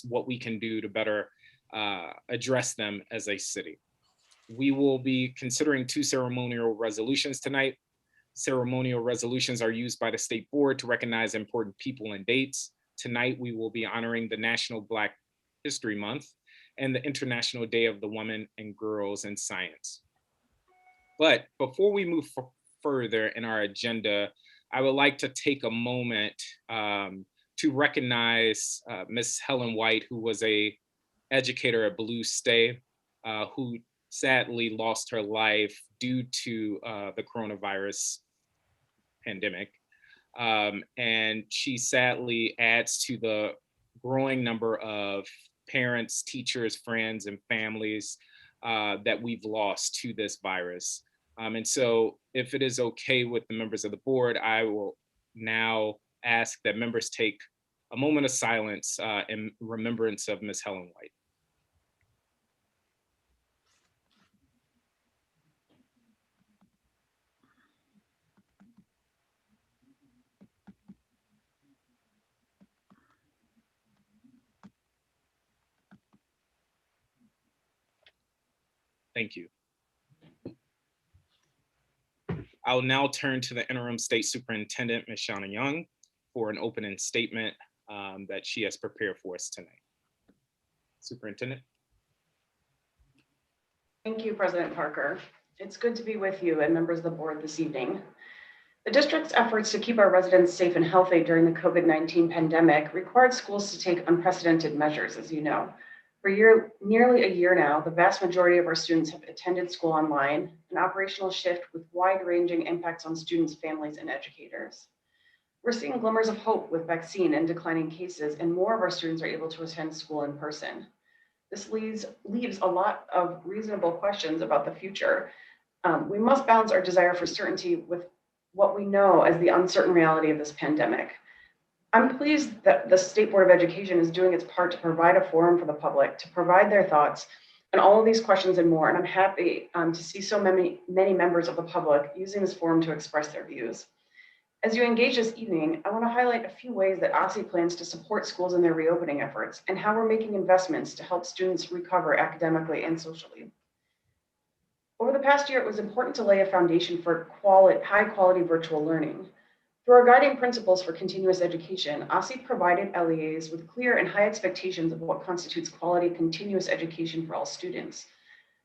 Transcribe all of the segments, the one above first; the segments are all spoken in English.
what we can do to better address them as a city. We will be considering 2 ceremonial resolutions tonight. Ceremonial resolutions are used by the State Board to recognize important people and dates. Tonight, we will be honoring the National Black History Month and the International Day of the Women and Girls in Science. But before we move further in our agenda, I would like to take a moment to recognize Ms. Helen White, who was an educator at Blue Stay, who sadly lost her life due to the coronavirus pandemic. And she sadly adds to the growing number of parents, teachers, friends, and families that we've lost to this virus. And so if it is okay with the members of the board, I will now ask that members take a moment of silence in remembrance of Ms. Helen White. Thank you. I'll now turn to the interim state superintendent, Ms. Shauna Young, for an opening statement that she has prepared for us tonight. Superintendent. Thank you, President Parker. It's good to be with you and members of the board this evening. The district's efforts to keep our residents safe and healthy during the COVID-19 pandemic required schools to take unprecedented measures, as you know. For nearly a year now, the vast majority of our students have attended school online, an operational shift with wide-ranging impacts on students, families, and educators. We're seeing glimmers of hope with vaccine and declining cases, and more of our students are able to attend school in person. This leaves a lot of reasonable questions about the future. We must balance our desire for certainty with what we know as the uncertain reality of this pandemic. I'm pleased that the State Board of Education is doing its part to provide a forum for the public to provide their thoughts on all of these questions and more, and I'm happy to see so many members of the public using this forum to express their views. As you engage this evening, I want to highlight a few ways that OSSE plans to support schools in their reopening efforts and how we're making investments to help students recover academically and socially. Over the past year, it was important to lay a foundation for high-quality virtual learning. Through our guiding principles for continuous education, OSSE provided LEAs with clear and high expectations of what constitutes quality continuous education for all students.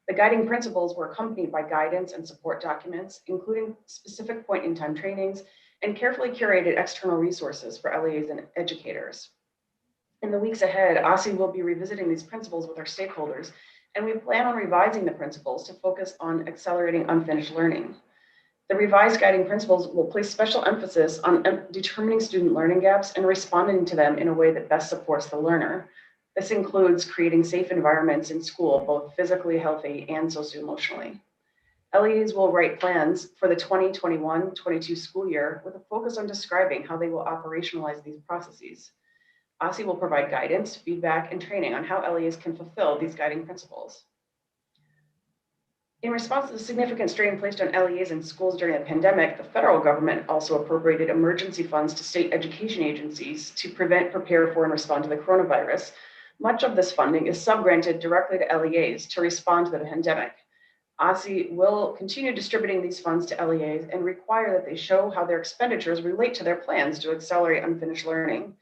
The guiding principles were accompanied by guidance and support documents, including specific point-in-time trainings and carefully curated external resources for LEAs and educators. In the weeks ahead, OSSE will be revisiting these principles with our stakeholders, and we plan on revising the principles to focus on accelerating unfinished learning. The revised guiding principles will place special emphasis on determining student learning gaps and responding to them in a way that best supports the learner. This includes creating safe environments in school, both physically healthy and socio-emotionally. LEAs will write plans for the 2021-22 school year with a focus on describing how they will operationalize these processes. OSSE will provide guidance, feedback, and training on how LEAs can fulfill these guiding principles. In response to the significant strain placed on LEAs in schools during the pandemic, the federal government also appropriated emergency funds to state education agencies to prevent, prepare for, and respond to the coronavirus. Much of this funding is subgranted directly to LEAs to respond to the pandemic. OSSE will continue distributing these funds to LEAs and require that they show how their expenditures relate to their plans to accelerate unfinished learning.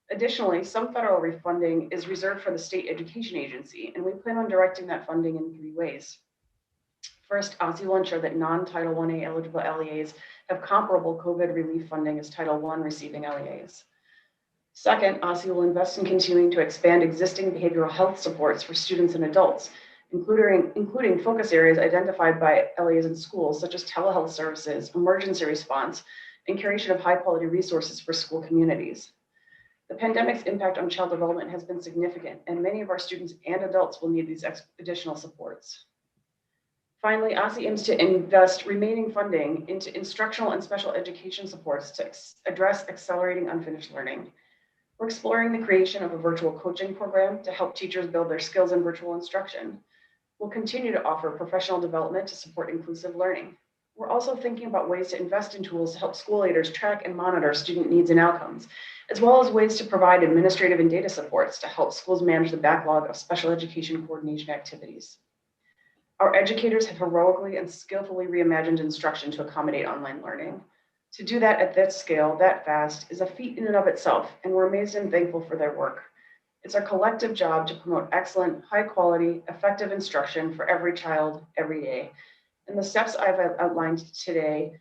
Additionally, some federal refunding is reserved for the state education agency, and we plan on directing that funding in 3 ways. First, OSSE will ensure that non-Title I-A eligible LEAs have comparable COVID relief funding as Title I receiving LEAs. Second, OSSE will invest in continuing to expand existing behavioral health supports for students and adults, including focus areas identified by LEAs in schools, such as telehealth services, emergency response, and curation of high-quality resources for school communities. The pandemic's impact on child development has been significant, and many of our students and adults will need these additional supports. Finally, OSSE aims to invest remaining funding into instructional and special education supports to address accelerating unfinished learning. We're exploring the creation of a virtual coaching program to help teachers build their skills in virtual instruction. We'll continue to offer professional development to support inclusive learning. We're also thinking about ways to invest in tools to help school leaders track and monitor student needs and outcomes, as well as ways to provide administrative and data supports to help schools manage the backlog of special education coordination activities. Our educators have heroically and skillfully reimagined instruction to accommodate online learning. To do that at that scale, that fast, is a feat in and of itself, and we're amazed and thankful for their work. It's our collective job to promote excellent, high quality, effective instruction for every child, every day. And the steps I've outlined today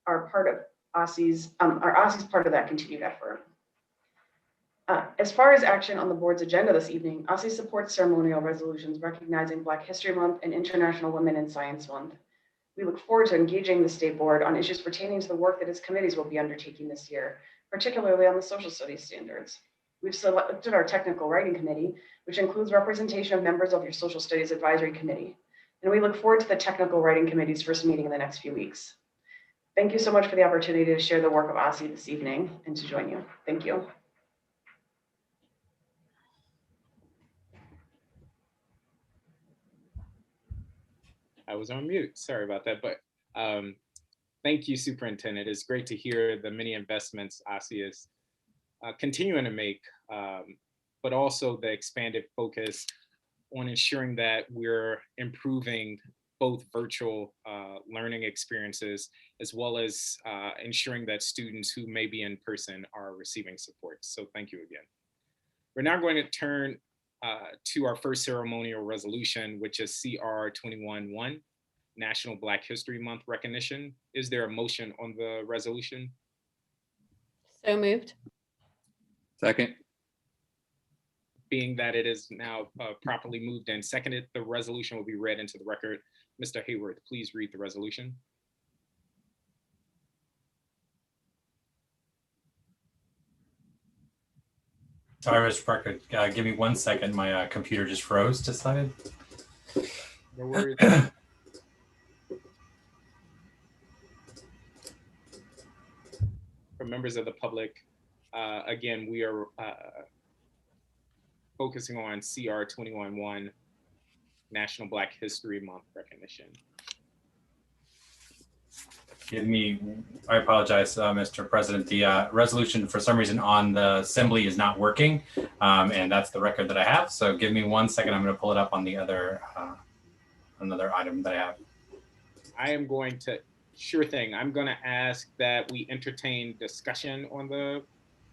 are part of OSSE's part of that continued effort. As far as action on the board's agenda this evening, OSSE supports ceremonial resolutions recognizing Black History Month and International Women in Science Month. We look forward to engaging the state board on issues pertaining to the work that its committees will be undertaking this year, particularly on the social studies standards. We've selected our technical writing committee, which includes representation of members of your social studies advisory committee. And we look forward to the technical writing committee's first meeting in the next few weeks. Thank you so much for the opportunity to share the work of OSSE this evening and to join you. Thank you. I was on mute, sorry about that, but thank you, Superintendent. It's great to hear the many investments OSSE is continuing to make, but also the expanded focus on ensuring that we're improving both virtual learning experiences, as well as ensuring that students who may be in person are receiving support. So thank you again. We're now going to turn to our first ceremonial resolution, which is CR 21-1, National Black History Month recognition. Is there a motion on the resolution? So moved. Second. Being that it is now properly moved and seconded, the resolution will be read into the record. Mr. Hayworth, please read the resolution. Sorry, Mr. Parker, give me 1 second. My computer just froze, decided. No worries. For members of the public, again, we are focusing on CR 21-1, National Black History Month recognition. Give me, I apologize, Mr. President. The resolution, for some reason, on the assembly is not working, and that's the record that I have. So give me 1 second. I'm going to pull it up on the other another item that I have. I am going to, sure thing. I'm going to ask that we entertain discussion on the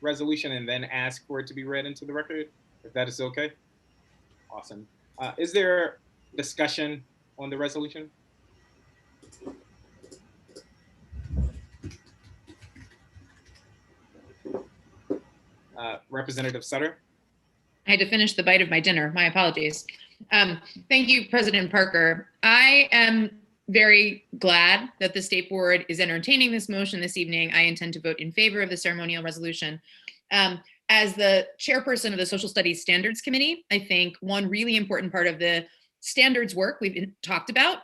resolution and then ask for it to be read into the record, if that is okay. Awesome. Is there discussion on the resolution? Representative Sutter. I had to finish the bite of my dinner. My apologies. Thank you, President Parker. I am very glad that the State Board is entertaining this motion this evening. I intend to vote in favor of the ceremonial resolution. As the chairperson of the Social Studies Standards Committee, I think one really important part of the standards work we've talked about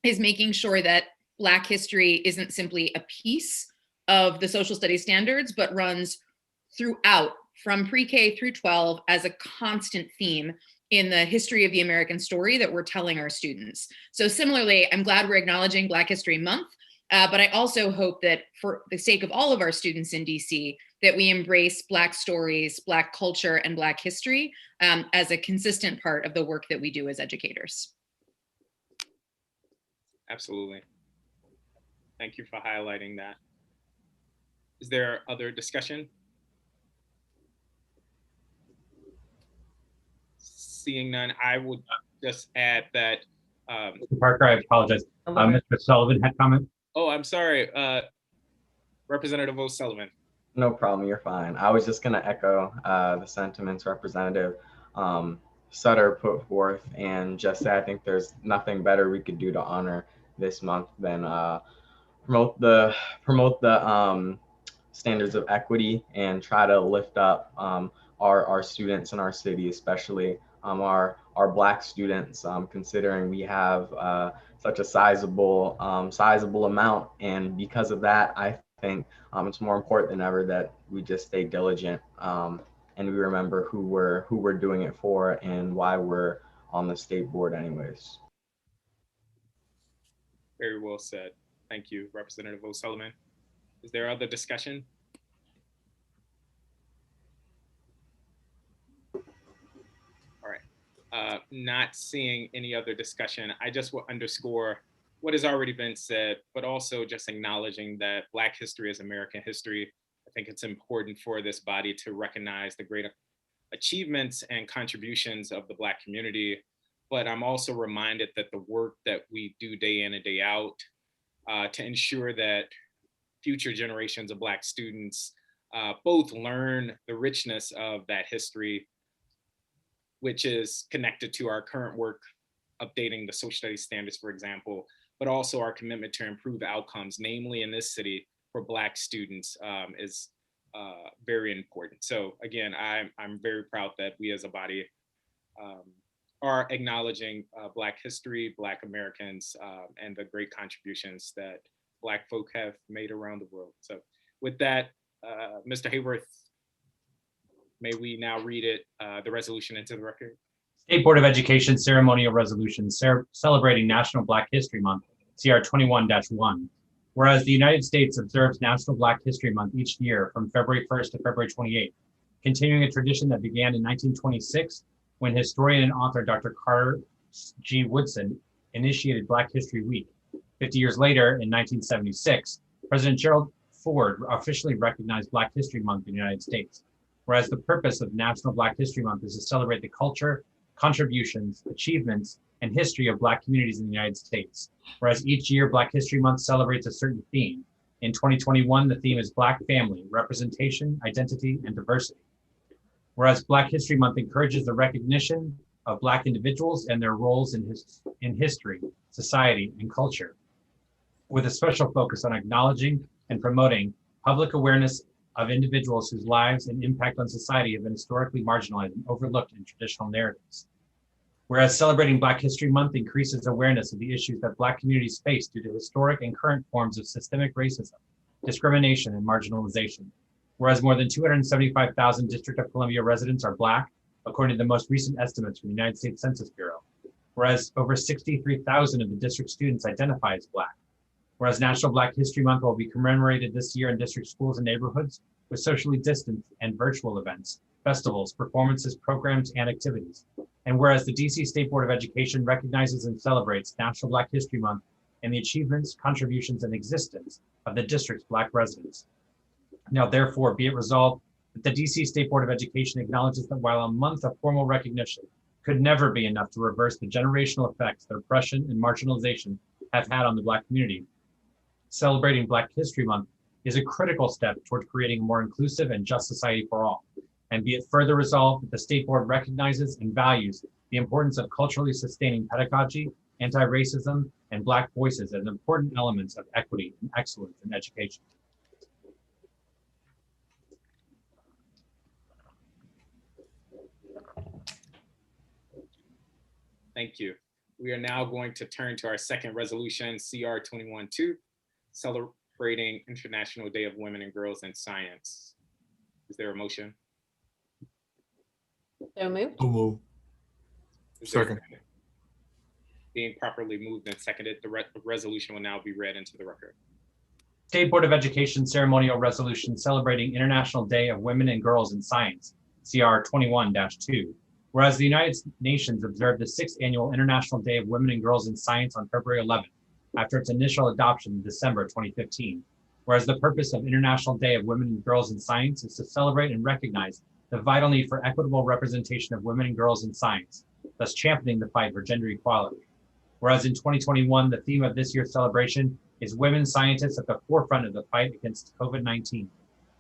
is making sure that Black history isn't simply a piece of the social studies standards, but runs throughout from pre-K through 12 as a constant theme in the history of the American story that we're telling our students. So similarly, I'm glad we're acknowledging Black History Month, but I also hope that for the sake of all of our students in DC, that we embrace Black stories, Black culture, and Black history as a consistent part of the work that we do as educators. Absolutely. Thank you for highlighting that. Is there other discussion? Seeing none, I would just add that. Mr. Parker, I apologize. Mr. Sullivan had comment. Oh, I'm sorry. Representative O'Sullivan. No problem, you're fine. I was just going to echo the sentiments Representative Sutter put forth, and just say I think there's nothing better we could do to honor this month than promote the standards of equity and try to lift up our students in our city, especially our Black students, considering we have such a sizable amount, and because of that, I think it's more important than ever that we just stay diligent and we remember who we're doing it for and why we're on the state board anyways. Very well said. Thank you, Representative O'Sullivan. Is there other discussion? All right, not seeing any other discussion, I just will underscore what has already been said, but also just acknowledging that Black history is American history. I think it's important for this body to recognize the great achievements and contributions of the Black community. But I'm also reminded that the work that we do day in and day out to ensure that future generations of Black students both learn the richness of that history, which is connected to our current work, updating the social studies standards, for example, but also our commitment to improve outcomes, namely in this city for Black students, is very important. So again, I'm very proud that we as a body are acknowledging Black history, Black Americans, and the great contributions that Black folk have made around the world. So with that, Mr. Hayworth, may we now read it, the resolution into the record? State Board of Education Ceremonial Resolutions celebrating National Black History Month, CR 21-1. Whereas the United States observes National Black History Month each year from February 1st to February 28th, continuing a tradition that began in 1926 when historian and author Dr. Carter G. Woodson initiated Black History Week. 50 years later, in 1976, President Gerald Ford officially recognized Black History Month in the United States. Whereas the purpose of National Black History Month is to celebrate the culture, contributions, achievements, and history of Black communities in the United States. Whereas each year, Black History Month celebrates a certain theme. In 2021, the theme is Black family, representation, identity, and diversity. Whereas Black History Month encourages the recognition of Black individuals and their roles in history, society, and culture, with a special focus on acknowledging and promoting public awareness of individuals whose lives and impact on society have been historically marginalized and overlooked in traditional narratives. Whereas celebrating Black History Month increases awareness of the issues that Black communities face due to historic and current forms of systemic racism, discrimination, and marginalization. Whereas more than 275,000 District of Columbia residents are Black, according to the most recent estimates from the United States Census Bureau. Whereas over 63,000 of the district students identify as Black. Whereas National Black History Month will be commemorated this year in district schools and neighborhoods with socially distanced and virtual events, festivals, performances, programs, and activities. And whereas the DC State Board of Education recognizes and celebrates National Black History Month and the achievements, contributions, and existence of the district's Black residents. Now, therefore, be it resolved that the DC State Board of Education acknowledges that while a month of formal recognition could never be enough to reverse the generational effects that oppression and marginalization have had on the Black community, celebrating Black History Month is a critical step toward creating a more inclusive and just society for all. And be it further resolved that the State Board recognizes and values the importance of culturally sustaining pedagogy, anti-racism, and Black voices as important elements of equity and excellence in education. Thank you. We are now going to turn to our second resolution, CR 21-2, celebrating International Day of Women and Girls in Science. Is there a motion? So moved. So move. Is there a Second. Being properly moved and seconded, the resolution will now be read into the record. State Board of Education Ceremonial Resolution celebrating International Day of Women and Girls in Science, CR 21-2. Whereas the United Nations observed the 6th Annual International Day of Women and Girls in Science on February 11th, after its initial adoption in December 2015. Whereas the purpose of International Day of Women and Girls in Science is to celebrate and recognize the vital need for equitable representation of women and girls in science, thus championing the fight for gender equality. Whereas in 2021, the theme of this year's celebration is women scientists at the forefront of the fight against COVID-19.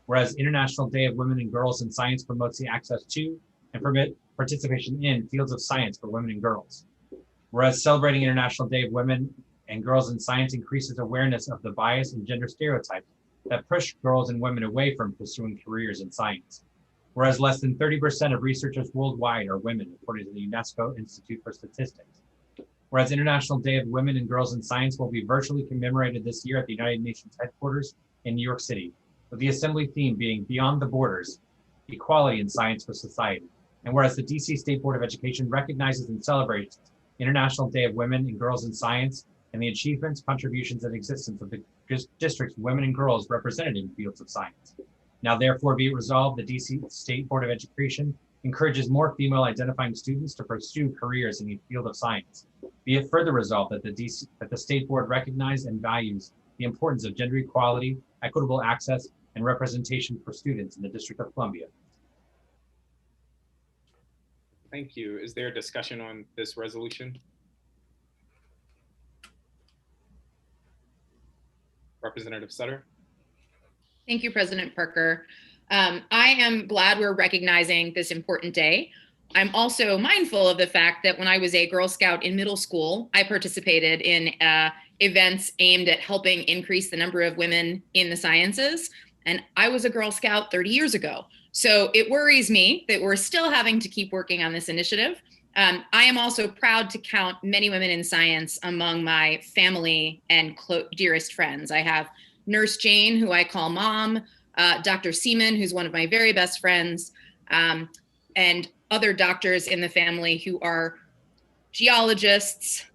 Whereas International Day of Women and Girls in Science promotes the access to and permit participation in fields of science for women and girls. Whereas celebrating International Day of Women and Girls in Science increases awareness of the bias and gender stereotypes that push girls and women away from pursuing careers in science. Whereas less than 30% of researchers worldwide are women, according to the UNESCO Institute for Statistics. Whereas International Day of Women and Girls in Science will be virtually commemorated this year at the United Nations headquarters in New York City, with the assembly theme being Beyond the Borders, Equality in Science for Society. And whereas the DC State Board of Education recognizes and celebrates International Day of Women and Girls in Science and the achievements, contributions, and existence of the district's women and girls represented in fields of science. Now therefore be it resolved, the DC State Board of Education encourages more female identifying students to pursue careers in the field of science. Be it further resolved that the State Board recognizes and values the importance of gender equality, equitable access, and representation for students in the District of Columbia. Thank you. Is there a discussion on this resolution? Representative Sutter? Thank you, President Parker. I am glad we're recognizing this important day. I'm also mindful of the fact that when I was a Girl Scout in middle school, I participated in events aimed at helping increase the number of women in the sciences. And I was a Girl Scout 30 years ago. So it worries me that we're still having to keep working on this initiative. I am also proud to count many women in science among my family and dearest friends. I have Nurse Jane, who I call Mom, Dr. Seaman, who's one of my very best friends, and other doctors in the family who are geologists,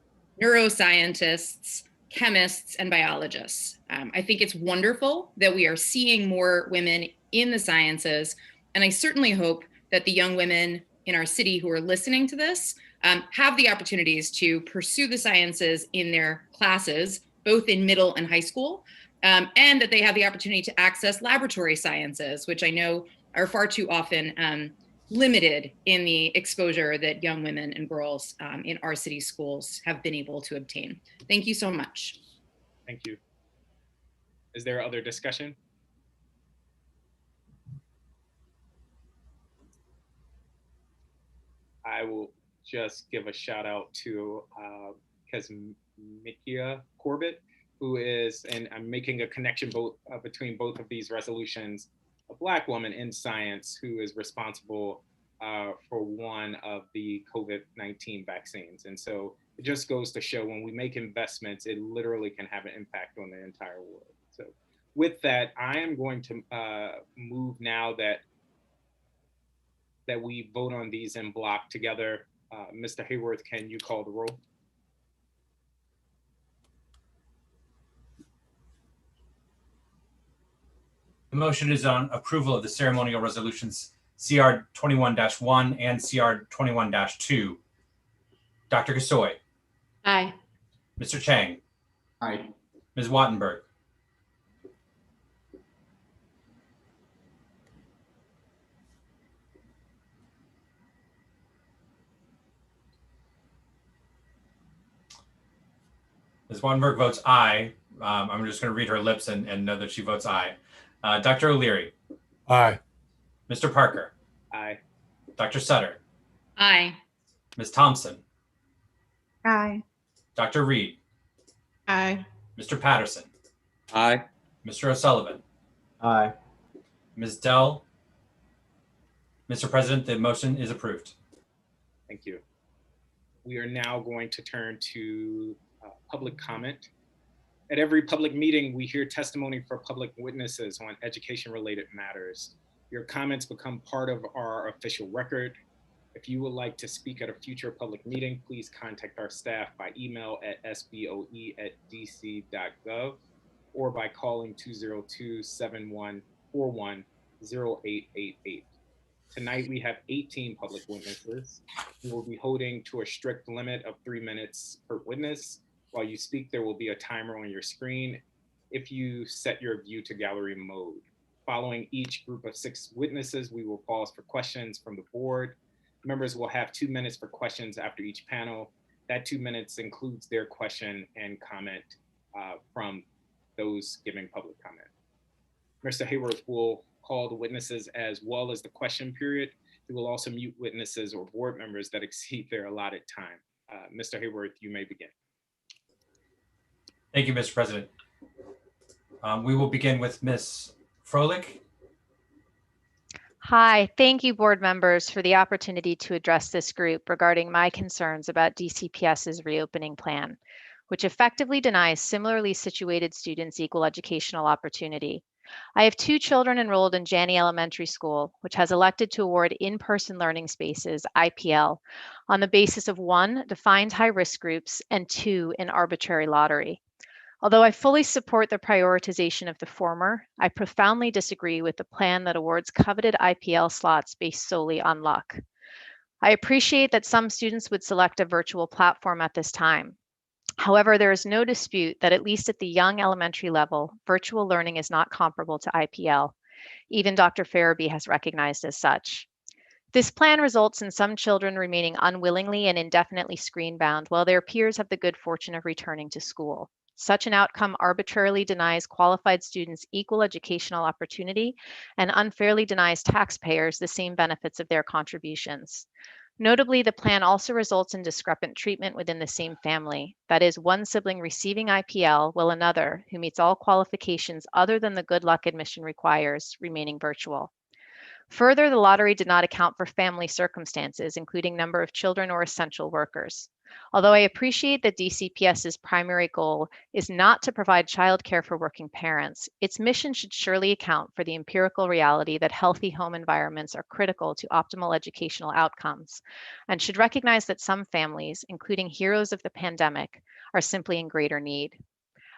neuroscientists, chemists, and biologists. I think it's wonderful that we are seeing more women in the sciences, and I certainly hope that the young women in our city who are listening to this have the opportunities to pursue the sciences in their classes, both in middle and high school, and that they have the opportunity to access laboratory sciences, which I know are far too often limited in the exposure that young women and girls in our city schools have been able to obtain. Thank you so much. Thank you. Is there other discussion? I will just give a shout out to Kesmikia Corbett, who is, and I'm making a connection between both of these resolutions, a Black woman in science who is responsible for one of the COVID-19 vaccines. And so it just goes to show when we make investments, it literally can have an impact on the entire world. So with that, I am going to move now that we vote on these in block together. Mr. Hayworth, can you call the roll? The motion is on approval of the ceremonial resolutions CR 21-1 and CR 21-2. Dr. Gasoi, Aye. Mr. Chang, Aye. Ms. Wattenberg, Ms. Wattenberg votes aye. I'm just going to read her lips and know that she votes aye. Dr. O'Leary, Aye. Mr. Parker, Aye. Dr. Sutter, Aye. Ms. Thompson, Aye. Dr. Reid, Aye. Mr. Patterson, Aye. Mr. O'Sullivan, Aye. Ms. Dell. Mr. President, the motion is approved. Thank you. We are now going to turn to public comment. At every public meeting, we hear testimony for public witnesses on education-related matters. Your comments become part of our official record. If you would like to speak at a future public meeting, please contact our staff by email at sboe@dc.gov or by calling 202-7141-0888. Tonight, we have 18 public witnesses who will be holding to a strict limit of 3 minutes per witness. While you speak, there will be a timer on your screen if you set your view to gallery mode. Following each group of 6 witnesses, we will pause for questions from the board. Members will have 2 minutes for questions after each panel. That 2 minutes includes their question and comment from those giving public comment. Mr. Hayworth will call the witnesses as well as the question period. He will also mute witnesses or board members that exceed their allotted time. Mr. Hayworth, you may begin. Thank you, Mr. President. We will begin with Ms. Froehlich. Hi, thank you, board members, for the opportunity to address this group regarding my concerns about DCPS's reopening plan, which effectively denies similarly situated students equal educational opportunity. I have 2 children enrolled in Janney Elementary School, which has elected to award in-person learning spaces, IPL, on the basis of 1, defined high-risk groups, and 2, an arbitrary lottery. Although I fully support the prioritization of the former, I profoundly disagree with the plan that awards coveted IPL slots based solely on luck. I appreciate that some students would select a virtual platform at this time. However, there is no dispute that at least at the young elementary level, virtual learning is not comparable to IPL. Even Dr. Farabee has recognized as such. This plan results in some children remaining unwillingly and indefinitely screen-bound while their peers have the good fortune of returning to school. Such an outcome arbitrarily denies qualified students equal educational opportunity and unfairly denies taxpayers the same benefits of their contributions. Notably, the plan also results in discrepant treatment within the same family. That is, one sibling receiving IPL while another, who meets all qualifications other than the good luck admission requires, remaining virtual. Further, the lottery did not account for family circumstances, including number of children or essential workers. Although I appreciate that DCPS's primary goal is not to provide childcare for working parents, its mission should surely account for the empirical reality that healthy home environments are critical to optimal educational outcomes, and should recognize that some families, including heroes of the pandemic, are simply in greater need.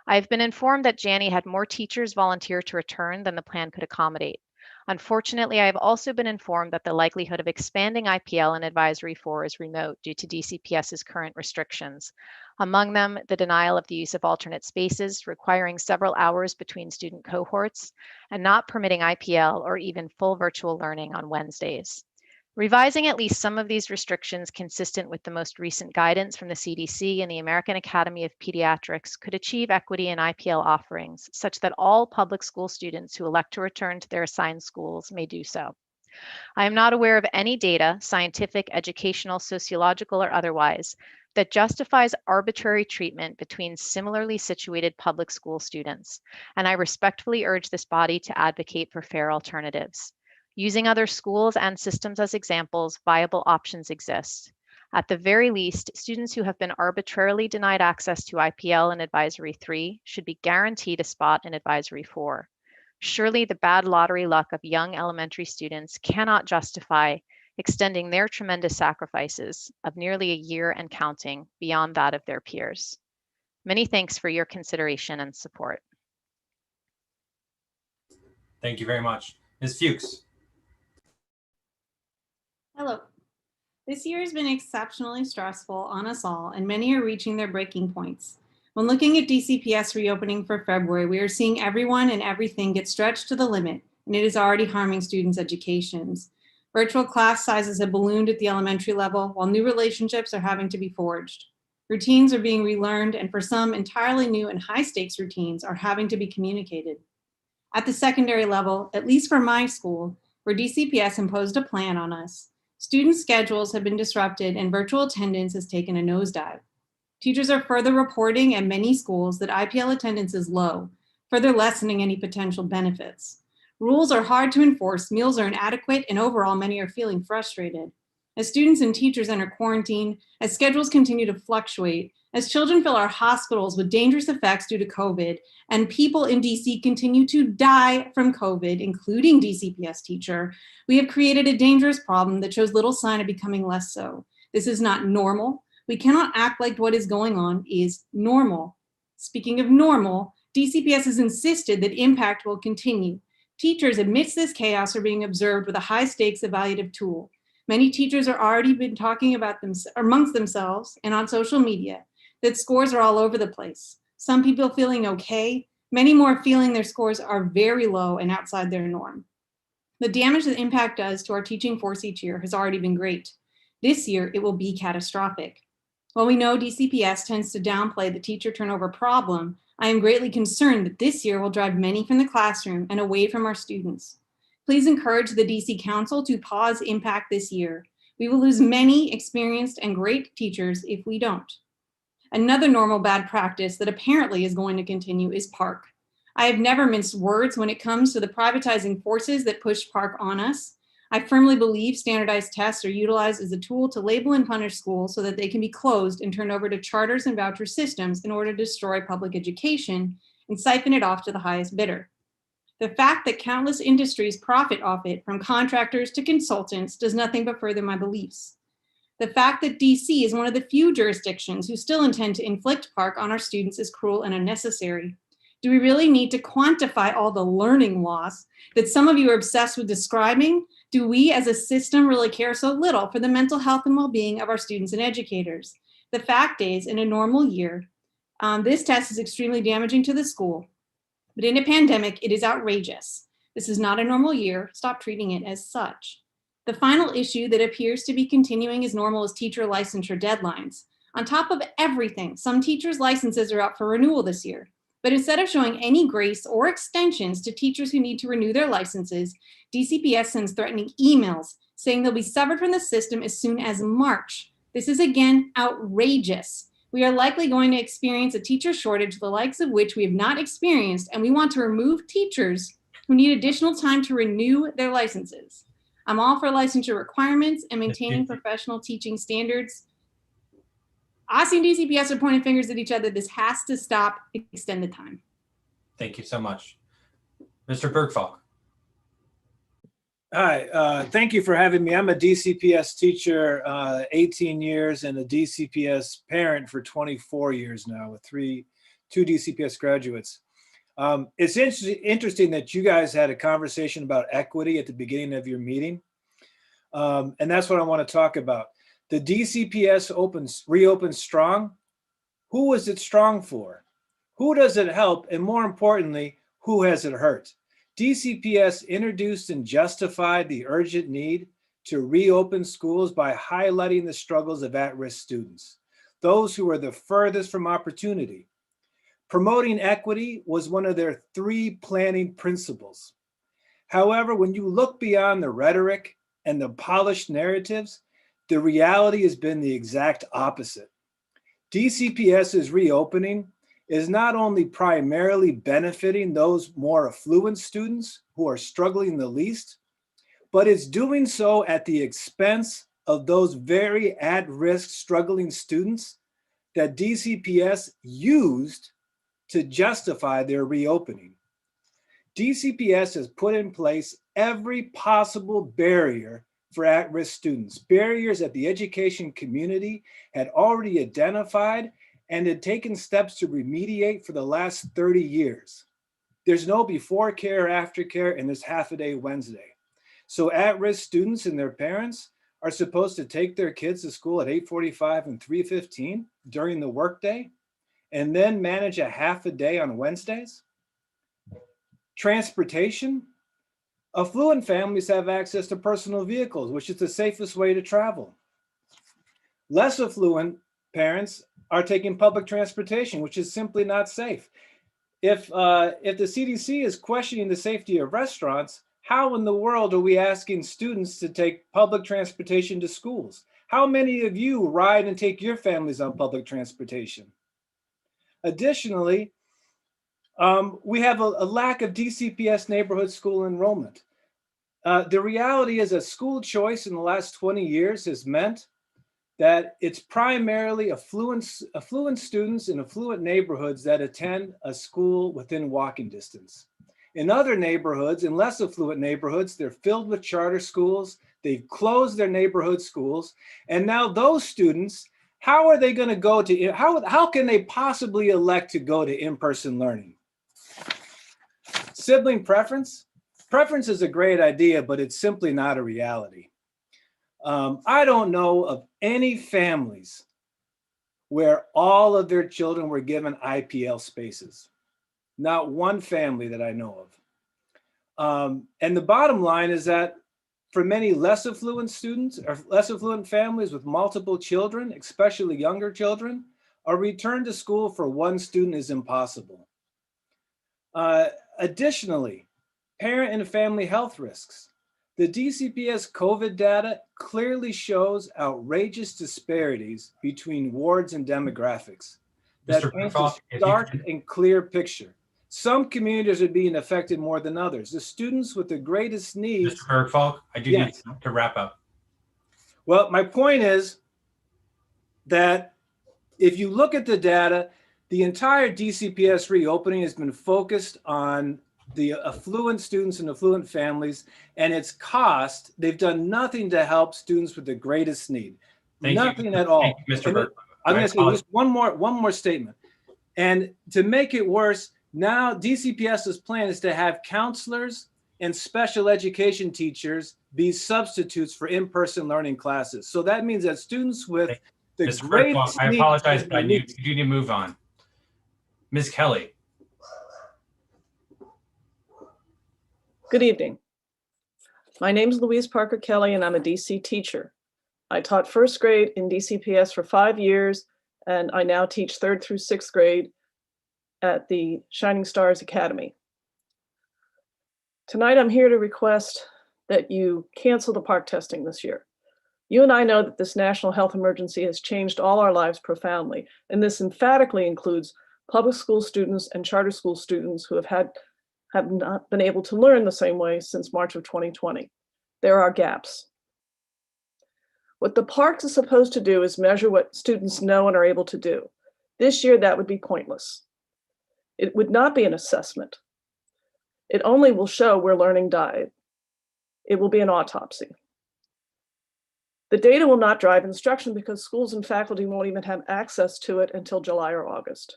I have been informed that Janney had more teachers volunteer to return than the plan could accommodate. Unfortunately, I have also been informed that the likelihood of expanding IPL in Advisory 4 is remote due to DCPS's current restrictions. Among them, the denial of the use of alternate spaces, requiring several hours between student cohorts, and not permitting IPL or even full virtual learning on Wednesdays. Revising at least some of these restrictions consistent with the most recent guidance from the CDC and the American Academy of Pediatrics could achieve equity in IPL offerings, such that all public school students who elect to return to their assigned schools may do so. I am not aware of any data, scientific, educational, sociological, or otherwise, that justifies arbitrary treatment between similarly situated public school students, and I respectfully urge this body to advocate for fair alternatives. Using other schools and systems as examples, viable options exist. At the very least, students who have been arbitrarily denied access to IPL in Advisory 3 should be guaranteed a spot in Advisory 4. Surely the bad lottery luck of young elementary students cannot justify extending their tremendous sacrifices of nearly a year and counting beyond that of their peers. Many thanks for your consideration and support. Thank you very much. Ms. Fuchs. Hello. This year has been exceptionally stressful on us all, and many are reaching their breaking points. When looking at DCPS reopening for February, we are seeing everyone and everything get stretched to the limit, and it is already harming students' educations. Virtual class sizes have ballooned at the elementary level, while new relationships are having to be forged. Routines are being relearned, and for some, entirely new and high-stakes routines are having to be communicated. At the secondary level, at least for my school, where DCPS imposed a plan on us, student schedules have been disrupted and virtual attendance has taken a nosedive. Teachers are further reporting at many schools that IPL attendance is low, further lessening any potential benefits. Rules are hard to enforce, meals are inadequate, and overall many are feeling frustrated. As students and teachers enter quarantine, as schedules continue to fluctuate, as children fill our hospitals with dangerous effects due to COVID, and people in DC continue to die from COVID, including DCPS teacher, we have created a dangerous problem that shows little sign of becoming less so. This is not normal. We cannot act like what is going on is normal. Speaking of normal, DCPS has insisted that impact will continue. Teachers amidst this chaos are being observed with a high stakes evaluative tool. Many teachers are already been talking about them amongst themselves and on social media that scores are all over the place. Some people feeling okay, many more feeling their scores are very low and outside their norm. The damage that impact does to our teaching force each year has already been great. This year, it will be catastrophic. While we know DCPS tends to downplay the teacher turnover problem, I am greatly concerned that this year will drive many from the classroom and away from our students. Please encourage the DC Council to pause impact this year. We will lose many experienced and great teachers if we don't. Another normal bad practice that apparently is going to continue is PARC. I have never minced words when it comes to the privatizing forces that push PARC on us. I firmly believe standardized tests are utilized as a tool to label and punish schools so that they can be closed and turned over to charters and voucher systems in order to destroy public education and siphon it off to the highest bidder. The fact that countless industries profit off it, from contractors to consultants, does nothing but further my beliefs. The fact that DC is one of the few jurisdictions who still intend to inflict PARC on our students is cruel and unnecessary. Do we really need to quantify all the learning loss that some of you are obsessed with describing? Do we as a system really care so little for the mental health and well-being of our students and educators? The fact is, in a normal year, this test is extremely damaging to the school, but in a pandemic, it is outrageous. This is not a normal year. Stop treating it as such. The final issue that appears to be continuing as normal is teacher licensure deadlines. On top of everything, some teachers' licenses are up for renewal this year. But instead of showing any grace or extensions to teachers who need to renew their licenses, DCPS sends threatening emails saying they'll be severed from the system as soon as March. This is again outrageous. We are likely going to experience a teacher shortage, the likes of which we have not experienced, and we want to remove teachers who need additional time to renew their licenses. I'm all for licensure requirements and maintaining professional teaching standards. OSSI and DCPS are pointing fingers at each other. This has to stop. Extend the time. Thank you so much. Mr. Bergfalk. Hi, thank you for having me. I'm a DCPS teacher, 18 years, and a DCPS parent for 24 years now with two DCPS graduates. It's interesting that you guys had a conversation about equity at the beginning of your meeting. And that's what I want to talk about. The DCPS reopens strong. Who was it strong for? Who does it help? And more importantly, who has it hurt? DCPS introduced and justified the urgent need to reopen schools by highlighting the struggles of at-risk students, those who are the furthest from opportunity. Promoting equity was one of their 3 planning principles. However, when you look beyond the rhetoric and the polished narratives, the reality has been the exact opposite. DCPS's reopening is not only primarily benefiting those more affluent students who are struggling the least, but it's doing so at the expense of those very at-risk struggling students that DCPS used to justify their reopening. DCPS has put in place every possible barrier for at-risk students, barriers that the education community had already identified and had taken steps to remediate for the last 30 years. There's no before care or after care, and there's half-a-day Wednesday. So at-risk students and their parents are supposed to take their kids to school at 8:45 and 3:15 during the workday, and then manage a half a day on Wednesdays. Transportation. Affluent families have access to personal vehicles, which is the safest way to travel. Less affluent parents are taking public transportation, which is simply not safe. If the CDC is questioning the safety of restaurants, how in the world are we asking students to take public transportation to schools? How many of you ride and take your families on public transportation? Additionally, we have a lack of DCPS neighborhood school enrollment. The reality is that school choice in the last 20 years has meant that it's primarily affluent students in affluent neighborhoods that attend a school within walking distance. In other neighborhoods, in less affluent neighborhoods, they're filled with charter schools. They've closed their neighborhood schools. And now those students, how are they going to go to, how can they possibly elect to go to in-person learning? Sibling preference? Preference is a great idea, but it's simply not a reality. I don't know of any families where all of their children were given IPL spaces. Not one family that I know of. And the bottom line is that for many less affluent students or less affluent families with multiple children, especially younger children, a return to school for one student is impossible. Additionally, parent and family health risks. The DCPS COVID data clearly shows outrageous disparities between wards and demographics. That paints a stark and clear picture. Some communities are being affected more than others. The students with the greatest needs. Mr. Bergfalk, I do need to wrap up. Well, my point is that if you look at the data, the entire DCPS reopening has been focused on the affluent students and affluent families, and its cost, they've done nothing to help students with the greatest need. Nothing at all. Thank you, Mr. Bergfalk. I'm going to say just one more statement. And to make it worse, now DCPS's plan is to have counselors and special education teachers be substitutes for in-person learning classes. So that means that students with the Mr. greatest Bergfalk, I needs apologize, but I need to move on. Ms. Kelley. Good evening. My name is Louise Parker Kelley, and I'm a DC teacher. I taught first grade in DCPS for 5 years, and I now teach 3rd through 6th grade at the Shining Stars Academy. Tonight, I'm here to request that you cancel the park testing this year. You and I know that this national health emergency has changed all our lives profoundly, and this emphatically includes public school students and charter school students who have not been able to learn the same way since March of 2020. There are gaps. What the parks is supposed to do is measure what students know and are able to do. This year, that would be pointless. It would not be an assessment. It only will show where learning died. It will be an autopsy. The data will not drive instruction because schools and faculty won't even have access to it until July or August.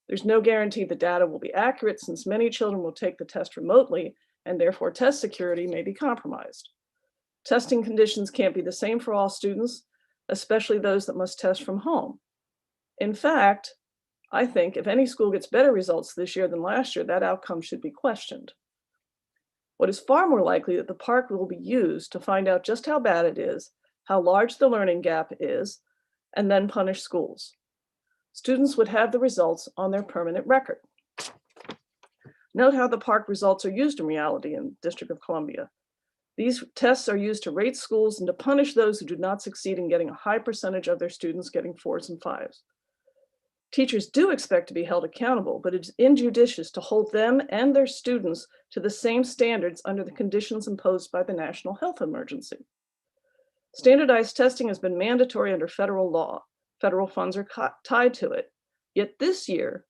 There's no guarantee the data will be accurate since many children will take the test remotely and therefore test security may be compromised. Testing conditions can't be the same for all students, especially those that must test from home. In fact, I think if any school gets better results this year than last year, that outcome should be questioned. What is far more likely that the park will be used to find out just how bad it is, how large the learning gap is, and then punish schools. Students would have the results on their permanent record. Note how the park results are used in reality in the District of Columbia. These tests are used to rate schools and to punish those who do not succeed in getting a high percentage of their students getting 4s and 5s. Teachers do expect to be held accountable, but it's injudicious to hold them and their students to the same standards under the conditions imposed by the national health emergency. Standardized testing has been mandatory under federal law. Federal funds are tied to it. Yet this year,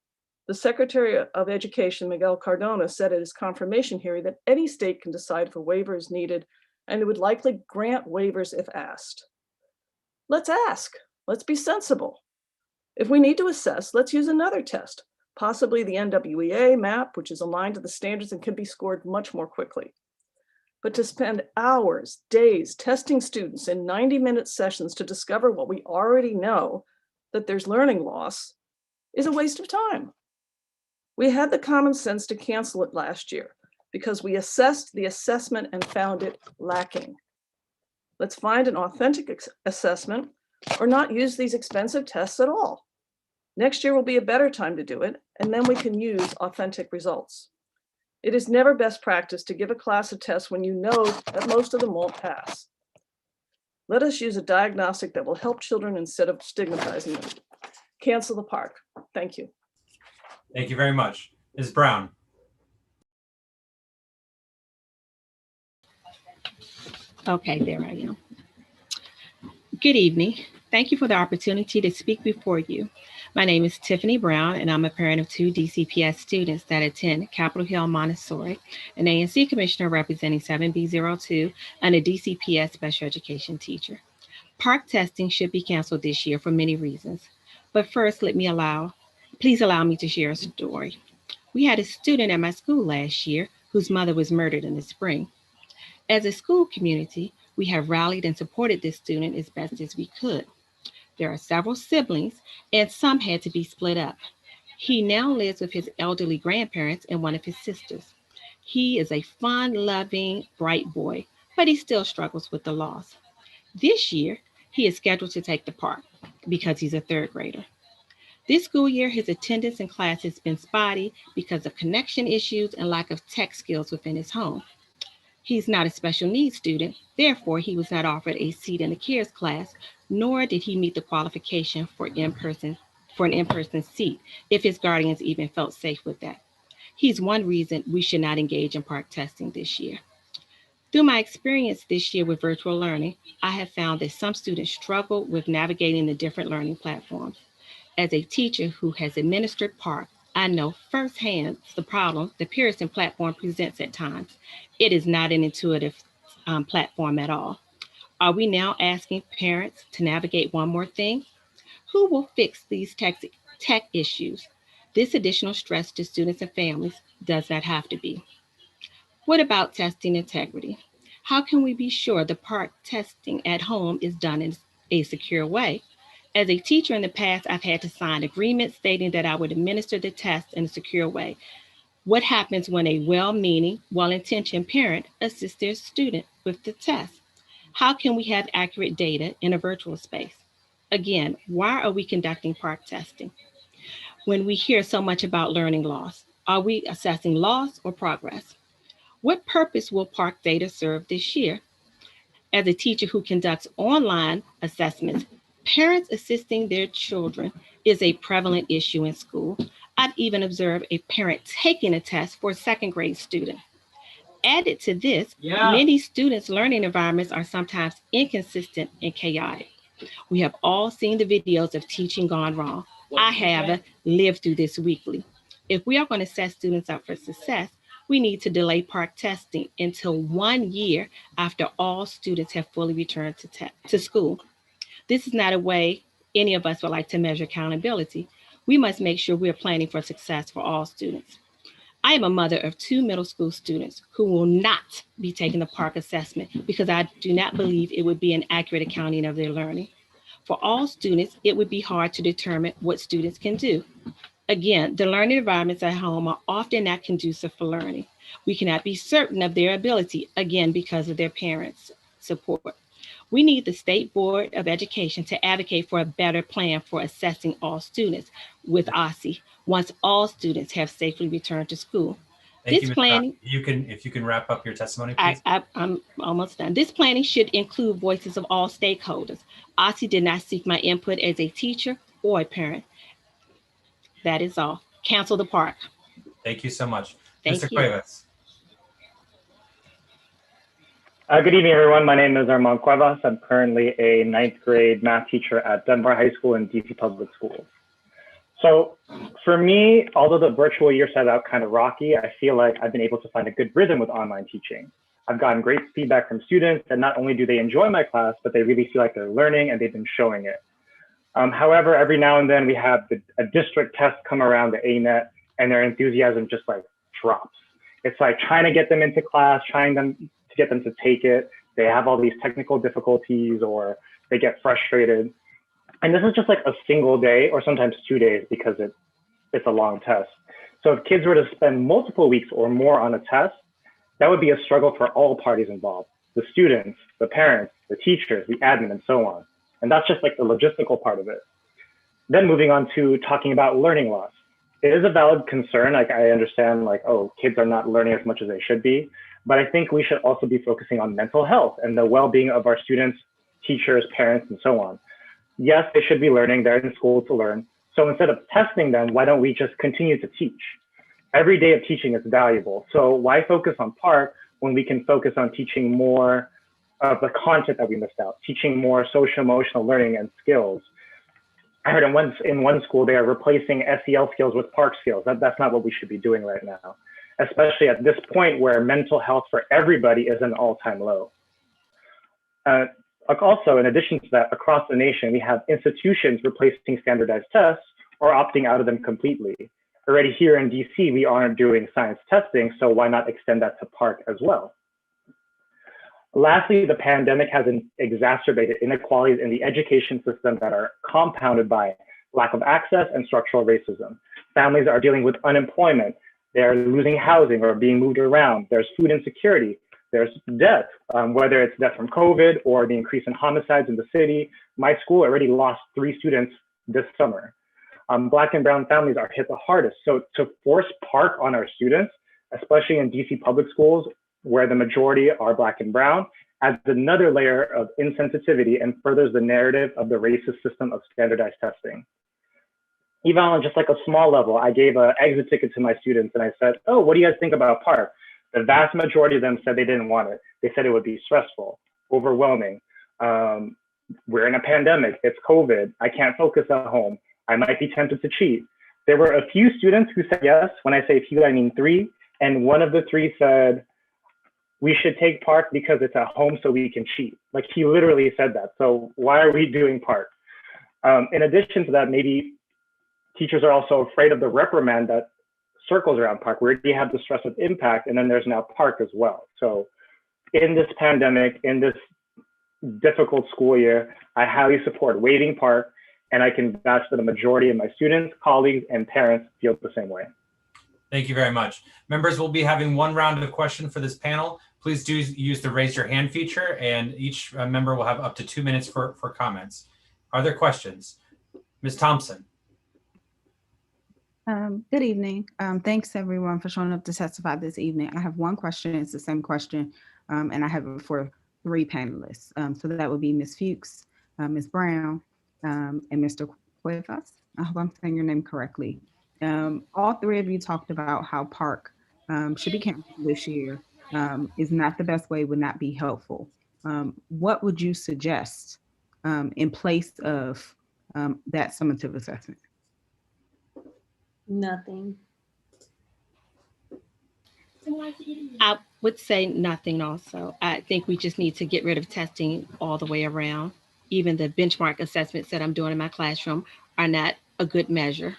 the Secretary of Education, Miguel Cardona, said at his confirmation hearing that any state can decide if a waiver is needed, and it would likely grant waivers if asked. Let's ask. Let's be sensible. If we need to assess, let's use another test, possibly the NWEA map, which is aligned to the standards and can be scored much more quickly. But to spend hours, days testing students in 90-minute sessions to discover what we already know, that there's learning loss, is a waste of time. We had the common sense to cancel it last year because we assessed the assessment and found it lacking. Let's find an authentic assessment or not use these expensive tests at all. Next year will be a better time to do it, and then we can use authentic results. It is never best practice to give a class a test when you know that most of them won't pass. Let us use a diagnostic that will help children instead of stigmatizing them. Cancel the park. Thank you. Thank you very much. Ms. Brown. Okay, there I am. Good evening. Thank you for the opportunity to speak before you. My name is Tiffany Brown, and I'm a parent of 2 DCPS students that attend Capitol Hill Montessori, an ANC commissioner representing 7B02, and a DCPS special education teacher. Park testing should be canceled this year for many reasons. But first, please allow me to share a story. We had a student at my school last year whose mother was murdered in the spring. As a school community, we have rallied and supported this student as best as we could. There are several siblings, and some had to be split up. He now lives with his elderly grandparents and one of his sisters. He is a fun, loving, bright boy, but he still struggles with the loss. This year, he is scheduled to take the park because he's a 3rd grader. This school year, his attendance in class has been spotty because of connection issues and lack of tech skills within his home. He's not a special needs student, therefore he was not offered a seat in the CARES class, nor did he meet the qualification for an in-person seat, if his guardians even felt safe with that. He's one reason we should not engage in park testing this year. Through my experience this year with virtual learning, I have found that some students struggle with navigating the different learning platforms. As a teacher who has administered park, I know firsthand the problem the Pearson platform presents at times. It is not an intuitive platform at all. Are we now asking parents to navigate one more thing? Who will fix these tech issues? This additional stress to students and families does not have to be. What about testing integrity? How can we be sure the PARCC testing at home is done in a secure way? As a teacher in the past, I've had to sign agreements stating that I would administer the test in a secure way. What happens when a well-meaning, well-intentioned parent assists their student with the test? How can we have accurate data in a virtual space? Again, why are we conducting PARCC testing? When we hear so much about learning loss, are we assessing loss or progress? What purpose will PARCC data serve this year? As a teacher who conducts online assessments, parents assisting their children is a prevalent issue in school. I've even observed a parent taking a test for a second grade student. Added to this, many students' learning environments are sometimes inconsistent and chaotic. We have all seen the videos of teaching gone wrong. I have lived through this weekly. If we are going to set students up for success, we need to delay PARCC testing until 1 year after all students have fully returned to school. This is not a way any of us would like to measure accountability. We must make sure we're planning for success for all students. I am a mother of 2 middle school students who will not be taking the PARCC assessment because I do not believe it would be an accurate accounting of their learning. For all students, it would be hard to determine what students can do. Again, the learning environments at home are often not conducive for learning. We cannot be certain of their ability, again, because of their parents' support. We need the State Board of Education to advocate for a better plan for assessing all students with OSSE once all students have safely returned to school. Thank This you, Ms. planning, Brown. If you can wrap up your testimony, please. I'm almost done. This planning should include voices of all stakeholders. OSSE did not seek my input as a teacher or a parent. That is all. Cancel the PARCC. Thank you so much. Thank Mr. you. Cuevas. Good evening, everyone. My name is Armand Cuevas. I'm currently a 9th grade math teacher at Dunbar High School in DC Public Schools. So for me, although the virtual year started out kind of rocky, I feel like I've been able to find a good rhythm with online teaching. I've gotten great feedback from students that not only do they enjoy my class, but they really feel like they're learning and they've been showing it. However, every now and then we have a district test come around, the ANET, and their enthusiasm just like drops. It's like trying to get them into class, trying to get them to take it. They have all these technical difficulties or they get frustrated. And this is just like a single day or sometimes 2 days because it's a long test. So if kids were to spend multiple weeks or more on a test, that would be a struggle for all parties involved, the students, the parents, the teachers, the admin, and so on. And that's just like the logistical part of it. Then moving on to talking about learning loss. It is a valid concern. Like I understand like, oh, kids are not learning as much as they should be. But I think we should also be focusing on mental health and the well-being of our students, teachers, parents, and so on. Yes, they should be learning. They're in school to learn. So instead of testing them, why don't we just continue to teach? Every day of teaching is valuable. So why focus on PARCC when we can focus on teaching more of the content that we missed out, teaching more social emotional learning and skills. I heard in one school, they are replacing SEL skills with PARCC skills. That's not what we should be doing right now, especially at this point where mental health for everybody is an all-time low. Also, in addition to that, across the nation, we have institutions replacing standardized tests or opting out of them completely. Already here in DC, we aren't doing science testing, so why not extend that to PARCC as well? Lastly, the pandemic has exacerbated inequalities in the education system that are compounded by lack of access and structural racism. Families are dealing with unemployment. They're losing housing or being moved around. There's food insecurity. There's death, whether it's death from COVID or the increase in homicides in the city. My school already lost 3 students this summer. Black and brown families are hit the hardest. So to force PARCC on our students, especially in DC public schools, where the majority are Black and brown, adds another layer of insensitivity and furthers the narrative of the racist system of standardized testing. Even on just like a small level, I gave an exit ticket to my students and I said, oh, what do you guys think about PARCC? The vast majority of them said they didn't want it. They said it would be stressful, overwhelming. We're in a pandemic, it's COVID. I can't focus at home. I might be tempted to cheat. there were a few students who said yes. When I say a few, I mean 3. And one of the 3 said, we should take park because it's at home so we can cheat. Like, he literally said that. So why are we doing park? In addition to that, maybe teachers are also afraid of the reprimand that circles around park. We already have the stress of impact, and then there's now park as well. So in this pandemic, in this difficult school year, I highly support waiving park, and I can vouch that the majority of my students, colleagues, and parents feel the same way. Thank you very much. Members, we'll be having one round of questions for this panel. Please do use the raise your hand feature, and each member will have up to 2 minutes for comments. Are there questions? Ms. Thompson. Good evening. Thanks everyone for showing up to testify this evening. I have one question. It's the same question, and I have it for 3 panelists. So that would be Ms. Fuchs, Ms. Brown, and Mr. Cuevas. I hope I'm saying your name correctly. All 3 of you talked about how park should be canceled this year. Is not the best way, would not be helpful. What would you suggest in place of that summative assessment? Nothing. I would say nothing also. I think we just need to get rid of testing all the way around. Even the benchmark assessments that I'm doing in my classroom are not a good measure.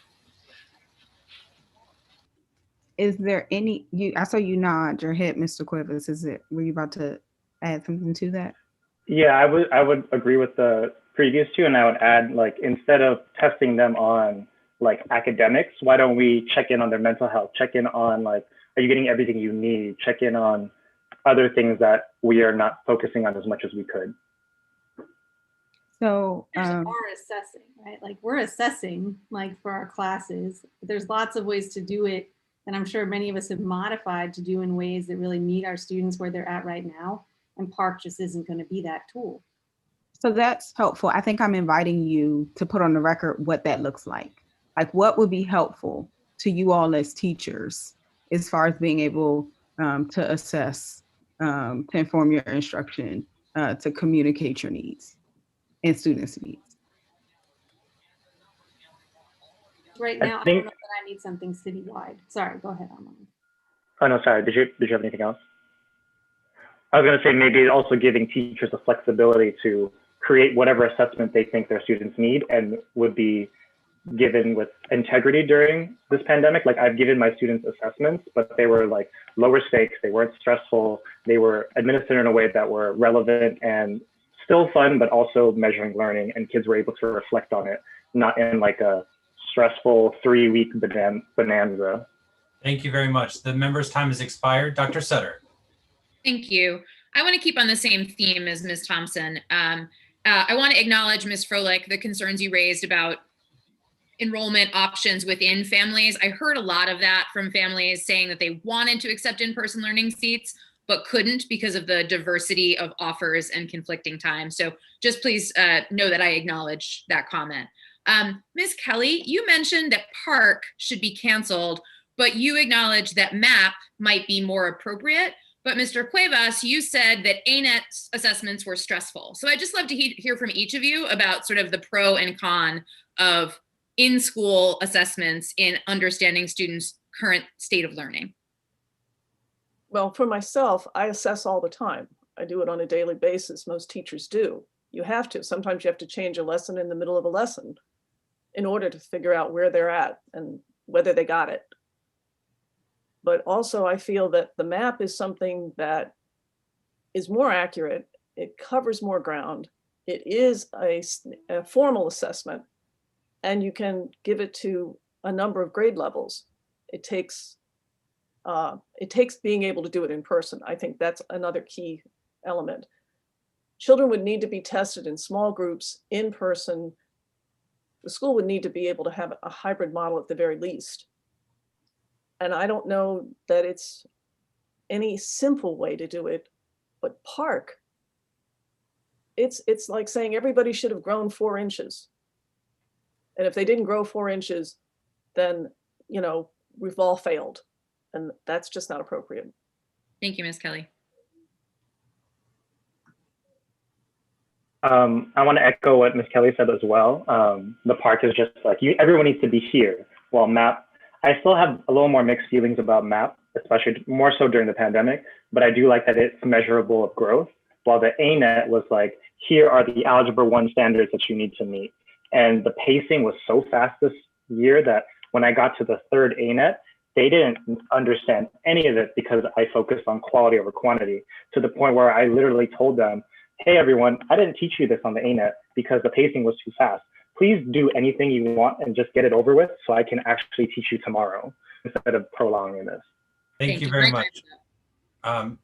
Is there any, I saw you nod your head, Mr. Cuevas. Were you about to add something to that? Yeah, I would agree with the previous 2, and I would add, like, instead of testing them on like academics, why don't we check in on their mental health, check in on, like, are you getting everything you need, check in on other things that we are not focusing on as much as we could. So are assessing, right? Like, we're assessing, like, for our classes. There's lots of ways to do it, and I'm sure many of us have modified to do in ways that really meet our students where they're at right now, and park just isn't going to be that tool. So that's helpful. I think I'm inviting you to put on the record what that looks like. Like, what would be helpful to you all as teachers as far as being able to assess, to inform your instruction, to communicate your needs and students' needs? Right now, I don't know that I need something citywide. Sorry, go ahead, Armand. Oh no, sorry. Did you have anything else? I was going to say maybe also giving teachers the flexibility to create whatever assessment they think their students need and would be given with integrity during this pandemic. Like, I've given my students assessments, but they were like lower stakes. They weren't stressful. They were administered in a way that were relevant and still fun, but also measuring learning, and kids were able to reflect on it, not in like a stressful 3-week bonanza. Thank you very much. The member's time has expired. Dr. Sutter. Thank you. I want to keep on the same theme as Ms. Thompson. I want to acknowledge, Ms. Froehlich, the concerns you raised about enrollment options within families. I heard a lot of that from families saying that they wanted to accept in-person learning seats, but couldn't because of the diversity of offers and conflicting times. So just please know that I acknowledge that comment. Ms. Kelley, you mentioned that park should be canceled, but you acknowledge that MAP might be more appropriate. But Mr. Cuevas, you said that ANET assessments were stressful. So I'd just love to hear from each of you about sort of the pro and con of in-school assessments in understanding students' current state of learning. Well, for myself, I assess all the time. I do it on a daily basis. Most teachers do. You have to. Sometimes you have to change a lesson in the middle of a lesson in order to figure out where they're at and whether they got it. But also I feel that the MAP is something that is more accurate. It covers more ground. It is a formal assessment, and you can give it to a number of grade levels. It takes being able to do it in person. I think that's another key element. Children would need to be tested in small groups, in person. The school would need to be able to have a hybrid model at the very least. And I don't know that it's any simple way to do it, but park, it's like saying everybody should have grown 4 inches. And if they didn't grow 4 inches, then, you know, we've all failed. And that's just not appropriate. Thank you, Ms. Kelley. I want to echo what Ms. Kelley said as well. The park is just like, everyone needs to be here. well, MAP. I still have a little more mixed feelings about MAP, especially more so during the pandemic, but I do like that it's measurable of growth, while the ANET was like, here are the Algebra 1 standards that you need to meet. And the pacing was so fast this year that when I got to the third ANET, they didn't understand any of it because I focused on quality over quantity, to the point where I literally told them, hey, everyone, I didn't teach you this on the ANET because the pacing was too fast. Please do anything you want and just get it over with so I can actually teach you tomorrow instead of prolonging this. Thank you very much.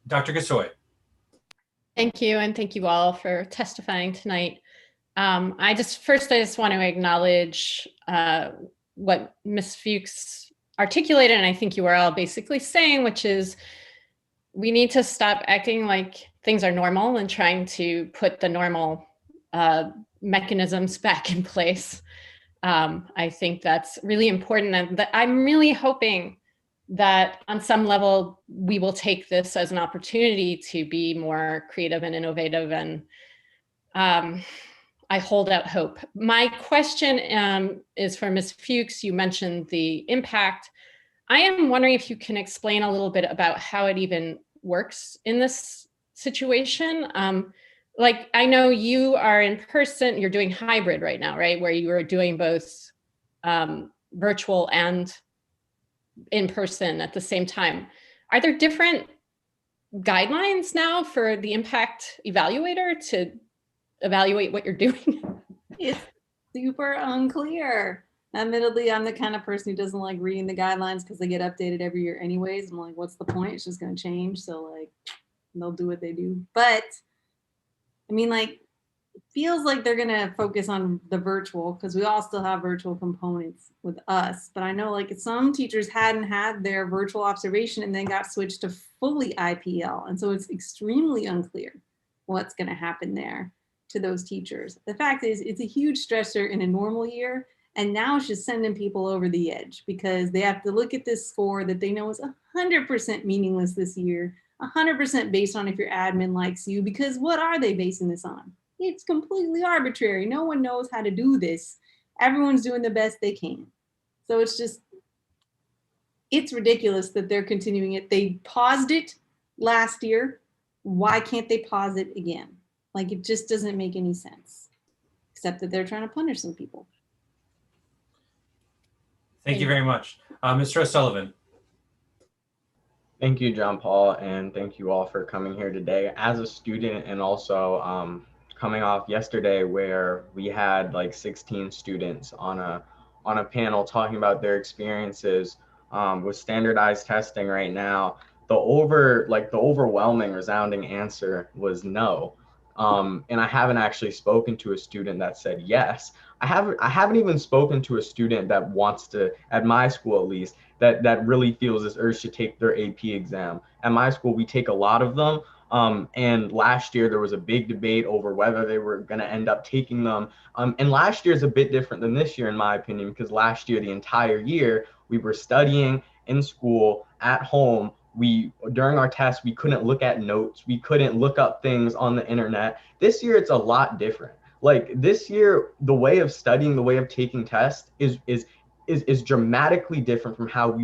Dr. Gasoi. Thank you, and thank you all for testifying tonight. I just want to acknowledge what Ms. Fuchs articulated, and I think you were all basically saying, which is we need to stop acting like things are normal and trying to put the normal mechanisms back in place. I think that's really important, and that I'm really hoping that on some level we will take this as an opportunity to be more creative and innovative, and I hold out hope. My question is for Ms. Fuchs. You mentioned the impact. I am wondering if you can explain a little bit about how it even works in this situation. Like, I know you are in person, you're doing hybrid right now, right? Where you are doing both virtual and in person at the same time. Are there different guidelines now for the impact evaluator to evaluate what you're doing? It's super unclear. Admittedly, I'm the kind of person who doesn't like reading the guidelines because they get updated every year anyways. I'm like, what's the point? It's just going to change. So like, they'll do what they do. But I mean, like, it feels like they're going to focus on the virtual because we all still have virtual components with us. But I know like some teachers hadn't had their virtual observation and then got switched to fully IPL. And so it's extremely unclear what's going to happen there to those teachers. The fact is, it's a huge stressor in a normal year. And now it's just sending people over the edge because they have to look at this score that they know is 100% meaningless this year, 100% based on if your admin likes you, because what are they basing this on? It's completely arbitrary. No one knows how to do this. Everyone's doing the best they can. So it's just, it's ridiculous that they're continuing it. They paused it last year. Why can't they pause it again? Like, it just doesn't make any sense, except that they're trying to punish some people. Thank you very much. Mr. O'Sullivan. Thank you, John Paul, and thank you all for coming here today. As a student, and also coming off yesterday where we had like 16 students on a panel talking about their experiences with standardized testing right now, the overwhelming resounding answer was no. And I haven't actually spoken to a student that said yes. I haven't even spoken to a student that wants to, at my school at least, that really feels this urge to take their AP exam. At my school, we take a lot of them. And last year there was a big debate over whether they were going to end up taking them. And last year is a bit different than this year, in my opinion, because last year, the entire year, we were studying in school, at home. During our tests, we couldn't look at notes. We couldn't look up things on the internet. This year, it's a lot different. Like this year, the way of studying, the way of taking tests is dramatically different from how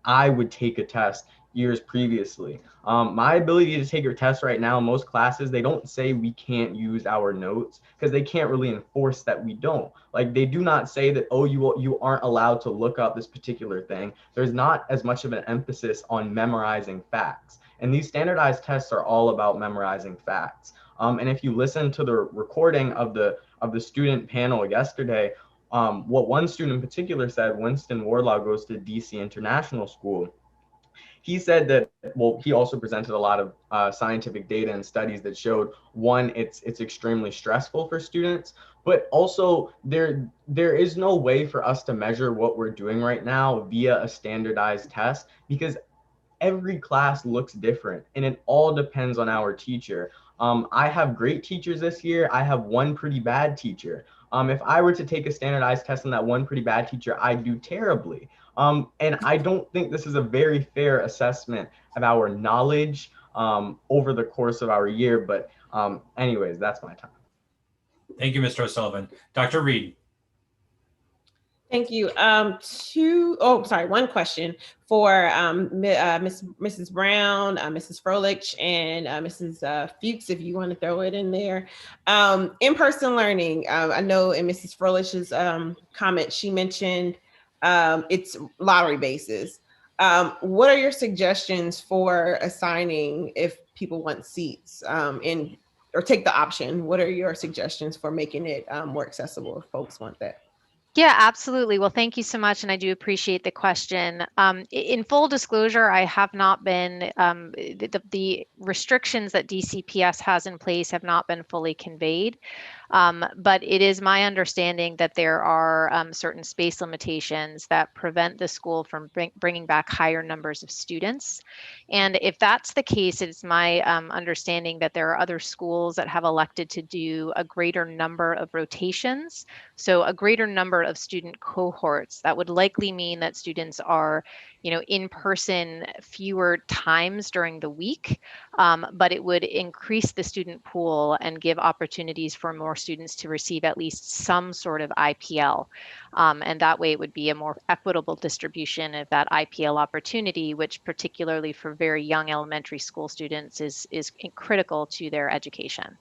I would take a test years previously. My ability to take your test right now in most classes, they don't say we can't use our notes because they can't really enforce that we don't. Like they do not say that, oh, you aren't allowed to look up this particular thing. There's not as much of an emphasis on memorizing facts. And these standardized tests are all about memorizing facts. And if you listen to the recording of the student panel yesterday, what one student in particular said, Winston Wardlaw goes to DC International School. He said that, well, he also presented a lot of scientific data and studies that showed, one, it's extremely stressful for students, but also there is no way for us to measure what we're doing right now via a standardized test because every class looks different and it all depends on our teacher. I have great teachers this year. I have one pretty bad teacher. If I were to take a standardized test on that one pretty bad teacher, I'd do terribly. And I don't think this is a very fair assessment of our knowledge over the course of our year. But anyways, that's my time. Thank you, Mr. O'Sullivan. Dr. Reid. Thank you. One question for Mrs. Brown, Mrs. Froehlich, and Mrs. Fuchs, if you want to throw it in there. In-person learning, I know in Mrs. Froehlich's comment, she mentioned it's lottery basis. What are your suggestions for assigning if people want seats or take the option? What are your suggestions for making it more accessible if folks want that? Yeah, absolutely. Well, thank you so much. And I do appreciate the question. In full disclosure, I have not been, the restrictions that DCPS has in place have not been fully conveyed. But it is my understanding that there are certain space limitations that prevent the school from bringing back higher numbers of students. And if that's the case, it's my understanding that there are other schools that have elected to do a greater number of rotations. So a greater number of student cohorts. That would likely mean that students are, in person fewer times during the week, but it would increase the student pool and give opportunities for more students to receive at least some sort of IPL. And that way it would be a more equitable distribution of that IPL opportunity, which particularly for very young elementary school students is critical to their education.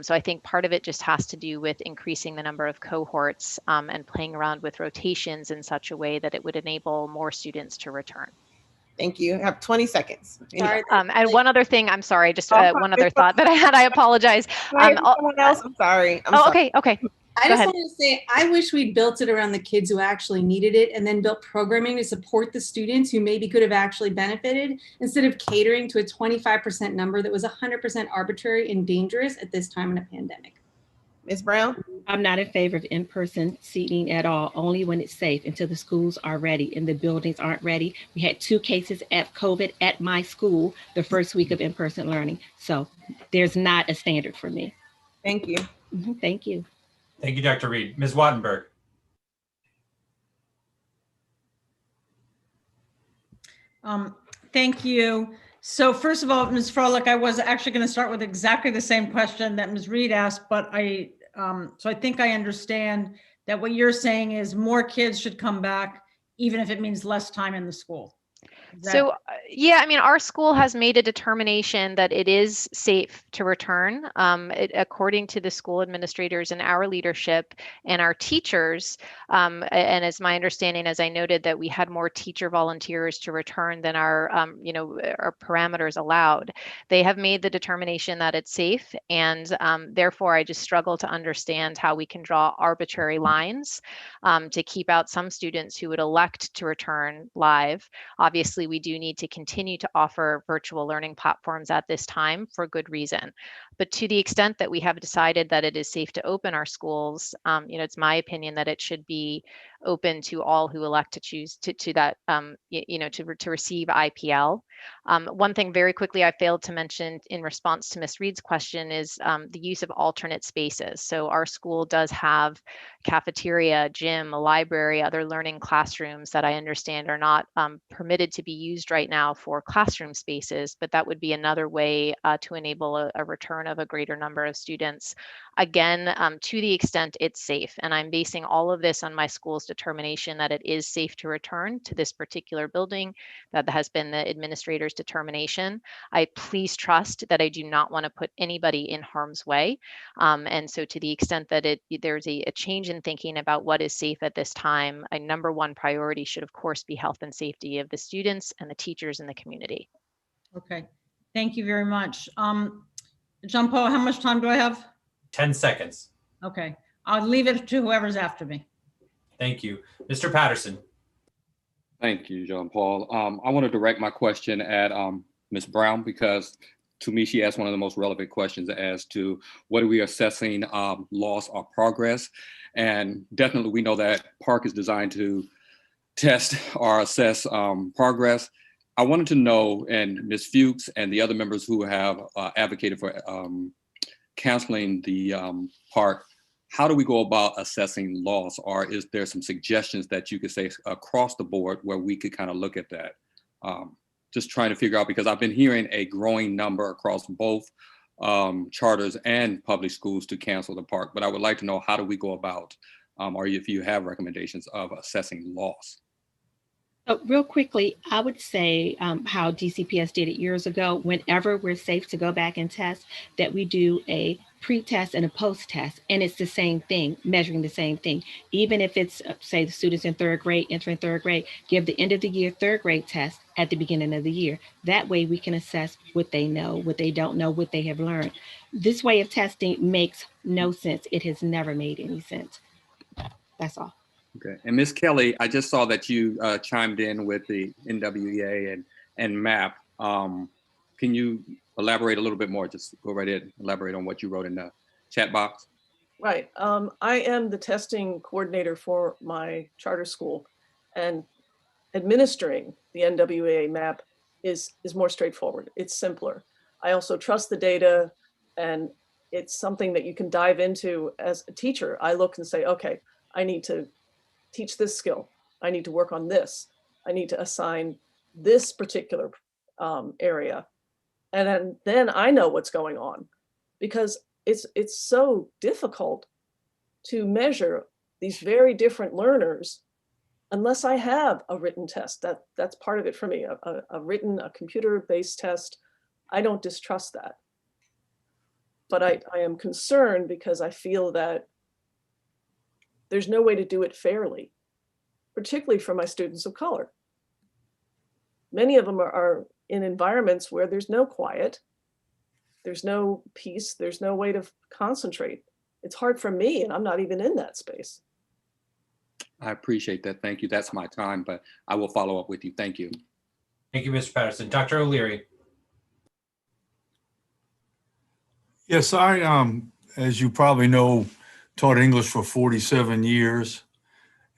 So I think part of it just has to do with increasing the number of cohorts and playing around with rotations in such a way that it would enable more students to return. Thank you. I have 20 seconds. Sorry, and one other thing, I'm sorry, just one other thought that I had, I apologize. Someone else, I'm sorry. Okay. I just wanted to say, I wish we built it around the kids who actually needed it and then built programming to support the students who maybe could have actually benefited instead of catering to a 25% number that was 100% arbitrary and dangerous at this time in a pandemic. Ms. Brown? I'm not in favor of in-person seating at all, only when it's safe until the schools are ready and the buildings aren't ready. We had 2 cases of COVID at my school the first week of in-person learning. So there's not a standard for me. Thank you. Thank you. Thank you, Dr. Reid. Ms. Wattenberg. Thank you. So first of all, Ms. Froehlich, I was actually going to start with exactly the same question that Ms. Reid asked, but so I think I understand that what you're saying is more kids should come back, even if it means less time in the school. So, yeah, I mean, our school has made a determination that it is safe to return. According to the school administrators and our leadership and our teachers, and as my understanding, as I noted, that we had more teacher volunteers to return than our, our parameters allowed. They have made the determination that it's safe, and therefore, I just struggle to understand how we can draw arbitrary lines to keep out some students who would elect to return live. Obviously, we do need to continue to offer virtual learning platforms at this time for good reason. But to the extent that we have decided that it is safe to open our schools, it's my opinion that it should be open to all who elect to choose to that, to receive IPL. One thing very quickly I failed to mention in response to Ms. Reid's question is the use of alternate spaces. So our school does have cafeteria, gym, a library, other learning classrooms that I understand are not permitted to be used right now for classroom spaces, but that would be another way to enable a return of a greater number of students. Again, to the extent it's safe. And I'm basing all of this on my school's determination that it is safe to return to this particular building. That has been the administrator's determination. I please trust that I do not want to put anybody in harm's way. And so to the extent that there's a change in thinking about what is safe at this time, a number one priority should of course be health and safety of the students and the teachers in the community. Okay, thank you very much. Jean-Paul, how much time do I have? 10 seconds. Okay, I'll leave it to whoever's after me. Thank you. Mr. Patterson. Thank you, Jean-Paul. I want to direct my question at Ms. Brown, because to me, she asked one of the most relevant questions as to what are we assessing loss or progress. And definitely we know that PARC is designed to test or assess progress. I wanted to know, and Ms. Fuchs and the other members who have advocated for canceling the PARC, how do we go about assessing loss? Or is there some suggestions that you could say across the board where we could kind of look at that? Just trying to figure out, because I've been hearing a growing number across both charters and public schools to cancel the PARC, but I would like to know, how do we go about or if you have recommendations of assessing loss. So real quickly, I would say how DCPS did it years ago. Whenever we're safe to go back and test, that we do a pre-test and a post-test, and it's the same thing, measuring the same thing. Even if it's, say, the students in third grade, entering third grade, give the end of the year third grade test at the beginning of the year. That way we can assess what they know, what they don't know, what they have learned. This way of testing makes no sense. It has never made any sense. That's all. Okay, and Ms. Kelley, I just saw that you chimed in with the NWEA and MAP. Can you elaborate a little bit more? Just go right ahead, elaborate on what you wrote in the chat box. Right. I am the testing coordinator for my charter school, and administering the NWEA map is more straightforward. It's simpler. I also trust the data, and it's something that you can dive into as a teacher. I look and say, okay, I need to teach this skill. I need to work on this. I need to assign this particular area. And then I know what's going on, because it's so difficult to measure these very different learners unless I have a written test. That's part of it for me, a computer-based test. I don't distrust that. But I am concerned because I feel that there's no way to do it fairly, particularly for my students of color. Many of them are in environments where there's no quiet, there's no peace, there's no way to concentrate. It's hard for me, and I'm not even in that space. I appreciate that. Thank you. That's my time, but I will follow up with you. Thank you. Thank you, Mr. Patterson. Dr. O'Leary. Yes, I, as you probably know, taught English for 47 years.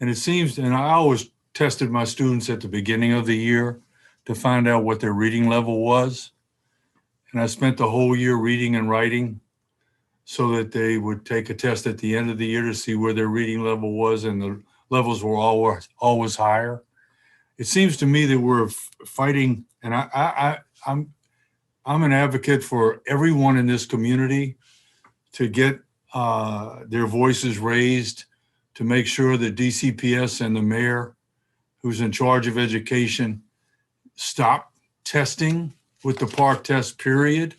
And it seems, and I always tested my students at the beginning of the year to find out what their reading level was. And I spent the whole year reading and writing so that they would take a test at the end of the year to see where their reading level was, and the levels were always higher. It seems to me that we're fighting, and I'm an advocate for everyone in this community to get their voices raised, to make sure that DCPS and the mayor, who's in charge of education, stop testing with the park test period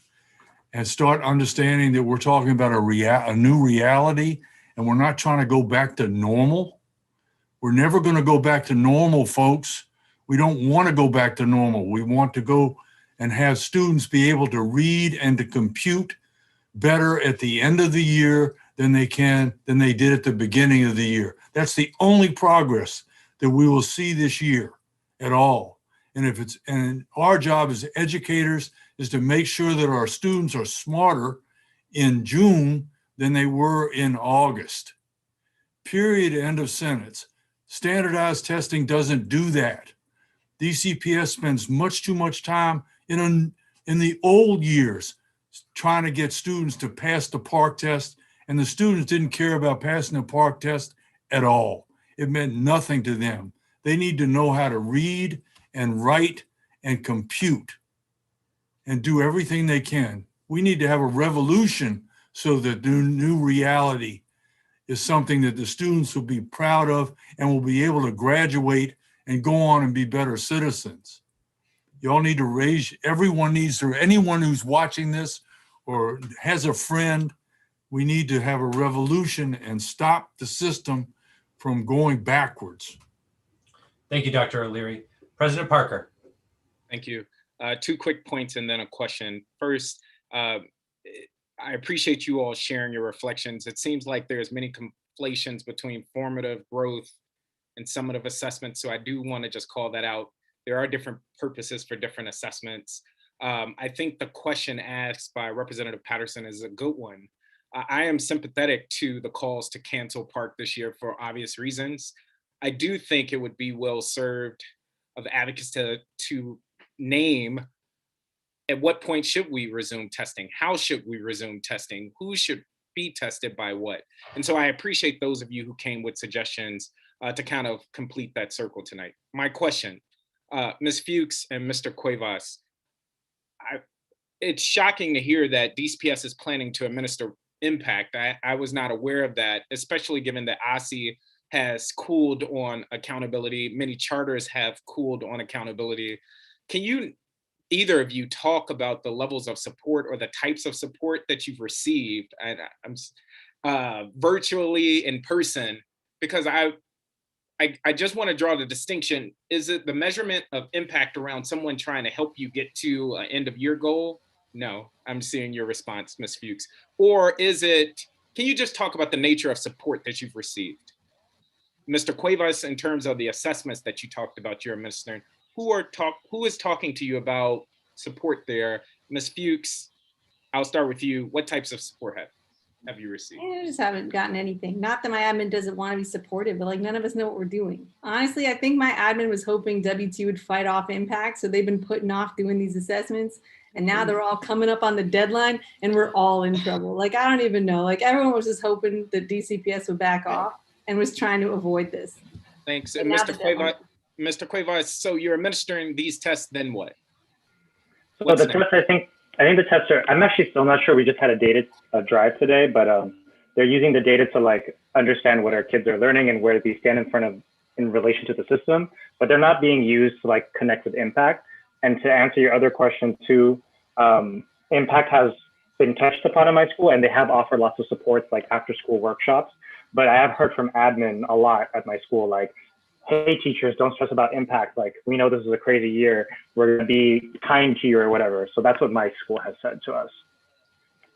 and start understanding that we're talking about a new reality, and we're not trying to go back to normal. We're never going to go back to normal, folks. We don't want to go back to normal. We want to go and have students be able to read and to compute better at the end of the year than they did at the beginning of the year. That's the only progress that we will see this year at all. And our job as educators is to make sure that our students are smarter in June than they were in August. Period, end of sentence. Standardized testing doesn't do that. DCPS spends much too much time in the old years trying to get students to pass the park test, and the students didn't care about passing the park test at all. It meant nothing to them. They need to know how to read and write and compute and do everything they can. We need to have a revolution so that the new reality is something that the students will be proud of and will be able to graduate and go on and be better citizens. You all need to raise, everyone needs to, anyone who's watching this or has a friend, we need to have a revolution and stop the system from going backwards. Thank you, Dr. O'Leary. President Parker. Thank you. 2 quick points and then a question. First, I appreciate you all sharing your reflections. It seems like there's many conflations between formative growth and summative assessments, so I do want to just call that out. There are different purposes for different assessments. I think the question asked by Representative Patterson is a good one. I am sympathetic to the calls to cancel Park this year for obvious reasons. I do think it would be well served of advocates to name at what point should we resume testing? How should we resume testing? Who should be tested by what? And so I appreciate those of you who came with suggestions to kind of complete that circle tonight. My question, Ms. Fuchs and Mr. Cuevas, it's shocking to hear that DCPS is planning to administer impact. I was not aware of that, especially given that OSSI has cooled on accountability. Many charters have cooled on accountability. Can you, either of you, talk about the levels of support or the types of support that you've received, and I'm virtually, in person? Because I just want to draw the distinction. Is it the measurement of impact around someone trying to help you get to an end of year goal? No, I'm seeing your response, Ms. Fuchs. Or is it, can you just talk about the nature of support that you've received? Mr. Cuevas, in terms of the assessments that you talked about you're administering, who is talking to you about support there? Ms. Fuchs, I'll start with you. What types of support have you received? I just haven't gotten anything. Not that my admin doesn't want to be supportive, but like none of us know what we're doing. Honestly, I think my admin was hoping W2 would fight off impact. So they've been putting off doing these assessments. And now they're all coming up on the deadline and we're all in trouble. Like, I don't even know. Like everyone was just hoping that DCPS would back off and was trying to avoid this. Thanks. And Mr. Cuevas, so you're administering these tests, then what? So the test, I think the tests are, I'm actually still not sure. We just had a data drive today, but they're using the data to like understand what our kids are learning and where they stand in relation to the system, but they're not being used to like connect with impact. And to answer your other question too, impact has been touched upon in my school and they have offered lots of supports like after school workshops, but I have heard from admin a lot at my school, like, hey teachers, don't stress about impact. Like, we know this is a crazy year. We're gonna be kind to you or whatever. So that's what my school has said to us.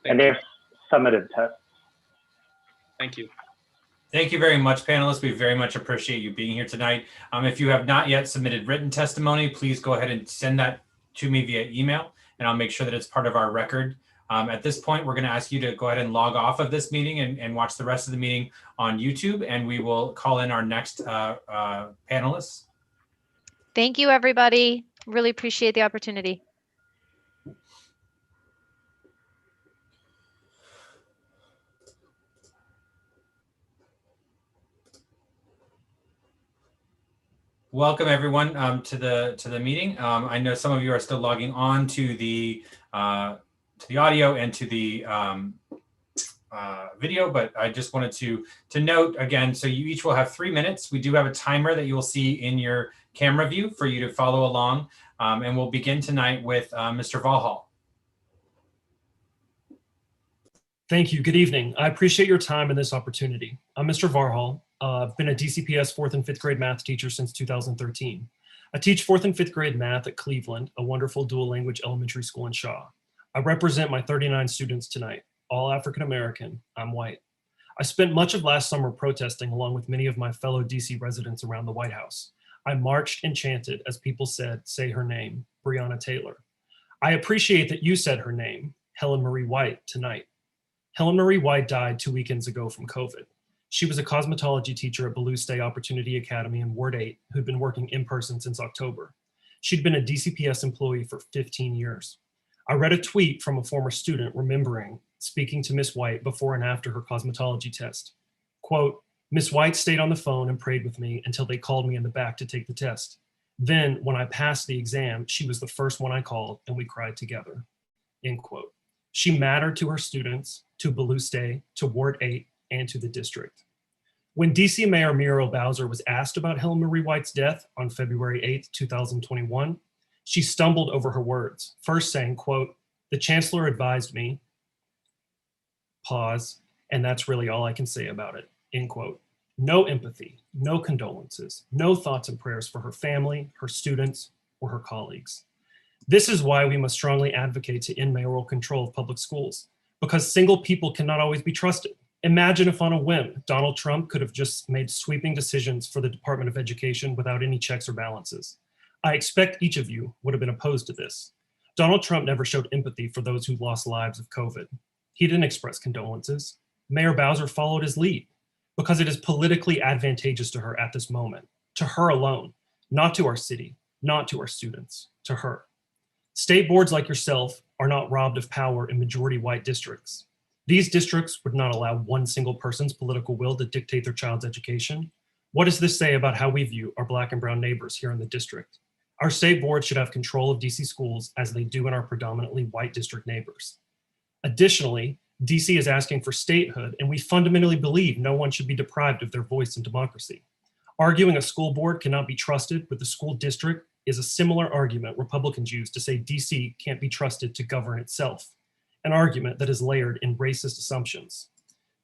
And they have summative tests. Thank you. Thank you very much, panelists. We very much appreciate you being here tonight. If you have not yet submitted written testimony, please go ahead and send that to me via email, and I'll make sure that it's part of our record. At this point, we're going to ask you to go ahead and log off of this meeting and watch the rest of the meeting on YouTube, and we will call in our next panelists. Thank you, everybody. Really appreciate the opportunity. Welcome everyone to the meeting. I know some of you are still logging on to the audio and to the video, but I just wanted to note again, so you each will have 3 minutes. We do have a timer that you will see in your camera view for you to follow along, and we'll begin tonight with Mr. Varhall. Thank you. Good evening. I appreciate your time and this opportunity. I'm Mr. Varhall. I've been a DCPS 4th and 5th grade math teacher since 2013. I teach 4th and 5th grade math at Cleveland, a wonderful dual language elementary school in Shaw. I represent my 39 students tonight, all African-American. I'm white. I spent much of last summer protesting along with many of my fellow DC residents around the White House. I marched and chanted as people said, say her name, Breonna Taylor. I appreciate that you said her name, Helen Marie White, tonight. Helen Marie White died 2 weekends ago from COVID. She was a cosmetology teacher at Ballou State Opportunity Academy in Ward 8 who'd been working in person since October. She'd been a DCPS employee for 15 years. I read a tweet from a former student remembering speaking to Miss White before and after her cosmetology test. Quote, Miss White stayed on the phone and prayed with me until they called me in the back to take the test. Then when I passed the exam, she was the first one I called and we cried together, end quote. She mattered to her students, to Ballou State, to Ward 8, and to the district. When DC Mayor Muriel Bowser was asked about Helen Marie White's death on February 8, 2021, she stumbled over her words, first saying, quote, the chancellor advised me, pause, and that's really all I can say about it, end quote. No empathy, no condolences, no thoughts and prayers for her family, her students, or her colleagues. This is why we must strongly advocate to end mayoral control of public schools, because single people cannot always be trusted. Imagine if on a whim, Donald Trump could have just made sweeping decisions for the Department of Education without any checks or balances. I expect each of you would have been opposed to this. Donald Trump never showed empathy for those who lost lives of COVID. He didn't express condolences. Mayor Bowser followed his lead because it is politically advantageous to her at this moment, to her alone, not to our city, not to our students, to her. State boards like yourself are not robbed of power in majority white districts. These districts would not allow one single person's political will to dictate their child's education. What does this say about how we view our Black and brown neighbors here in the district? Our state board should have control of DC schools as they do in our predominantly white district neighbors. Additionally, DC is asking for statehood, and we fundamentally believe no one should be deprived of their voice in democracy. Arguing a school board cannot be trusted with the school district is a similar argument Republicans use to say DC can't be trusted to govern itself, an argument that is layered in racist assumptions.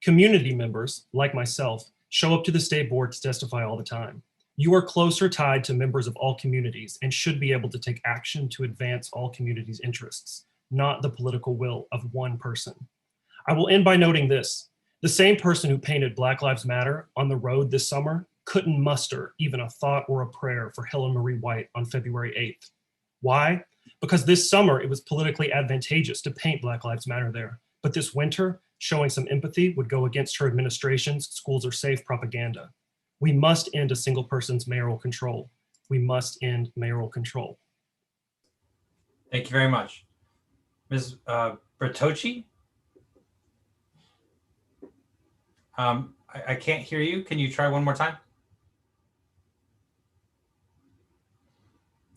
Community members, like myself, show up to the state board to testify all the time. You are closer tied to members of all communities and should be able to take action to advance all communities' interests, not the political will of one person. I will end by noting this. The same person who painted Black Lives Matter on the road this summer couldn't muster even a thought or a prayer for Helen Marie White on February 8th. Why? Because this summer it was politically advantageous to paint Black Lives Matter there. But this winter, showing some empathy would go against her administration's schools are safe propaganda. We must end a single person's mayoral control. We must end mayoral control. Thank you very much. Ms. Bertocchi? I can't hear you. Can you try one more time?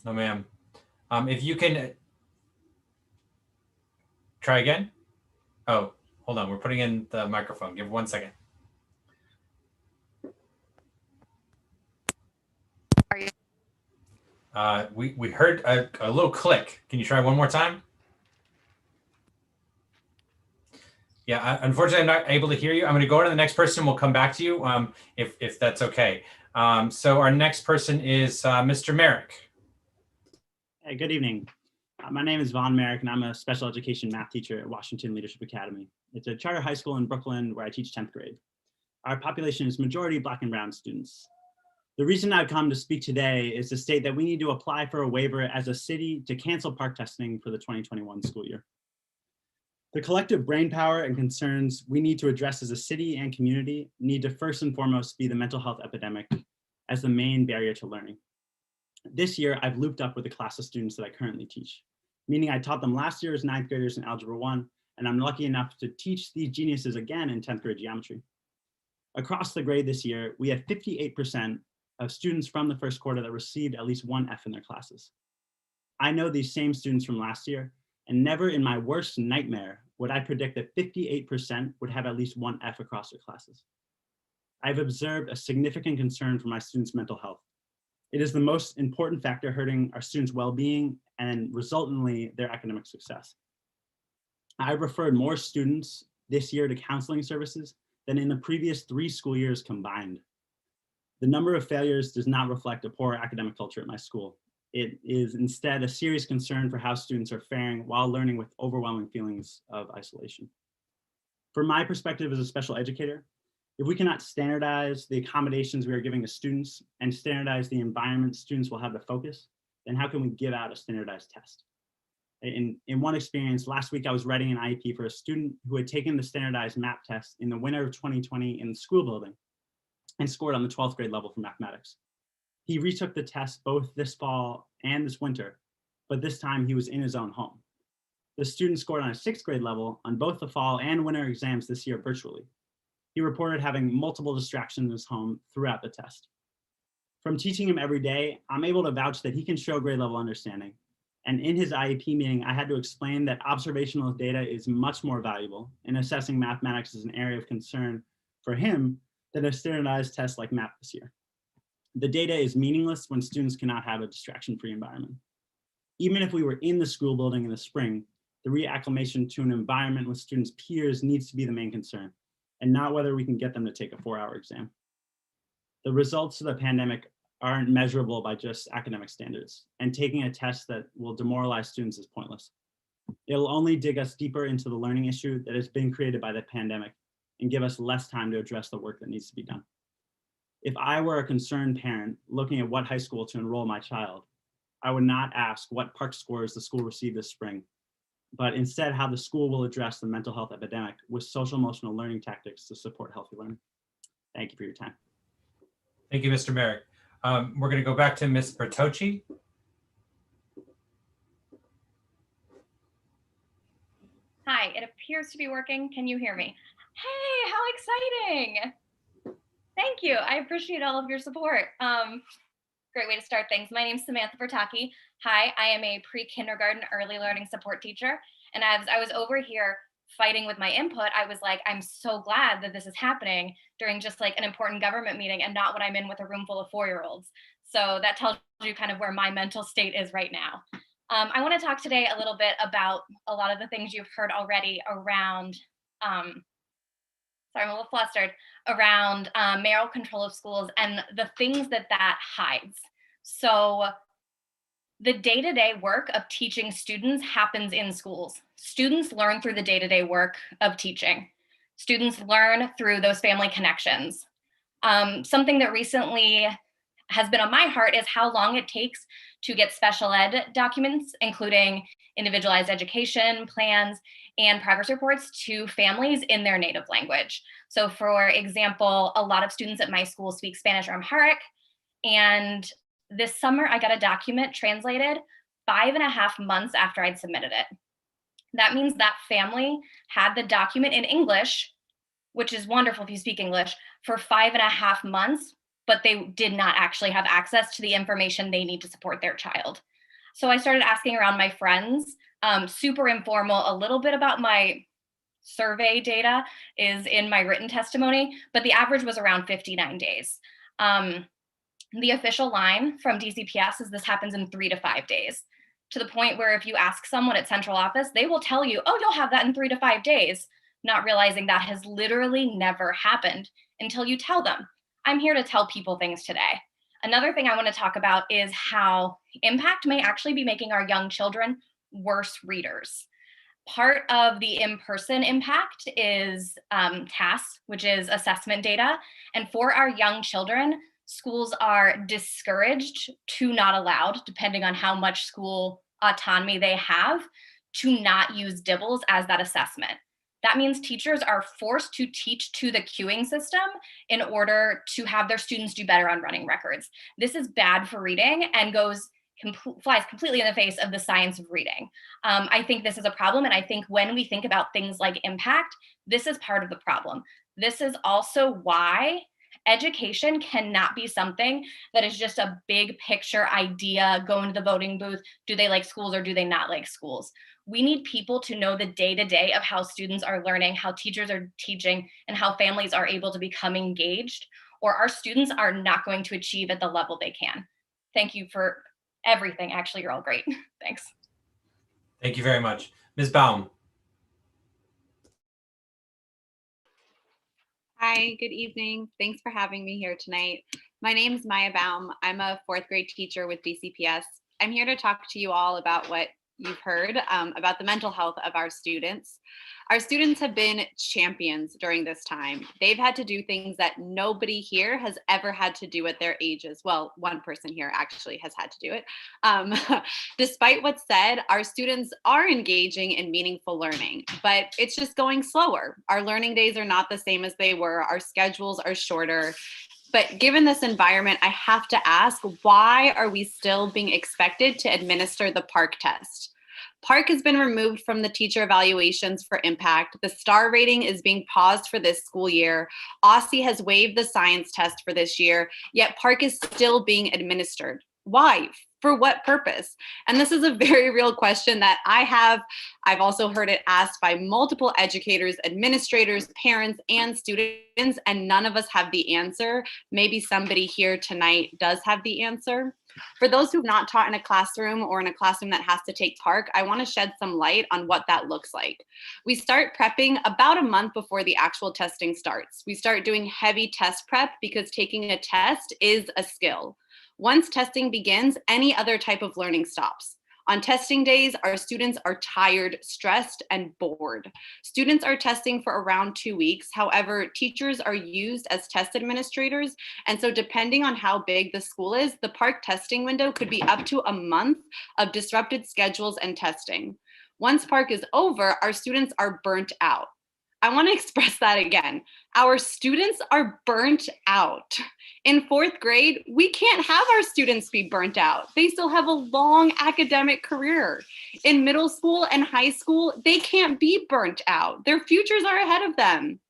No, ma'am. If you can try again. Oh, hold on. We're putting in the microphone. Give 1 second. We heard a little click. Can you try one more time? Yeah, unfortunately, I'm not able to hear you. I'm going to go to the next person. We'll come back to you if that's okay. So our next person is Mr. Merrick. Hey, good evening. My name is Vaughan Merrick, and I'm a special education math teacher at Washington Leadership Academy. It's a charter high school in Brooklyn where I teach 10th grade. Our population is majority Black and brown students. The reason I've come to speak today is to state that we need to apply for a waiver as a city to cancel park testing for the 2021 school year. The collective brainpower and concerns we need to address as a city and community need to first and foremost be the mental health epidemic as the main barrier to learning. This year, I've looped up with a class of students that I currently teach, meaning I taught them last year's 9th graders in Algebra 1, and I'm lucky enough to teach these geniuses again in 10th grade geometry. Across the grade this year, we have 58% of students from the first quarter that received at least one F in their classes. I know these same students from last year, and never in my worst nightmare would I predict that 58% would have at least one F across their classes. I've observed a significant concern for my students' mental health. It is the most important factor hurting our students' well-being and resultantly their academic success. I've referred more students this year to counseling services than in the previous 3 school years combined. The number of failures does not reflect a poor academic culture at my school. It is instead a serious concern for how students are faring while learning with overwhelming feelings of isolation. From my perspective as a special educator, if we cannot standardize the accommodations we are giving to students and standardize the environment students will have to focus, then how can we give out a standardized test? In one experience, last week I was writing an IEP for a student who had taken the standardized MAP test in the winter of 2020 in the school building and scored on the 12th grade level for mathematics. He retook the test both this fall and this winter, but this time he was in his own home. The student scored on a 6th grade level on both the fall and winter exams this year virtually. He reported having multiple distractions in his home throughout the test. From teaching him every day, I'm able to vouch that he can show grade level understanding. And in his IEP meeting, I had to explain that observational data is much more valuable in assessing mathematics as an area of concern for him than a standardized test like MAP this year. The data is meaningless when students cannot have a distraction-free environment. Even if we were in the school building in the spring, the reacclimation to an environment with students' peers needs to be the main concern, and not whether we can get them to take a 4-hour exam. The results of the pandemic aren't measurable by just academic standards, and taking a test that will demoralize students is pointless. It'll only dig us deeper into the learning issue that has been created by the pandemic and give us less time to address the work that needs to be done. If I were a concerned parent looking at what high school to enroll my child, I would not ask what PARCC scores the school received this spring, but instead how the school will address the mental health epidemic with social emotional learning tactics to support healthy learning. Thank you for your time. Thank you, Mr. Merrick. We're going to go back to Ms. Bertocchi. Hi, it appears to be working. Can you hear me? Hey, how exciting. Thank you. I appreciate all of your support. Great way to start things. My name is Samantha Bertocchi. Hi, I am a pre-kindergarten early learning support teacher. And as I was over here fighting with my input, I was like, I'm so glad that this is happening during just like an important government meeting and not when I'm in with a room full of 4-year-olds. So that tells you kind of where my mental state is right now. I want to talk today a little bit about a lot of the things you've heard already around, sorry, I'm a little flustered, around mayoral control of schools and the things that that hides. So the day-to-day work of teaching students happens in schools. Students learn through the day-to-day work of teaching. Students learn through those family connections. Something that recently has been on my heart is how long it takes to get special ed documents, including individualized education plans and progress reports to families in their native language. So for example, a lot of students at my school speak Spanish or Amharic, and this summer I got a document translated 5.5 months after I'd submitted it. That means that family had the document in English, which is wonderful if you speak English, for 5.5 months, but they did not actually have access to the information they need to support their child. So I started asking around my friends, super informal, a little bit about my survey data is in my written testimony, but the average was around 59 days. The official line from DCPS is this happens in 3 to 5 days, to the point where if you ask someone at central office, they will tell you, oh, you'll have that in 3 to 5 days, not realizing that has literally never happened until you tell them. I'm here to tell people things today. Another thing I want to talk about is how impact may actually be making our young children worse readers. Part of the in-person impact is TAS, which is assessment data. And for our young children, schools are discouraged to not allowed, depending on how much school autonomy they have, to not use DIBELS as that assessment. That means teachers are forced to teach to the queuing system in order to have their students do better on running records. This is bad for reading and flies completely in the face of the science of reading. I think this is a problem, and I think when we think about things like impact, this is part of the problem. This is also why education cannot be something that is just a big picture idea, go into the voting booth, do they like schools or do they not like schools? We need people to know the day-to-day of how students are learning, how teachers are teaching, and how families are able to become engaged, or our students are not going to achieve at the level they can. Thank you for everything. Actually, you're all great. Thanks. Thank you very much. Ms. Baum. Hi, good evening. Thanks for having me here tonight. My name is Maya Baum. I'm a 4th grade teacher with DCPS. I'm here to talk to you all about what you've heard about the mental health of our students. Our students have been champions during this time. They've had to do things that nobody here has ever had to do at their ages. Well, one person here actually has had to do it. Despite what's said, our students are engaging in meaningful learning, but it's just going slower. Our learning days are not the same as they were. Our schedules are shorter. But given this environment, I have to ask, why are we still being expected to administer the PARCC test? PARCC has been removed from the teacher evaluations for impact. The STAR rating is being paused for this school year. OSCE has waived the science test for this year, yet PARCC is still being administered. Why? For what purpose? And this is a very real question that I've also heard it asked by multiple educators, administrators, parents, and students, and none of us have the answer. Maybe somebody here tonight does have the answer. For those who've not taught in a classroom or in a classroom that has to take PARCC, I want to shed some light on what that looks like. We start prepping about a month before the actual testing starts. We start doing heavy test prep because taking a test is a skill. Once testing begins, any other type of learning stops. On testing days, our students are tired, stressed, and bored. Students are testing for around 2 weeks. However, teachers are used as test administrators. And so depending on how big the school is, the PARCC testing window could be up to a month of disrupted schedules and testing. Once PARCC is over, our students are burnt out. I want to express that again. Our students are burnt out. In 4th grade, we can't have our students be burnt out. They still have a long academic career. In middle school and high school, they can't be burnt out. Their futures are ahead of them.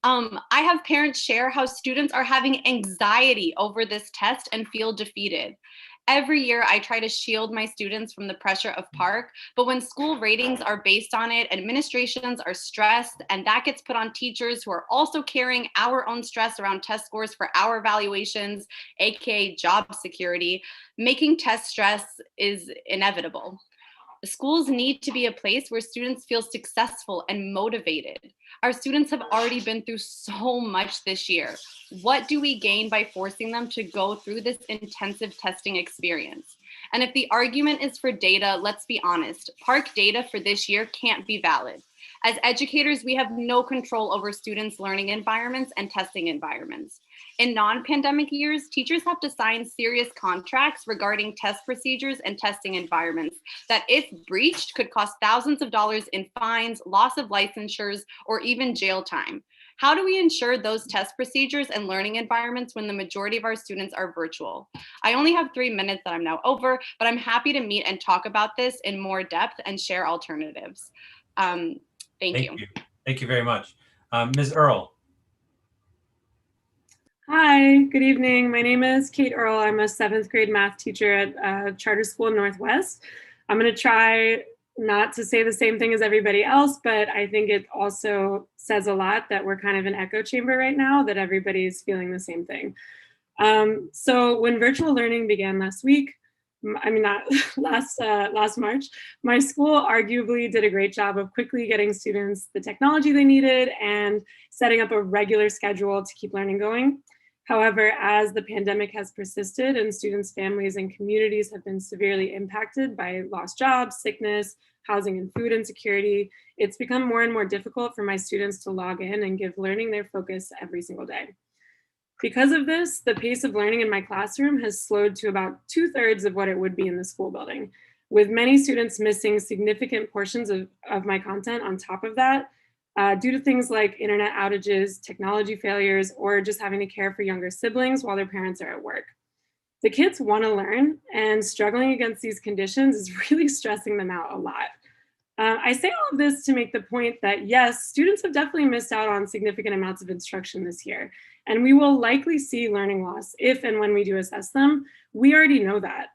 I have parents share how students are having anxiety over this test and feel defeated. Every year, I try to shield my students from the pressure of PARCC, but when school ratings are based on it, administrations are stressed, and that gets put on teachers who are also carrying our own stress around test scores for our evaluations, aka job security. Making test stress is inevitable. Schools need to be a place where students feel successful and motivated. Our students have already been through so much this year. What do we gain by forcing them to go through this intensive testing experience? And if the argument is for data, let's be honest, PARCC data for this year can't be valid. As educators, we have no control over students' learning environments and testing environments. In non-pandemic years, teachers have to sign serious contracts regarding test procedures and testing environments that, if breached, could cost thousands of dollars in fines, loss of licensures, or even jail time. How do we ensure those test procedures and learning environments when the majority of our students are virtual? I only have 3 minutes that I'm now over, but I'm happy to meet and talk about this in more depth and share alternatives. Thank you. Thank you very much. Ms. Earle. Hi, good evening. My name is Kate Earle. I'm a 7th grade math teacher at Charter School in Northwest. I'm going to try not to say the same thing as everybody else, but I think it also says a lot that we're kind of an echo chamber right now, that everybody's feeling the same thing. So when virtual learning began last week, not last March, my school arguably did a great job of quickly getting students the technology they needed and setting up a regular schedule to keep learning going. However, as the pandemic has persisted and students' families and communities have been severely impacted by lost jobs, sickness, housing and food insecurity, it's become more and more difficult for my students to log in and give learning their focus every single day. Because of this, the pace of learning in my classroom has slowed to about 2/3 of what it would be in the school building, with many students missing significant portions of my content on top of that, due to things like internet outages, technology failures, or just having to care for younger siblings while their parents are at work. The kids want to learn, and struggling against these conditions is really stressing them out a lot. I say all of this to make the point that yes, students have definitely missed out on significant amounts of instruction this year, and we will likely see learning loss if and when we do assess them. We already know that.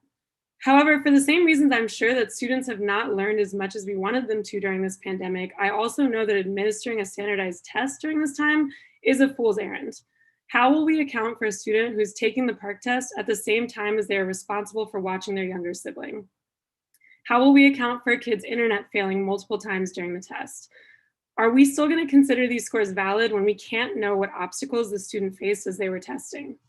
However, for the same reasons I'm sure that students have not learned as much as we wanted them to during this pandemic, I also know that administering a standardized test during this time is a fool's errand. How will we account for a student who's taking the PARCC test at the same time as they are responsible for watching their younger sibling? How will we account for a kid's internet failing multiple times during the test? Are we still going to consider these scores valid when we can't know what obstacles the student faced as they were testing?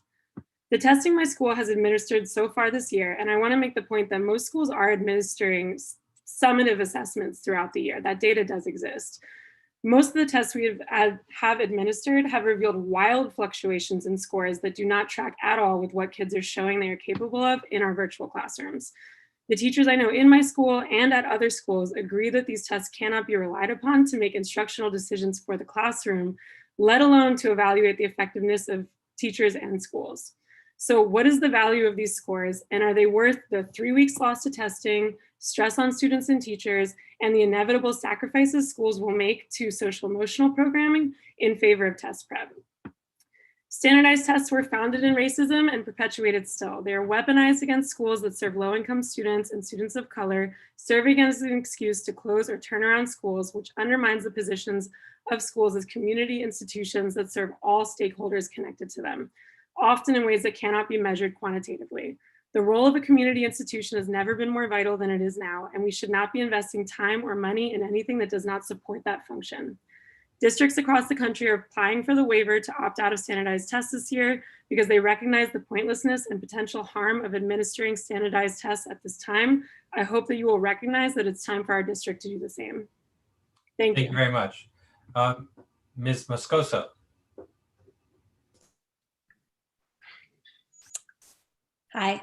The testing my school has administered so far this year, and I want to make the point that most schools are administering summative assessments throughout the year. That data does exist. Most of the tests we have administered have revealed wild fluctuations in scores that do not track at all with what kids are showing they are capable of in our virtual classrooms. The teachers I know in my school and at other schools agree that these tests cannot be relied upon to make instructional decisions for the classroom, let alone to evaluate the effectiveness of teachers and schools. So what is the value of these scores, and are they worth the 3 weeks lost to testing, stress on students and teachers, and the inevitable sacrifices schools will make to social emotional programming in favor of test prep? Standardized tests were founded in racism and perpetuated still. They are weaponized against schools that serve low-income students and students of color, serving as an excuse to close or turn around schools, which undermines the positions of schools as community institutions that serve all stakeholders connected to them, often in ways that cannot be measured quantitatively. The role of a community institution has never been more vital than it is now, and we should not be investing time or money in anything that does not support that function. Districts across the country are applying for the waiver to opt out of standardized tests this year because they recognize the pointlessness and potential harm of administering standardized tests at this time. I hope that you will recognize that it's time for our district to do the same. Thank you. Thank you very much. Ms. Moscoso. Hi,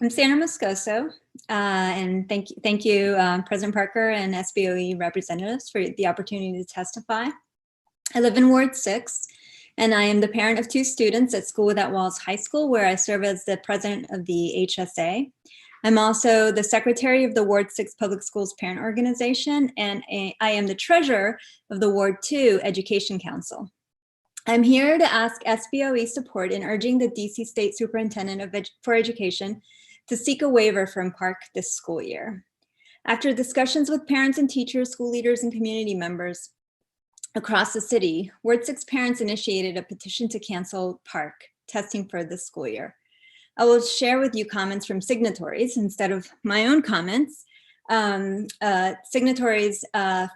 I'm Sandra Moscoso, and thank you, President Parker and SBOE representatives for the opportunity to testify. I live in Ward 6, and I am the parent of 2 students at School Without Walls High School, where I serve as the president of the HSA. I'm also the secretary of the Ward 6 Public Schools Parent Organization, and I am the treasurer of the Ward 2 Education Council. I'm here to ask SBOE support in urging the DC State Superintendent for Education to seek a waiver from park this school year. After discussions with parents and teachers, school leaders, and community members across the city, Ward 6 parents initiated a petition to cancel park testing for this school year. I will share with you comments from signatories instead of my own comments. Signatories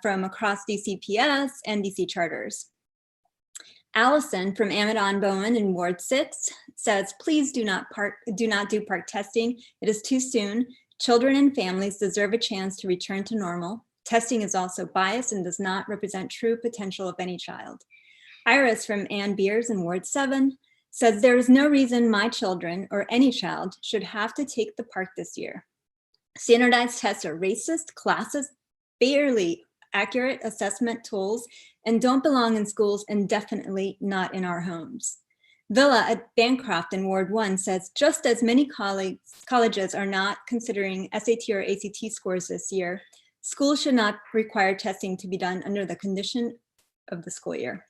from across DCPS and DC charters. Allison from Amadon Bowen in Ward 6 says, please do not do park testing. It is too soon. Children and families deserve a chance to return to normal. Testing is also biased and does not represent true potential of any child. Iris from Ann Beers in Ward 7 says, there is no reason my children or any child should have to take the park this year. Standardized tests are racist, classist, barely accurate assessment tools, and don't belong in schools and definitely not in our homes. Villa at Bancroft in Ward 1 says, just as many colleges are not considering SAT or ACT scores this year, schools should not require testing to be done under the condition of the school year.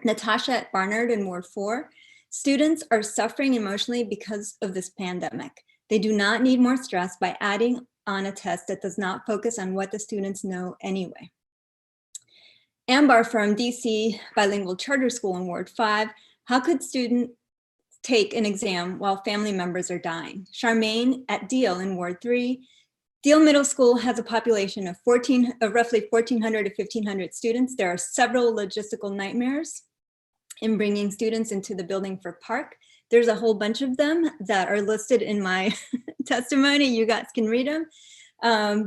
Natasha at Barnard in Ward 4, students are suffering emotionally because of this pandemic. They do not need more stress by adding on a test that does not focus on what the students know anyway. Ambar from DC Bilingual Charter School in Ward 5, how could students take an exam while family members are dying? Charmaine at Deal in Ward 3, Deal Middle School has a population of roughly 1,400 to 1,500 students. There are several logistical nightmares in bringing students into the building for park. There's a whole bunch of them that are listed in my testimony. You guys can read them.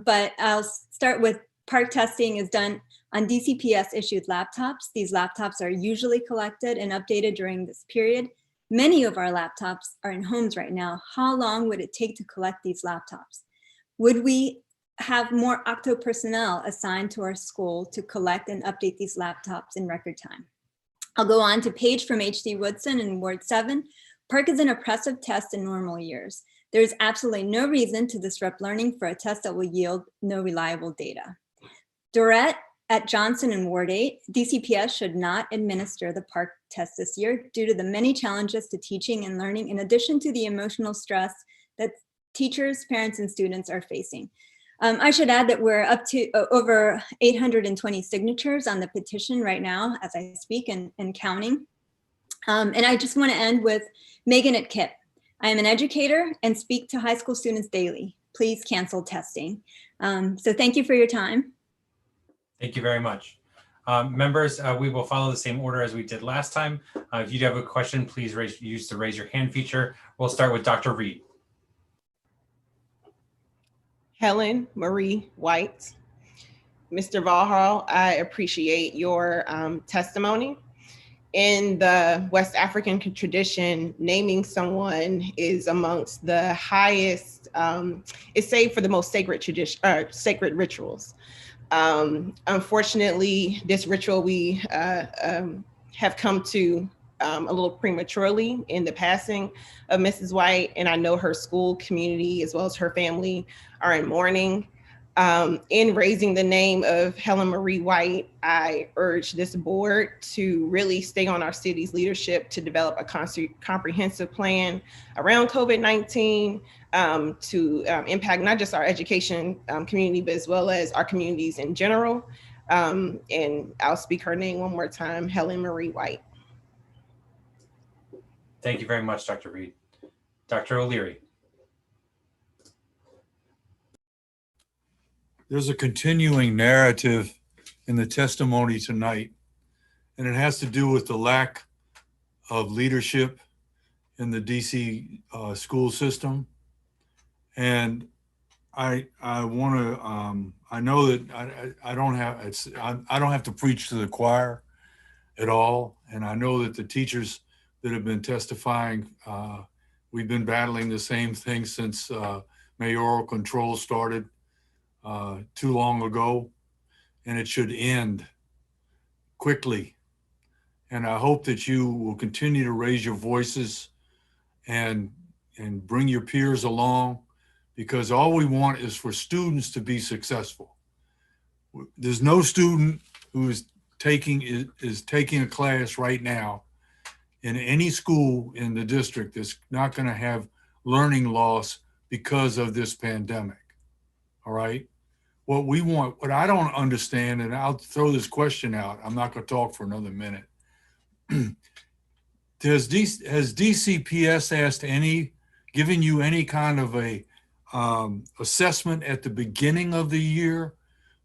But I'll start with park testing is done on DCPS issued laptops. These laptops are usually collected and updated during this period. Many of our laptops are in homes right now. How long would it take to collect these laptops? Would we have more OCTO personnel assigned to our school to collect and update these laptops in record time? I'll go on to Paige from HD Woodson in Ward 7. Park is an oppressive test in normal years. There is absolutely no reason to disrupt learning for a test that will yield no reliable data. Dorette at Johnson in Ward 8, DCPS should not administer the park test this year due to the many challenges to teaching and learning, in addition to the emotional stress that teachers, parents, and students are facing. I should add that we're up to over 820 signatures on the petition right now as I speak and counting. And I just want to end with Megan at KIPP. I am an educator and speak to high school students daily. Please cancel testing. So thank you for your time. Thank you very much. Members, we will follow the same order as we did last time. If you do have a question, please use the raise your hand feature. We'll start with Dr. Reid. Helen Marie White. Mr. Varhall, I appreciate your testimony. In the West African tradition, naming someone is amongst the highest, it's saved for the most sacred sacred rituals. Unfortunately, this ritual we have come to a little prematurely in the passing of Mrs. White, and I know her school community as well as her family are in mourning. In raising the name of Helen Marie White, I urge this board to really stay on our city's leadership to develop a comprehensive plan around COVID-19 to impact not just our education community, but as well as our communities in general. And I'll speak her name one more time, Helen Marie White. Thank you very much, Dr. Reid. Dr. O'Leary. There's a continuing narrative in the testimony tonight, and it has to do with the lack of leadership in the DC school system. And I want to, I know that I don't have to preach to the choir at all. And I know that the teachers that have been testifying, we've been battling the same thing since mayoral control started too long ago, and it should end quickly. And I hope that you will continue to raise your voices and bring your peers along, because all we want is for students to be successful. There's no student who is taking a class right now in any school in the district that's not going to have learning loss because of this pandemic. All right. What I don't understand, and I'll throw this question out, I'm not going to talk for another minute. Has DCPS given you any kind of a assessment at the beginning of the year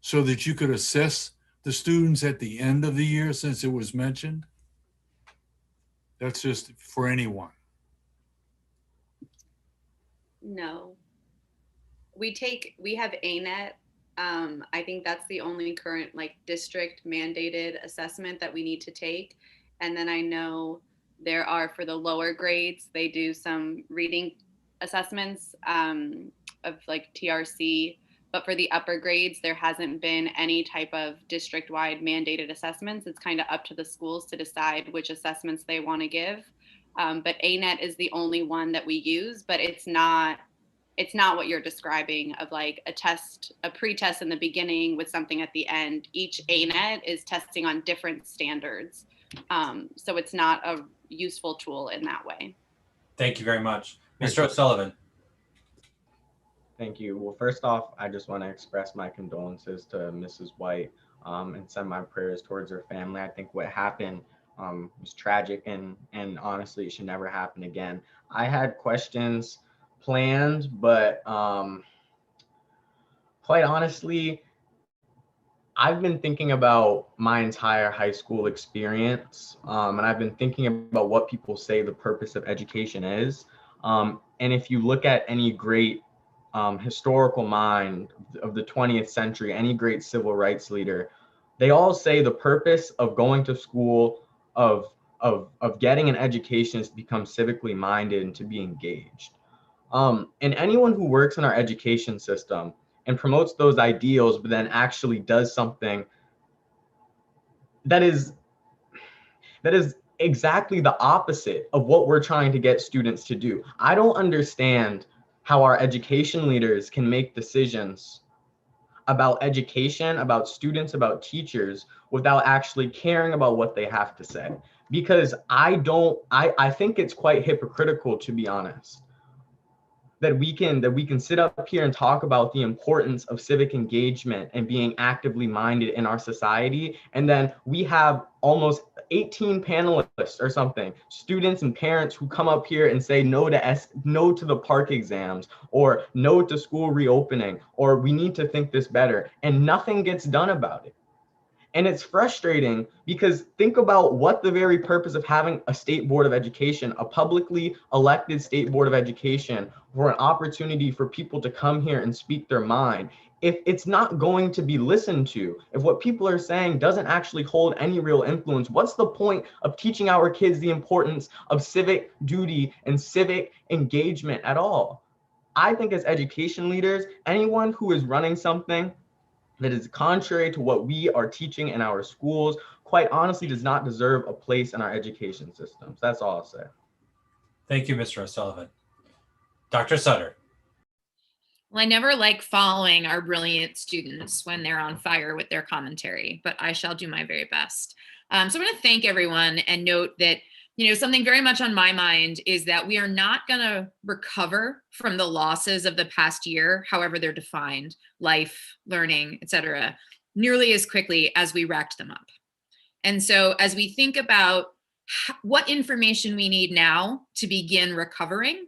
so that you could assess the students at the end of the year, since it was mentioned? That's just for anyone. No. We have ANET. I think that's the only current district mandated assessment that we need to take. And then I know there are, for the lower grades, they do some reading assessments of TRC, but for the upper grades, there hasn't been any type of district-wide mandated assessments. It's kind of up to the schools to decide which assessments they want to give. But ANET is the only one that we use, but it's not what you're describing of a pre-test in the beginning with something at the end. Each ANET is testing on different standards. So it's not a useful tool in that way. Thank you very much. Mr. O'Sullivan. Thank you. Well, first off, I just want to express my condolences to Mrs. White and send my prayers towards her family. I think what happened was tragic, and honestly, it should never happen again. I had questions planned, but quite honestly, I've been thinking about my entire high school experience, and I've been thinking about what people say the purpose of education is. And if you look at any great historical mind of the 20th century, any great civil rights leader, they all say the purpose of going to school, of getting an education, is to become civically minded and to be engaged. And anyone who works in our education system and promotes those ideals, but then actually does something that is exactly the opposite of what we're trying to get students to do. I don't understand how our education leaders can make decisions about education, about students, about teachers, without actually caring about what they have to say. Because I think it's quite hypocritical, to be honest, that we can sit up here and talk about the importance of civic engagement and being actively minded in our society, and then we have almost 18 panelists or something, students and parents, who come up here and say no to the park exams, or no to school reopening, or we need to think this better, and nothing gets done about it. And it's frustrating, because think about what the very purpose of having a state board of education, a publicly elected state board of education, for an opportunity for people to come here and speak their mind. If it's not going to be listened to, if what people are saying doesn't actually hold any real influence, what's the point of teaching our kids the importance of civic duty and civic engagement at all? I think as education leaders, anyone who is running something that is contrary to what we are teaching in our schools, quite honestly, does not deserve a place in our education systems. That's all I'll say. Thank you, Mr. O'Sullivan. Dr. Sutter. Well, I never like following our brilliant students when they're on fire with their commentary, but I shall do my very best. So I'm going to thank everyone and note that, something very much on my mind is that we are not going to recover from the losses of the past year, however they're defined, life, learning, etc., nearly as quickly as we racked them up. And so as we think about what information we need now to begin recovering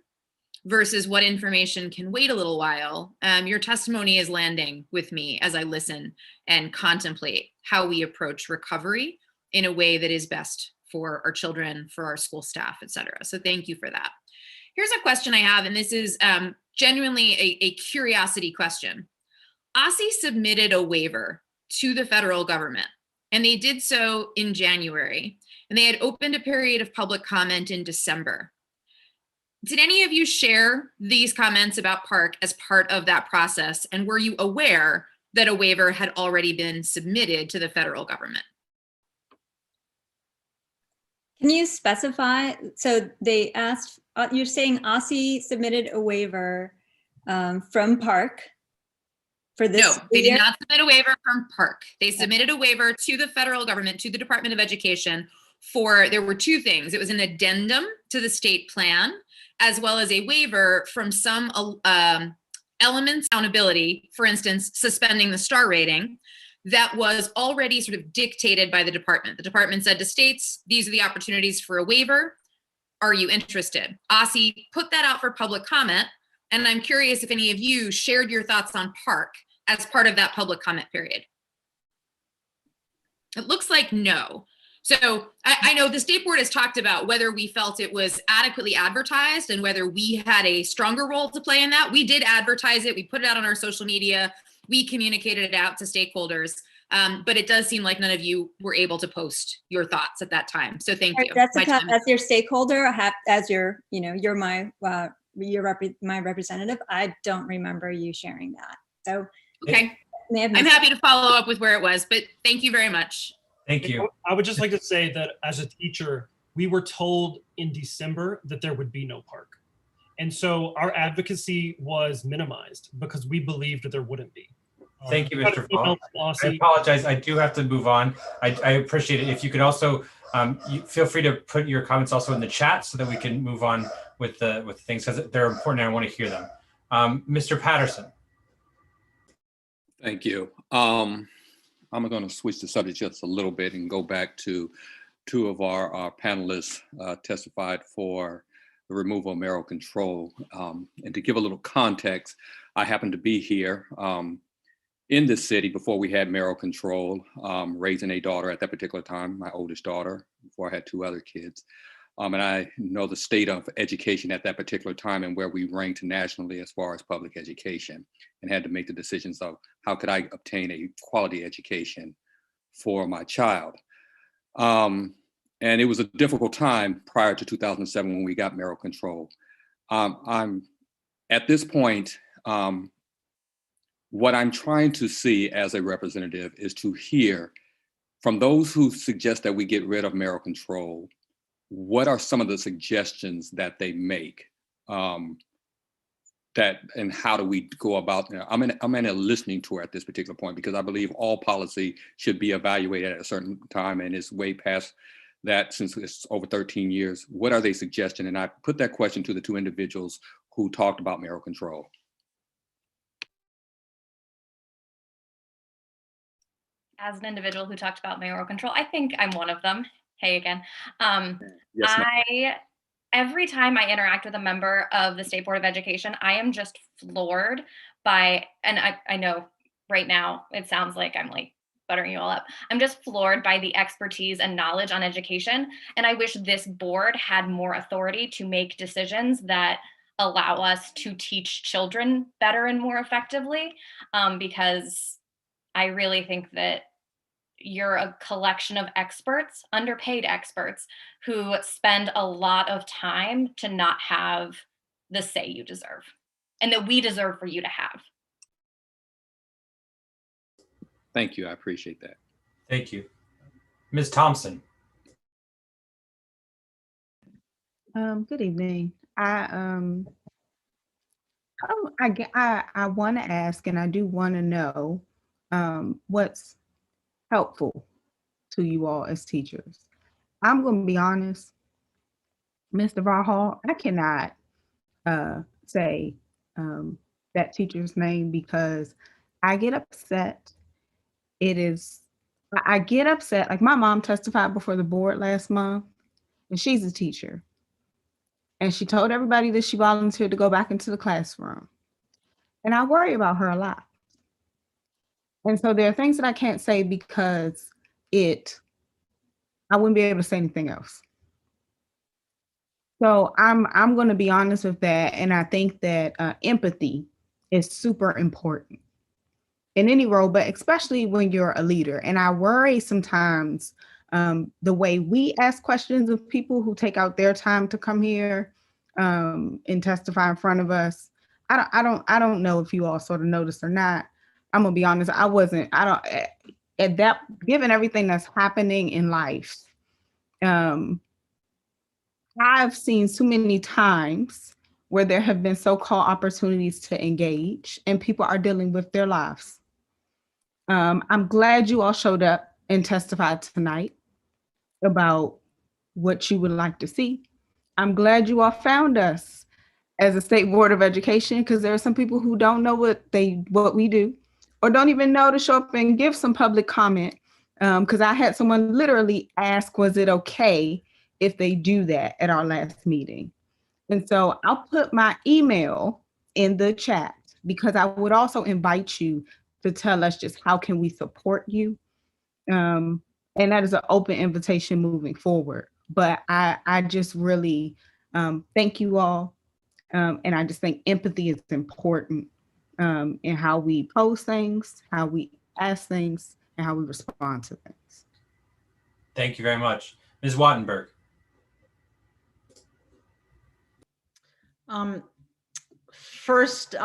versus what information can wait a little while, your testimony is landing with me as I listen and contemplate how we approach recovery in a way that is best for our children, for our school staff, et cetera. So thank you for that. Here's a question I have, and this is genuinely a curiosity question. OSSE submitted a waiver to the federal government, and they did so in January, and they had opened a period of public comment in December. Did any of you share these comments about Park as part of that process, and were you aware that a waiver had already been submitted to the federal government? Can you specify? So they asked, you're saying OSSE submitted a waiver from Park for this? No, they did not submit a waiver from Park. They submitted a waiver to the federal government, to the Department of Education, there were two things. It was an addendum to the state plan, as well as a waiver from some elements of accountability, for instance, suspending the star rating, that was already sort of dictated by the department. The department said to states, these are the opportunities for a waiver. Are you interested? OSSI put that out for public comment, and I'm curious if any of you shared your thoughts on Park as part of that public comment period. It looks like no. So I know the state board has talked about whether we felt it was adequately advertised and whether we had a stronger role to play in that. We did advertise it. We put it out on our social media. We communicated it out to stakeholders. But it does seem like none of you were able to post your thoughts at that time. So thank you. Jessica, as your stakeholder, as your, you're my representative. I don't remember you sharing that. So okay, I'm happy to follow up with where it was, but thank you very much. Thank you. I would just like to say that as a teacher, we were told in December that there would be no park. And so our advocacy was minimized because we believed that there wouldn't be. Thank you, Mr. Vaughan. I apologize. I do have to move on. I appreciate it. If you could also, feel free to put your comments also in the chat so that we can move on with the things because they're important and I want to hear them. Mr. Patterson. Thank you. I'm going to switch the subject just a little bit and go back to two of our panelists testified for the removal of mayoral control. And to give a little context, I happened to be here in the city before we had mayoral control, raising a daughter at that particular time, my oldest daughter, before I had two other kids. And I know the state of education at that particular time and where we ranked nationally as far as public education, and had to make the decisions of how could I obtain a quality education for my child. And it was a difficult time prior to 2007 when we got mayoral control. I'm at this point, what I'm trying to see as a representative is to hear from those who suggest that we get rid of mayoral control, what are some of the suggestions that they make and how do we go about, I'm in a listening tour at this particular point because I believe all policy should be evaluated at a certain time and it's way past that since it's over 13 years. What are they suggesting? And I put that question to the two individuals who talked about mayoral control. As an individual who talked about mayoral control, I think I'm one of them. Hey again. Yes, Every time I interact with a member of the State Board of Education, I am just floored by, and I know right now it sounds like I'm like buttering you all up. I'm just floored by the expertise and knowledge on education. And I wish this board had more authority to make decisions that allow us to teach children better and more effectively, because I really think that you're a collection of experts, underpaid experts, who spend a lot of time to not have the say you deserve and that we deserve for you to have. Thank you. I appreciate that. Thank you. Ms. Thompson. Good evening. I want to ask, and I do want to know what's helpful to you all as teachers. I'm going to be honest, Mr. Varhall, I cannot say that teacher's name because I get upset. I get upset. Like my mom testified before the board last month, and she's a teacher. And she told everybody that she volunteered to go back into the classroom. And I worry about her a lot. And so there are things that I can't say because I wouldn't be able to say anything else. So I'm going to be honest with that. And I think that empathy is super important in any role, but especially when you're a leader. And I worry sometimes the way we ask questions of people who take out their time to come here and testify in front of us. I don't know if you all sort of noticed or not. I'm gonna be honest, given everything that's happening in life, I've seen too many times where there have been so-called opportunities to engage and people are dealing with their lives. I'm glad you all showed up and testified tonight about what you would like to see. I'm glad you all found us as a State Board of Education, because there are some people who don't know what we do, or don't even know to show up and give some public comment. Because I had someone literally ask, was it okay if they do that at our last meeting? And so I'll put my email in the chat, because I would also invite you to tell us just how can we support you. And that is an open invitation moving forward. But I just really thank you all. And I just think empathy is important in how we pose things, how we ask things, and how we respond to things. Thank you very much. Ms. Wattenberg. First,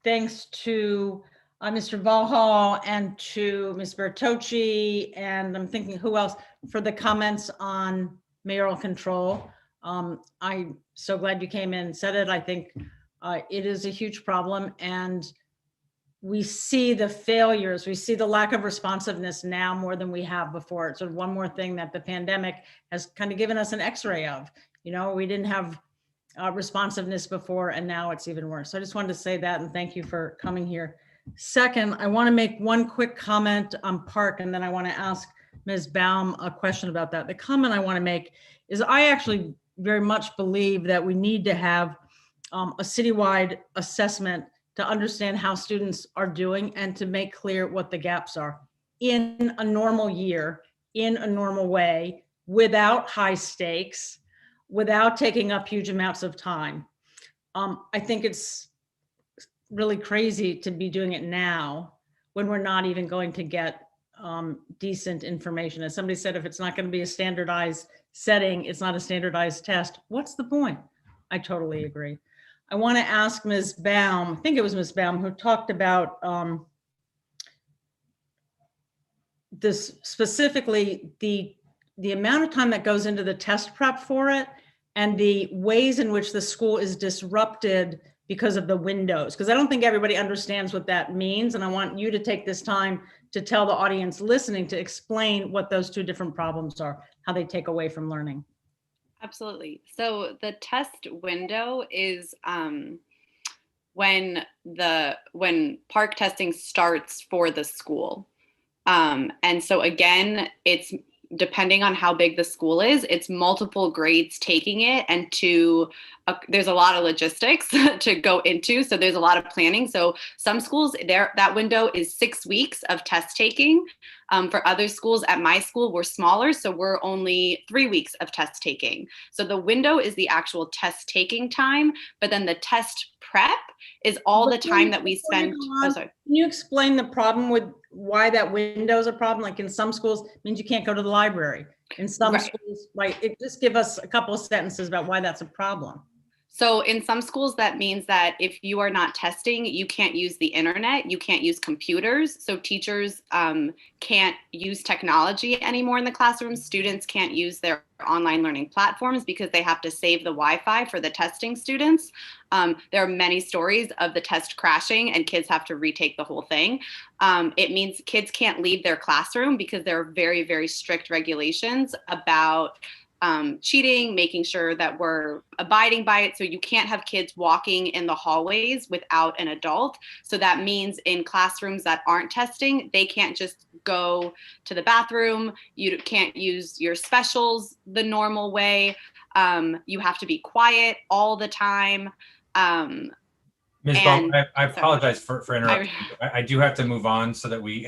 thanks to Mr. Varhall and to Ms. Bertocchi, and I'm thinking who else, for the comments on mayoral control. I'm so glad you came in and said it. I think it is a huge problem, and we see the failures, we see the lack of responsiveness now more than we have before. It's sort of one more thing that the pandemic has kind of given us an x-ray of. You know, we didn't have responsiveness before, and now it's even worse. So I just wanted to say that, and thank you for coming here. Second, I want to make one quick comment on Park, and then I want to ask Ms. Baum a question about that. The comment I want to make is I actually very much believe that we need to have a citywide assessment to understand how students are doing and to make clear what the gaps are in a normal year, in a normal way, without high stakes, without taking up huge amounts of time. I think it's really crazy to be doing it now when we're not even going to get decent information. As somebody said, if it's not going to be a standardized setting, it's not a standardized test. What's the point? I totally agree. I want to ask Ms. Baum, I think it was Ms. Baum, who talked about this specifically, the amount of time that goes into the test prep for it and the ways in which the school is disrupted because of the windows. Because I don't think everybody understands what that means. And I want you to take this time to tell the audience listening to explain what those two different problems are, how they take away from learning. Absolutely. So the test window is when park testing starts for the school. And so again, it's depending on how big the school is, it's multiple grades taking it, and there's a lot of logistics to go into. So there's a lot of planning. So some schools that window is 6 weeks of test taking. For other schools, at my school, we're smaller. So we're only 3 weeks of test taking. So the window is the actual test taking time, but then the test prep is all the time that we spend. Oh, sorry. Can you explain the problem with why that window is a problem? Like in some schools, it means you can't go to the library. In some schools, just give us a couple of sentences about why that's a problem. So in some schools, that means that if you are not testing, you can't use the internet, you can't use computers. So teachers can't use technology anymore in the classroom. Students can't use their online learning platforms because they have to save the Wi-Fi for the testing students. There are many stories of the test crashing and kids have to retake the whole thing. It means kids can't leave their classroom because there are very, very strict regulations about cheating, making sure that we're abiding by it. So you can't have kids walking in the hallways without an adult. So that means in classrooms that aren't testing, they can't just go to the bathroom. You can't use your specials the normal way. You have to be quiet all the time. Ms. Baum, I apologize for interrupting you. I do have to move on so that we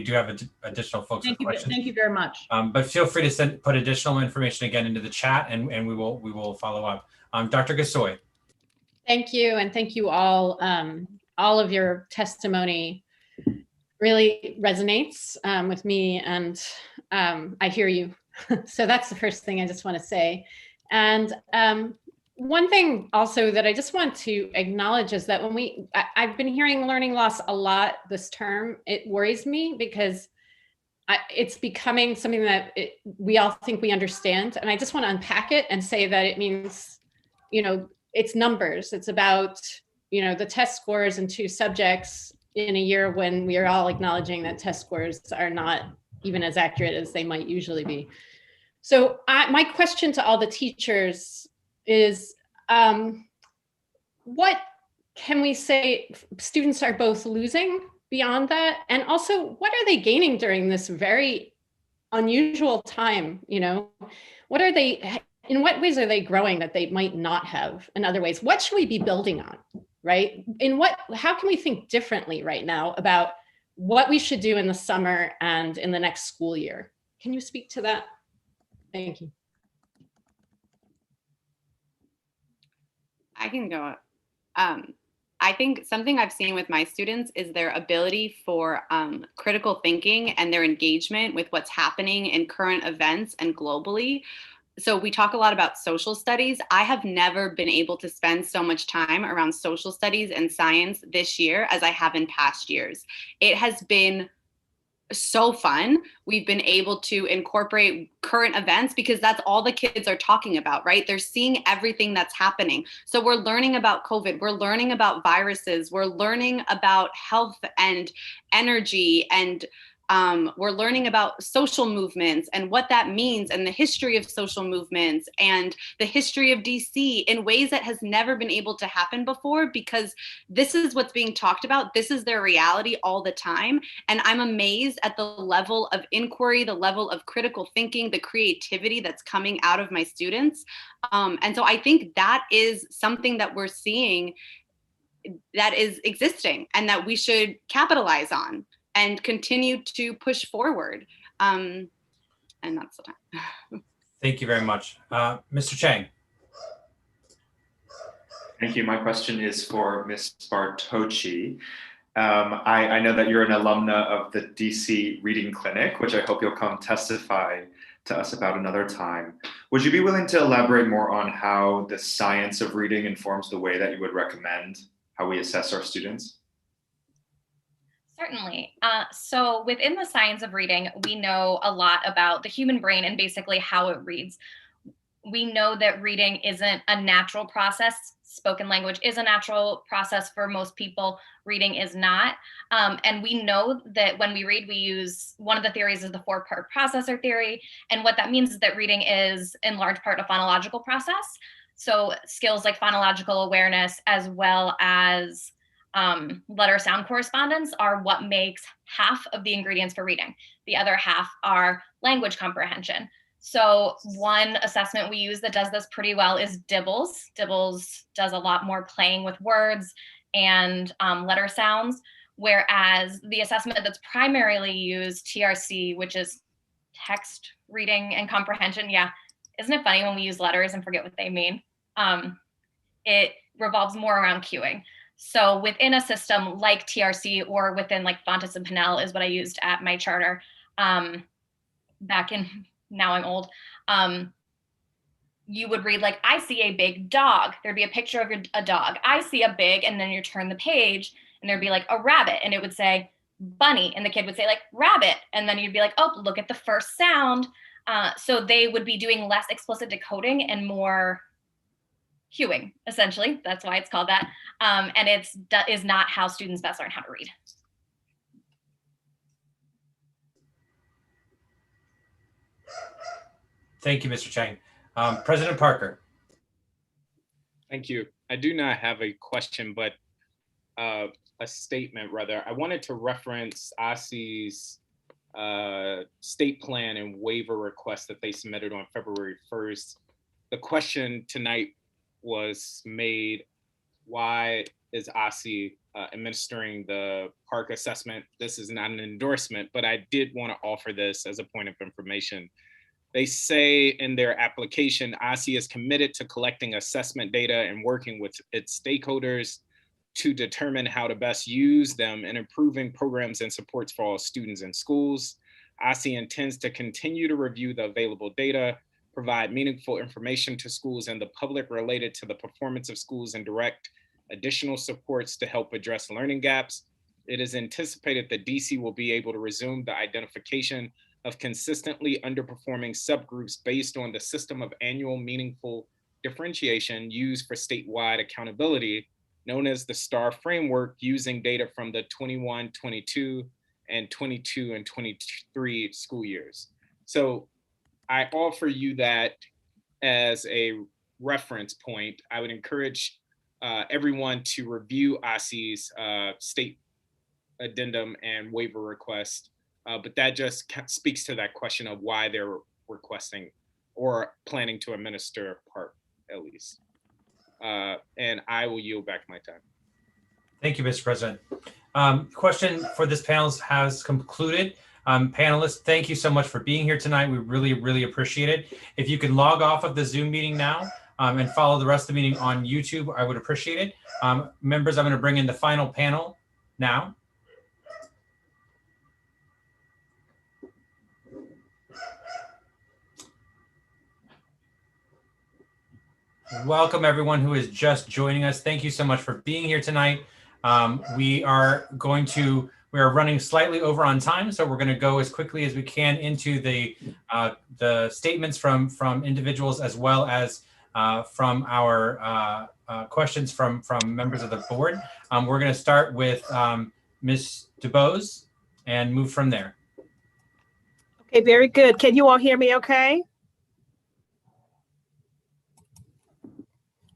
do have additional folks with questions. Thank you very much. But feel free to put additional information again into the chat, and we will follow up. Dr. Gasoi. Thank you, and thank you all. All of your testimony really resonates with me, and I hear you. So that's the first thing I just want to say. And one thing also that I just want to acknowledge is that when I've been hearing learning loss a lot this term. It worries me because it's becoming something that we all think we understand. And I just want to unpack it and say that it means, it's numbers. It's about, the test scores in 2 subjects in a year when we are all acknowledging that test scores are not even as accurate as they might usually be. So my question to all the teachers is, what can we say students are both losing beyond that? And also, what are they gaining during this very unusual time? You know, in what ways are they growing that they might not have in other ways? What should we be building on, right? How can we think differently right now about what we should do in the summer and in the next school year? Can you speak to that? Thank you. I can go. I think something I've seen with my students is their ability for critical thinking and their engagement with what's happening in current events and globally. So we talk a lot about social studies. I have never been able to spend so much time around social studies and science this year as I have in past years. It has been so fun. We've been able to incorporate current events because that's all the kids are talking about, right? They're seeing everything that's happening. So we're learning about COVID, we're learning about viruses, we're learning about health and energy, and we're learning about social movements and what that means and the history of social movements and the history of DC in ways that has never been able to happen before, because this is what's being talked about. This is their reality all the time. And I'm amazed at the level of inquiry, the level of critical thinking, the creativity that's coming out of my students. And so I think that is something that we're seeing that is existing and that we should capitalize on and continue to push forward. And that's the time. Thank you very much. Mr. Chang. Thank you. My question is for Ms. Bertocchi. I know that you're an alumna of the DC Reading Clinic, which I hope you'll come testify to us about another time. Would you be willing to elaborate more on how the science of reading informs the way that you would recommend how we assess our students? Certainly. So within the science of reading, we know a lot about the human brain and basically how it reads. We know that reading isn't a natural process. Spoken language is a natural process for most people. Reading is not. And we know that when we read, we use, one of the theories is the four-part processor theory. And what that means is that reading is in large part a phonological process. So skills like phonological awareness, as well as letter sound correspondence, are what makes half of the ingredients for reading. The other half are language comprehension. So one assessment we use that does this pretty well is Dibbles. Dibbles does a lot more playing with words and letter sounds, whereas the assessment that's primarily used, TRC, which is text reading and comprehension. Yeah, isn't it funny when we use letters and forget what they mean? It revolves more around cueing. So within a system like TRC or within like Fontes and Pinnell is what I used at my charter back in, now I'm old, you would read like, I see a big dog. There'd be a picture of a dog. I see a big, and then you turn the page and there'd be like a rabbit and it would say bunny. And the kid would say like rabbit. And then you'd be like, oh, look at the first sound. So they would be doing less explicit decoding and more cueing, essentially. That's why it's called that. And is not how students best learn how to read. Thank you, Mr. Chang. President Parker. Thank you. I do not have a question, but a statement rather. I wanted to reference OSSE's state plan and waiver request that they submitted on February 1st. The question tonight was made, why is OSSE administering the park assessment? This is not an endorsement, but I did want to offer this as a point of information. They say in their application, OSSE is committed to collecting assessment data and working with its stakeholders to determine how to best use them in improving programs and supports for all students in schools. OSSE intends to continue to review the available data, provide meaningful information to schools and the public related to the performance of schools, and direct additional supports to help address learning gaps. It is anticipated that DC will be able to resume the identification of consistently underperforming subgroups based on the system of annual meaningful differentiation used for statewide accountability, known as the STAR framework, using data from the 21-22 and 22 and 23 school years. So I offer you that as a reference point. I would encourage everyone to review OSCE's state addendum and waiver request, but that just speaks to that question of why they're requesting or planning to administer PARC, at least. And I will yield back my time. Thank you, Mr. President. Question for this panel has concluded. Panelists, thank you so much for being here tonight. We really, really appreciate it. If you can log off of the Zoom meeting now and follow the rest of the meeting on YouTube, I would appreciate it. Members, I'm going to bring in the final panel now. Welcome everyone who is just joining us. Thank you so much for being here tonight. We are running slightly over on time, so we're going to go as quickly as we can into the statements from individuals as well as from our questions from members of the board. We're going to start with Ms. Dubose and move from there. Okay, very good. Can you all hear me okay?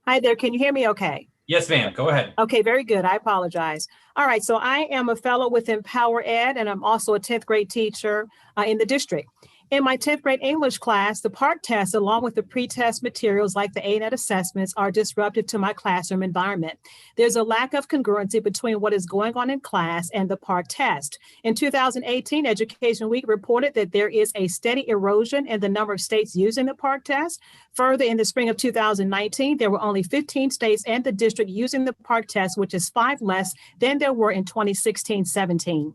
Hi there, can you hear me okay? Yes, ma'am, go ahead. Okay, very good. I apologize. All right, so I am a fellow with Empower Ed, and I'm also a 10th grade teacher in the district. In my 10th grade English class, the PARC test, along with the pre-test materials like the ANET assessments, are disruptive to my classroom environment. There's a lack of congruency between what is going on in class and the PARC test. In 2018, Education Week reported that there is a steady erosion in the number of states using the PARC test. Further, in the spring of 2019, there were only 15 states and the district using the PARC test, which is 5 less than there were in 2016-17.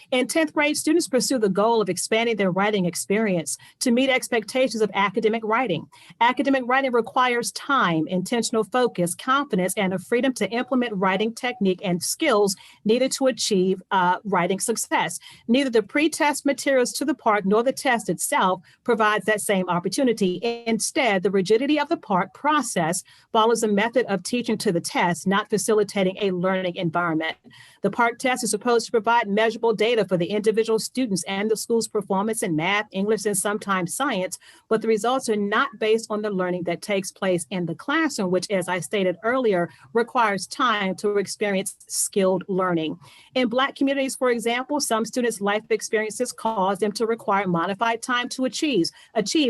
In 10th grade, students pursue the goal of expanding their writing experience to meet expectations of academic writing. Academic writing requires time, intentional focus, confidence, and a freedom to implement writing technique and skills needed to achieve writing success. Neither the pre-test materials to the PARC nor the test itself provides that same opportunity. Instead, the rigidity of the PARC process follows a method of teaching to the test, not facilitating a learning environment. The PARC test is supposed to provide measurable data for the individual students and the school's performance in math, English, and sometimes science, but the results are not based on the learning that takes place in the classroom, which, as I stated earlier, requires time to experience skilled learning. In Black communities, for example, some students' life experiences cause them to require modified time to achieve,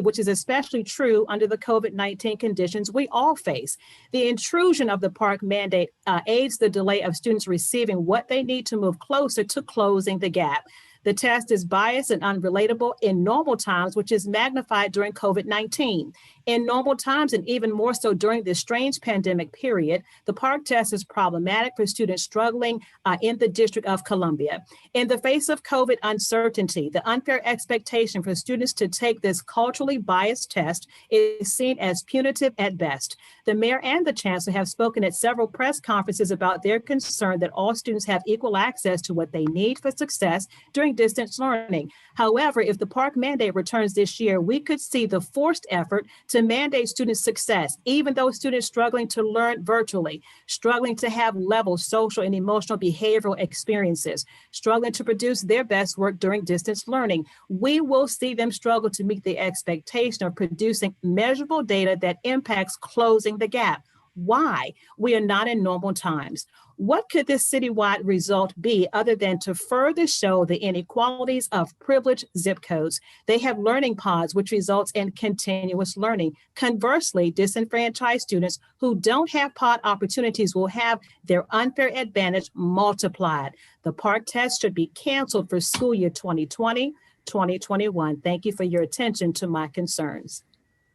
which is especially true under the COVID-19 conditions we all face. The intrusion of the PARC mandate aids the delay of students receiving what they need to move closer to closing the gap. The test is biased and unrelatable in normal times, which is magnified during COVID-19. In normal times, and even more so during this strange pandemic period, the PARC test is problematic for students struggling in the District of Columbia. In the face of COVID uncertainty, the unfair expectation for students to take this culturally biased test is seen as punitive at best. The mayor and the chancellor have spoken at several press conferences about their concern that all students have equal access to what they need for success during distance learning. However, if the PARC mandate returns this year, we could see the forced effort to mandate student success, even though students struggling to learn virtually, struggling to have level social and emotional behavioral experiences, struggling to produce their best work during distance learning. We will see them struggle to meet the expectation of producing measurable data that impacts closing the gap. Why? We are not in normal times. What could this citywide result be other than to further show the inequalities of privileged zip codes? They have learning pods, which results in continuous learning. Conversely, disenfranchised students who don't have pod opportunities will have their unfair advantage multiplied. The PARC test should be canceled for school year 2020-2021. Thank you for your attention to my concerns.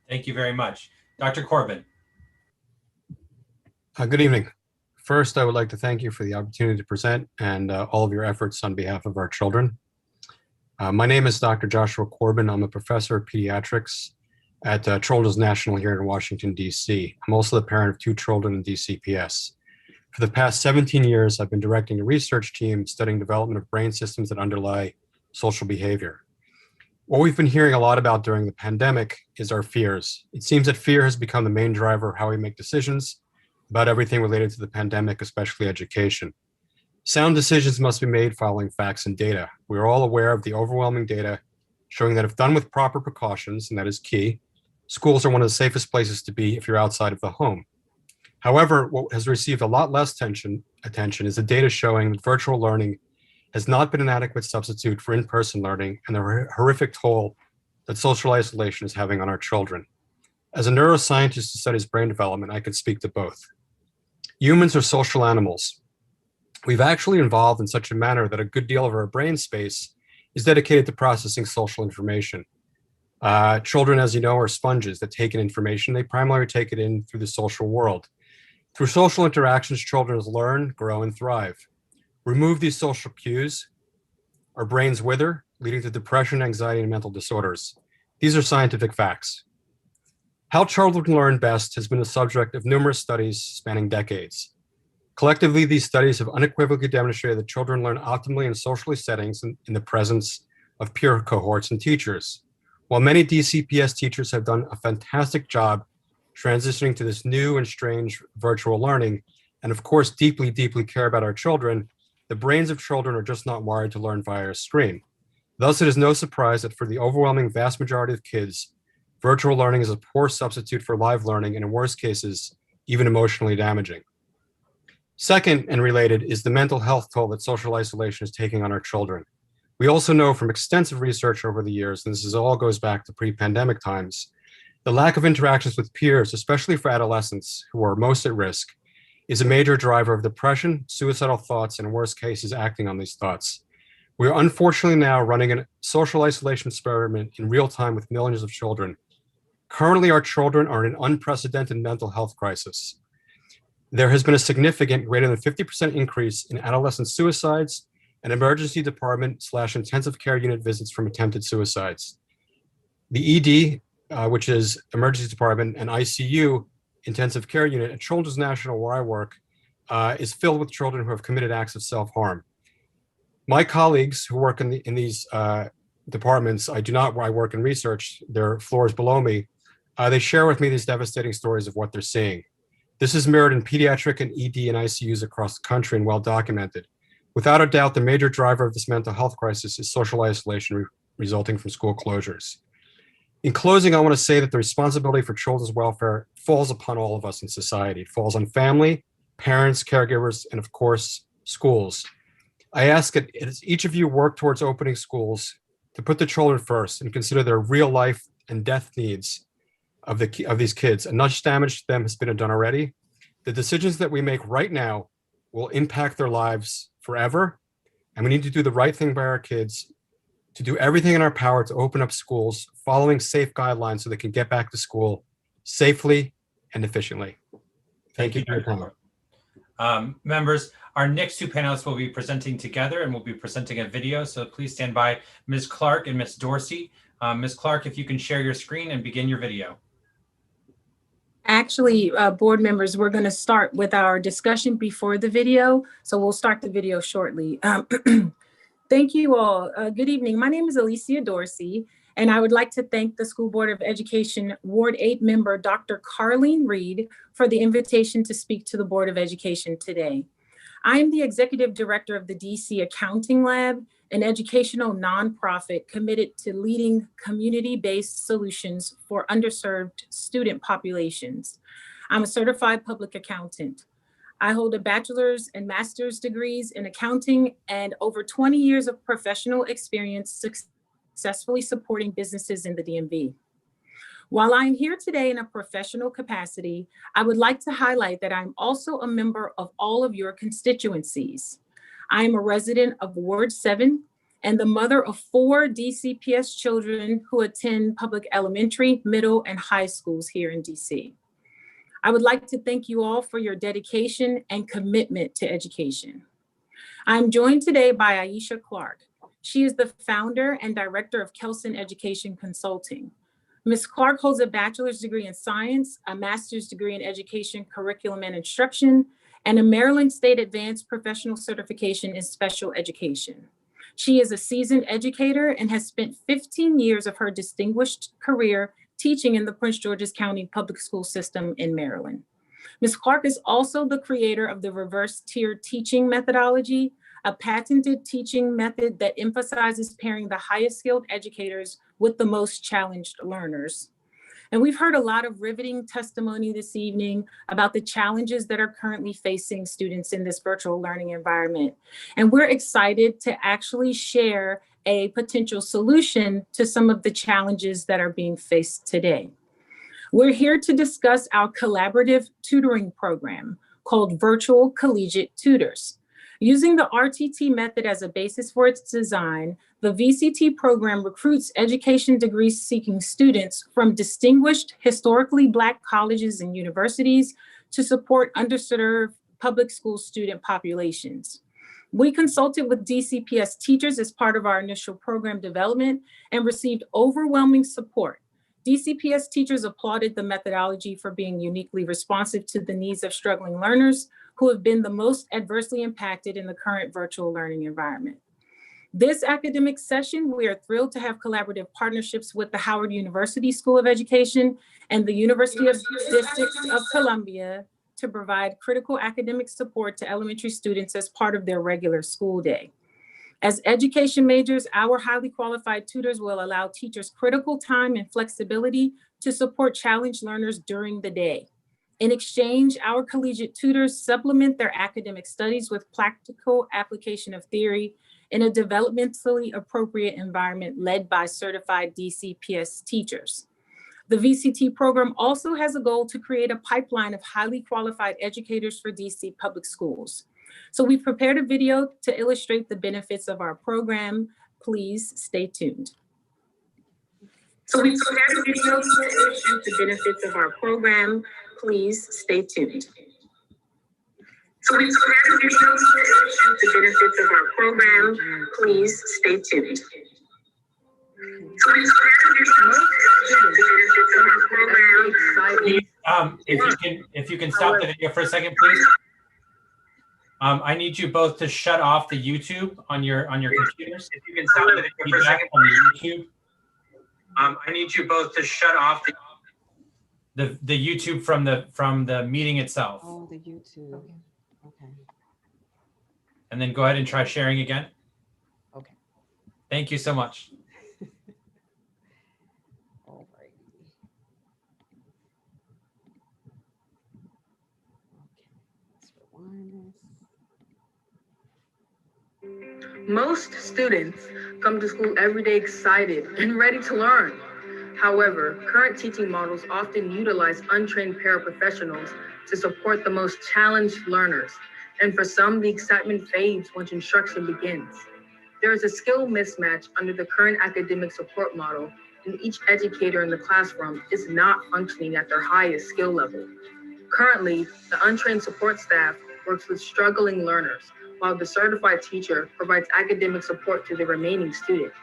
Thank you very much. Dr. Corbin. Good evening. First, I would like to thank you for the opportunity to present and all of your efforts on behalf of our children. My name is Dr. Joshua Corbin. I'm a professor of pediatrics at Children's National here in Washington, D.C. I'm also the parent of 2 children in DCPS. For the past 17 years, I've been directing a research team studying development of brain systems that underlie social behavior. What we've been hearing a lot about during the pandemic is our fears. It seems that fear has become the main driver of how we make decisions about everything related to the pandemic, especially education. Sound decisions must be made following facts and data. We're all aware of the overwhelming data showing that if done with proper precautions, and that is key, schools are one of the safest places to be if you're outside of the home. However, what has received a lot less attention is the data showing that virtual learning has not been an adequate substitute for in-person learning and the horrific toll that social isolation is having on our children. As a neuroscientist who studies brain development, I can speak to both. Humans are social animals. We've actually evolved in such a manner that a good deal of our brain space is dedicated to processing social information. Children, as you know, are sponges that take in information. They primarily take it in through the social world. Through social interactions, children learn, grow, and thrive. Remove these social cues, our brains wither, leading to depression, anxiety, and mental disorders. These are scientific facts. How children learn best has been the subject of numerous studies spanning decades. Collectively, these studies have unequivocally demonstrated that children learn optimally in socially settings in the presence of peer cohorts and teachers. While many DCPS teachers have done a fantastic job transitioning to this new and strange virtual learning, and of course, deeply, deeply care about our children, the brains of children are just not wired to learn via a screen. Thus, it is no surprise that for the overwhelming vast majority of kids, virtual learning is a poor substitute for live learning, and in worst cases, even emotionally damaging. Second, and related, is the mental health toll that social isolation is taking on our children. We also know from extensive research over the years, and this all goes back to pre-pandemic times, the lack of interactions with peers, especially for adolescents who are most at risk, is a major driver of depression, suicidal thoughts, and in worst cases, acting on these thoughts. We are unfortunately now running a social isolation experiment in real time with millions of children. Currently, our children are in an unprecedented mental health crisis. There has been a significant, greater than 50% increase in adolescent suicides and emergency department/intensive care unit visits from attempted suicides. The ED, which is emergency department, and ICU, intensive care unit at Children's National, where I work, is filled with children who have committed acts of self-harm. My colleagues who work in these departments, I work in research, they're floors below me, they share with me these devastating stories of what they're seeing. This is mirrored in pediatric and ED and ICUs across the country and well documented. Without a doubt, the major driver of this mental health crisis is social isolation resulting from school closures. In closing, I want to say that the responsibility for children's welfare falls upon all of us in society. It falls on family, parents, caregivers, and of course, schools. I ask that as each of you work towards opening schools, to put the children first and consider their real life and death needs of these kids. And much damage to them has been done already. The decisions that we make right now will impact their lives forever. And we need to do the right thing by our kids, to do everything in our power to open up schools, following safe guidelines so they can get back to school safely and efficiently. Thank you for your time. Members, our next two panelists will be presenting together and we'll be presenting a video. So please stand by, Ms. Clark and Ms. Dorsey. Ms. Clark, if you can share your screen and begin your video. Actually, board members, we're going to start with our discussion before the video. So we'll start the video shortly. Thank you all. Good evening. My name is Alicia Dorsey, and I would like to thank the School Board of Education Ward 8 member, Dr. Carleen Reid, for the invitation to speak to the Board of Education today. I am the Executive Director of the DC Accounting Lab, an educational nonprofit committed to leading community-based solutions for underserved student populations. I'm a certified public accountant. I hold a bachelor's and master's degrees in accounting and over 20 years of professional experience successfully supporting businesses in the DMV. While I'm here today in a professional capacity, I would like to highlight that I'm also a member of all of your constituencies. I am a resident of Ward 7 and the mother of 4 DCPS children who attend public elementary, middle, and high schools here in DC. I would like to thank you all for your dedication and commitment to education. I'm joined today by Aisha Clark. She is the founder and director of Kelson Education Consulting. Ms. Clark holds a bachelor's degree in science, a master's degree in education, curriculum, and instruction, and a Maryland State Advanced Professional Certification in Special Education. She is a seasoned educator and has spent 15 years of her distinguished career teaching in the Prince George's County Public School System in Maryland. Ms. Clark is also the creator of the reverse tiered teaching methodology, a patented teaching method that emphasizes pairing the highest skilled educators with the most challenged learners. And we've heard a lot of riveting testimony this evening about the challenges that are currently facing students in this virtual learning environment. And we're excited to actually share a potential solution to some of the challenges that are being faced today. We're here to discuss our collaborative tutoring program called Virtual Collegiate Tutors. Using the RTT method as a basis for its design, the VCT program recruits education degree seeking students from distinguished historically Black colleges and universities to support underserved public school student populations. We consulted with DCPS teachers as part of our initial program development and received overwhelming support. DCPS teachers applauded the methodology for being uniquely responsive to the needs of struggling learners who have been the most adversely impacted in the current virtual learning environment. This academic session, we are thrilled to have collaborative partnerships with the Howard University School of Education and the University of District of Columbia to provide critical academic support to elementary students as part of their regular school day. As education majors, our highly qualified tutors will allow teachers critical time and flexibility to support challenged learners during the day. In exchange, our collegiate tutors supplement their academic studies with practical application of theory in a developmentally appropriate environment led by certified DCPS teachers. The VCT program also has a goal to create a pipeline of highly qualified educators for DC public schools. So we've prepared a video to illustrate the benefits of our program. Please stay tuned. Please stay tuned. Please stay tuned. If you can stop the video for a second, please. I need you both to shut off the YouTube on your computers. If you can stop the video for a second on the YouTube. I need you both to shut off the YouTube from the meeting itself. Oh, the YouTube. Okay. And then go ahead and try sharing again. Okay. Thank you so much. All right. Okay. Let's rewind this. Most students come to school every day excited and ready to learn. However, current teaching models often utilize untrained paraprofessionals to support the most challenged learners. And for some, the excitement fades once instruction begins. There is a skill mismatch under the current academic support model, and each educator in the classroom is not functioning at their highest skill level. Currently, the untrained support staff works with struggling learners, while the certified teacher provides academic support to the remaining students.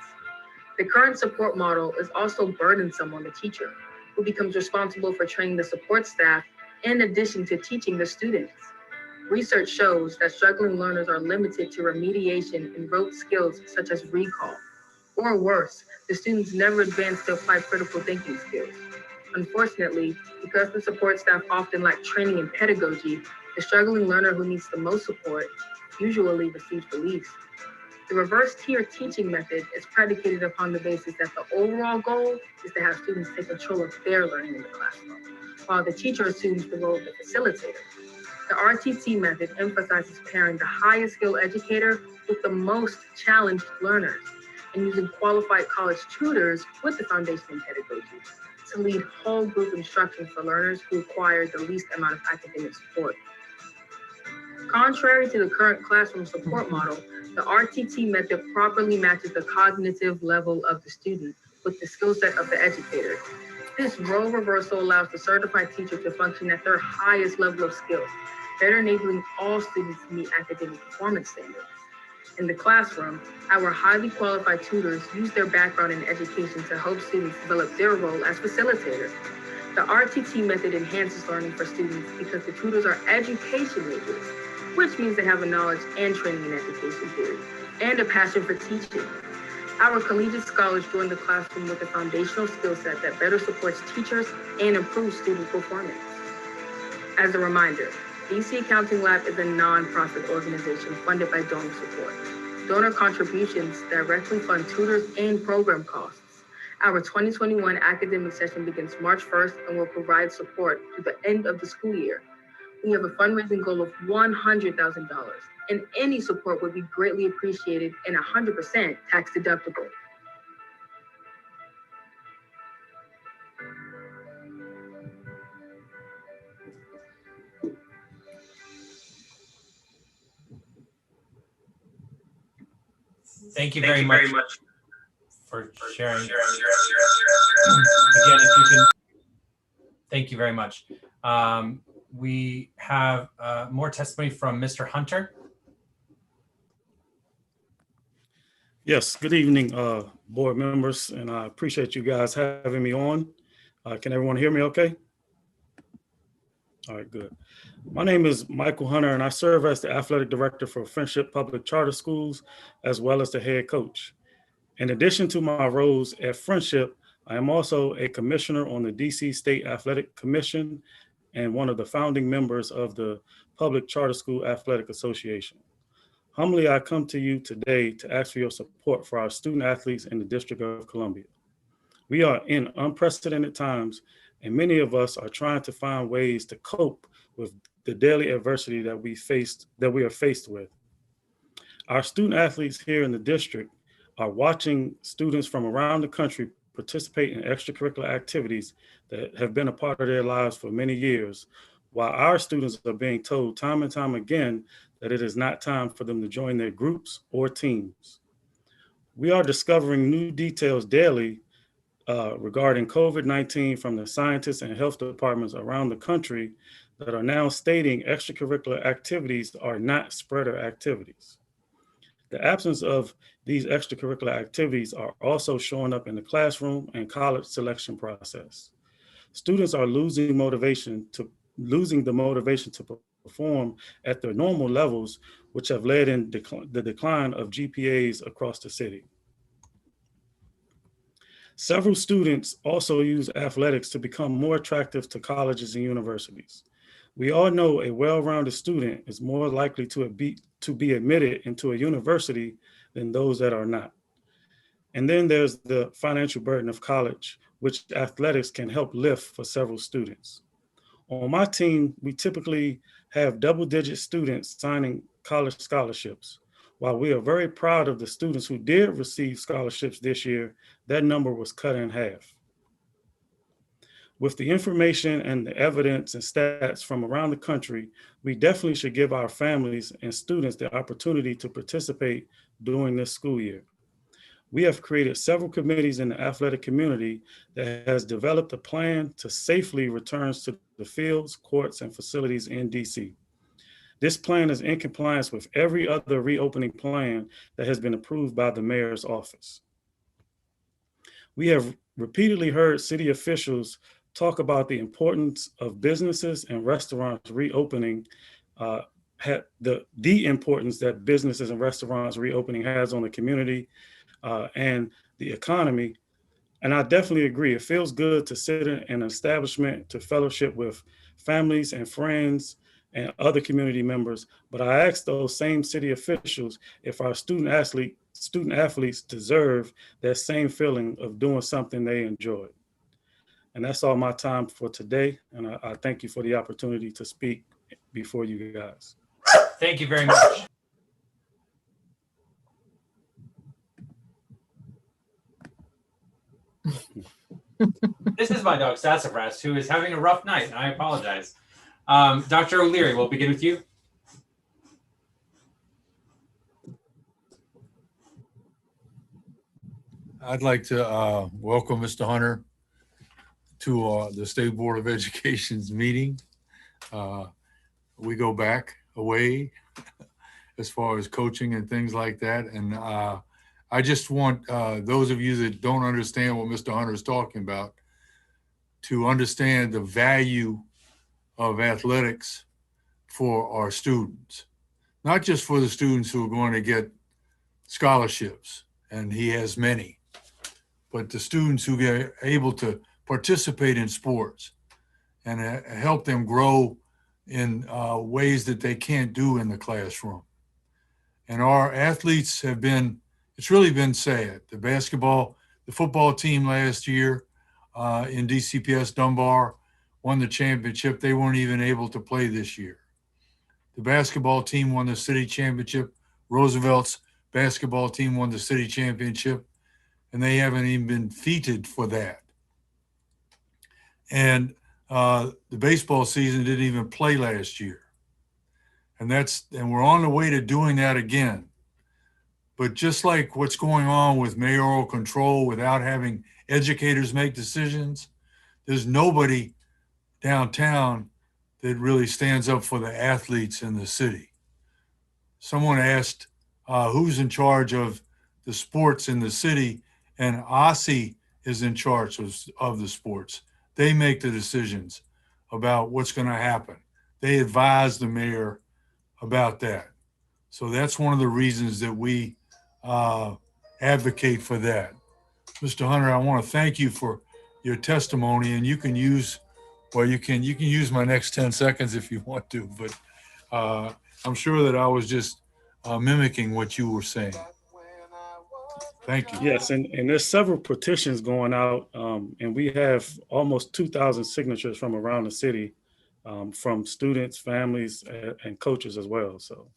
The current support model is also burdensome on the teacher, who becomes responsible for training the support staff in addition to teaching the students. Research shows that struggling learners are limited to remediation and rote skills such as recall. Or worse, the students never advance to apply critical thinking skills. Unfortunately, because the support staff often lack training in pedagogy, the struggling learner who needs the most support usually receives the least. The reverse tier teaching method is predicated upon the basis that the overall goal is to have students take control of their learning in the classroom, while the teacher assumes the role of the facilitator. The RTT method emphasizes pairing the highest skill educator with the most challenged learners and using qualified college tutors with the foundation in pedagogy to lead whole group instruction for learners who require the least amount of academic support. Contrary to the current classroom support model, the RTT method properly matches the cognitive level of the student with the skill set of the educator. This role reversal allows the certified teacher to function at their highest level of skill, better enabling all students to meet academic performance standards. In the classroom, our highly qualified tutors use their background in education to help students develop their role as facilitators. The RTT method enhances learning for students because the tutors are education majors, which means they have a knowledge and training in education theory and a passion for teaching. Our collegiate scholars join the classroom with a foundational skill set that better supports teachers and improves student performance. As a reminder, DC Accounting Lab is a nonprofit organization funded by donor support. Donor contributions directly fund tutors and program costs. Our 2021 academic session begins March 1st and will provide support to the end of the school year. We have a fundraising goal of $100,000, and any support would be greatly appreciated and 100% tax deductible. Thank you very much for sharing. Again, if you can, thank you very much. We have more testimony from Mr. Hunter. Yes, good evening, board members, and I appreciate you guys having me on. Can everyone hear me okay? All right, good. My name is Michael Hunter, and I serve as the athletic director for Friendship Public Charter Schools, as well as the head coach. In addition to my roles at Friendship, I am also a commissioner on the DC State Athletic Commission and one of the founding members of the Public Charter School Athletic Association. Humbly, I come to you today to ask for your support for our student athletes in the District of Columbia. We are in unprecedented times, and many of us are trying to find ways to cope with the daily adversity that we are faced with. Our student athletes here in the district are watching students from around the country participate in extracurricular activities that have been a part of their lives for many years, while our students are being told time and time again that it is not time for them to join their groups or teams. We are discovering new details daily regarding COVID-19 from the scientists and health departments around the country that are now stating extracurricular activities are not spreader activities. The absence of these extracurricular activities are also showing up in the classroom and college selection process. Students are losing the motivation to perform at their normal levels, which have led in the decline of GPAs across the city. Several students also use athletics to become more attractive to colleges and universities. We all know a well-rounded student is more likely to be admitted into a university than those that are not. And then there's the financial burden of college, which athletics can help lift for several students. On my team, we typically have double-digit students signing college scholarships. While we are very proud of the students who did receive scholarships this year, that number was cut in half. With the information and the evidence and stats from around the country, we definitely should give our families and students the opportunity to participate during this school year. We have created several committees in the athletic community that has developed a plan to safely return to the fields, courts, and facilities in DC. This plan is in compliance with every other reopening plan that has been approved by the mayor's office. We have repeatedly heard city officials talk about the importance of businesses and restaurants reopening, the importance that businesses and restaurants reopening has on the community and the economy. And I definitely agree. It feels good to sit in an establishment to fellowship with families and friends and other community members. But I asked those same city officials if our student athletes deserve that same feeling of doing something they enjoy. And that's all my time for today. And I thank you for the opportunity to speak before you guys. Thank you very much. This is my dog, Sassafras, who is having a rough night, and I apologize. Dr. O'Leary, we'll begin with you. I'd like to welcome Mr. Hunter to the State Board of Education's meeting. We go back a way as far as coaching and things like that. And I just want those of you that don't understand what Mr. Hunter is talking about to understand the value of athletics for our students, not just for the students who are going to get scholarships, and he has many, but the students who get able to participate in sports and help them grow in ways that they can't do in the classroom. And our athletes have been, it's really been sad. The football team last year in DCPS Dunbar won the championship. They weren't even able to play this year. The basketball team won the city championship. Roosevelt's basketball team won the city championship, and they haven't even been feted for that. And the baseball season didn't even play last year. And we're on the way to doing that again. But just like what's going on with mayoral control without having educators make decisions, there's nobody downtown that really stands up for the athletes in the city. Someone asked who's in charge of the sports in the city, and OSSI is in charge of the sports. They make the decisions about what's going to happen. They advise the mayor about that. So that's one of the reasons that we advocate for that. Mr. Hunter, I want to thank you for your testimony, and you can use, well, you can use my next 10 seconds if you want to, but I'm sure that I was just mimicking what you were saying. Thank you. Yes, and there's several petitions going out, and we have almost 2,000 signatures from around the city, from students, families, and coaches as well. So,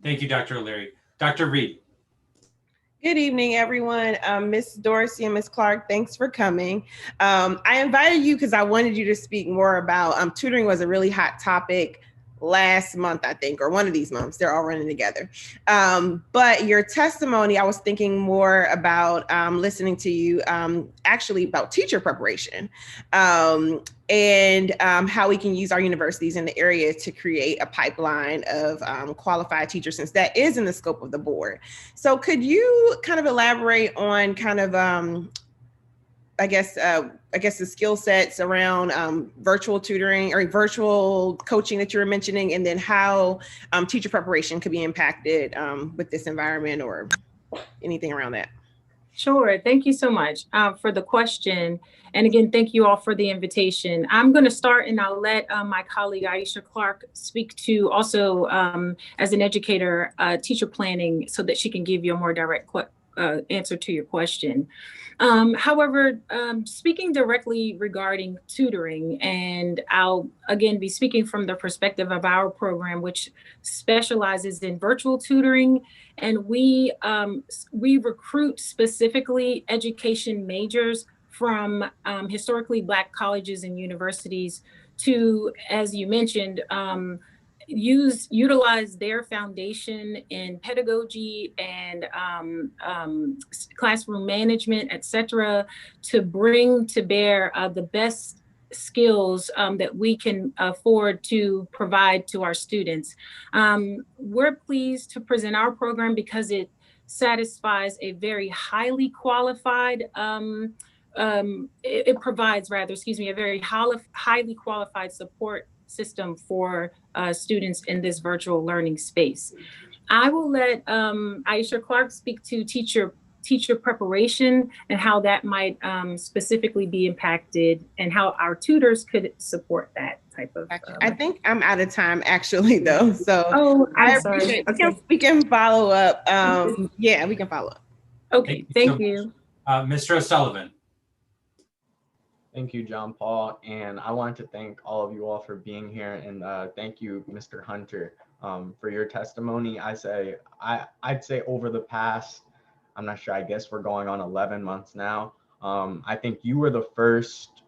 thank you, Dr. O'Leary. Dr. Reid. Good evening, everyone. Ms. Dorsey and Ms. Clark, thanks for coming. I invited you because I wanted you to speak more about tutoring was a really hot topic last month, I think, or one of these months. They're all running together. But your testimony, I was thinking more about listening to you actually about teacher preparation and how we can use our universities in the area to create a pipeline of qualified teachers, since that is in the scope of the board. So could you kind of elaborate on kind of I guess the skill sets around virtual tutoring or virtual coaching that you were mentioning, and then how teacher preparation could be impacted with this environment or anything around that? Sure. Thank you so much for the question. And again, thank you all for the invitation. I'm going to start, and I'll let my colleague Aisha Clark speak to also as an educator, teacher planning, so that she can give you a more direct answer to your question. However, speaking directly regarding tutoring, and I'll again be speaking from the perspective of our program, which specializes in virtual tutoring, and we recruit specifically education majors from historically Black colleges and universities to, as you mentioned, utilize their foundation in pedagogy and classroom management, et cetera, to bring to bear the best skills that we can afford to provide to our students. We're pleased to present our program because it satisfies a very highly qualified, it provides rather, a very highly qualified support system for students in this virtual learning space. I will let Aisha Clark speak to teacher preparation and how that might specifically be impacted, and how our tutors could support that type of. I think I'm out of time actually, though. So I'm sorry. We can follow up. Yeah, we can follow up. Okay, thank you. Mr. O'Sullivan. Thank you, John Paul, and I want to thank all of you all for being here, and thank you, Mr. Hunter, for your testimony. I'd say over the past, I'm not sure, I guess we're going on 11 months now. I think you were the first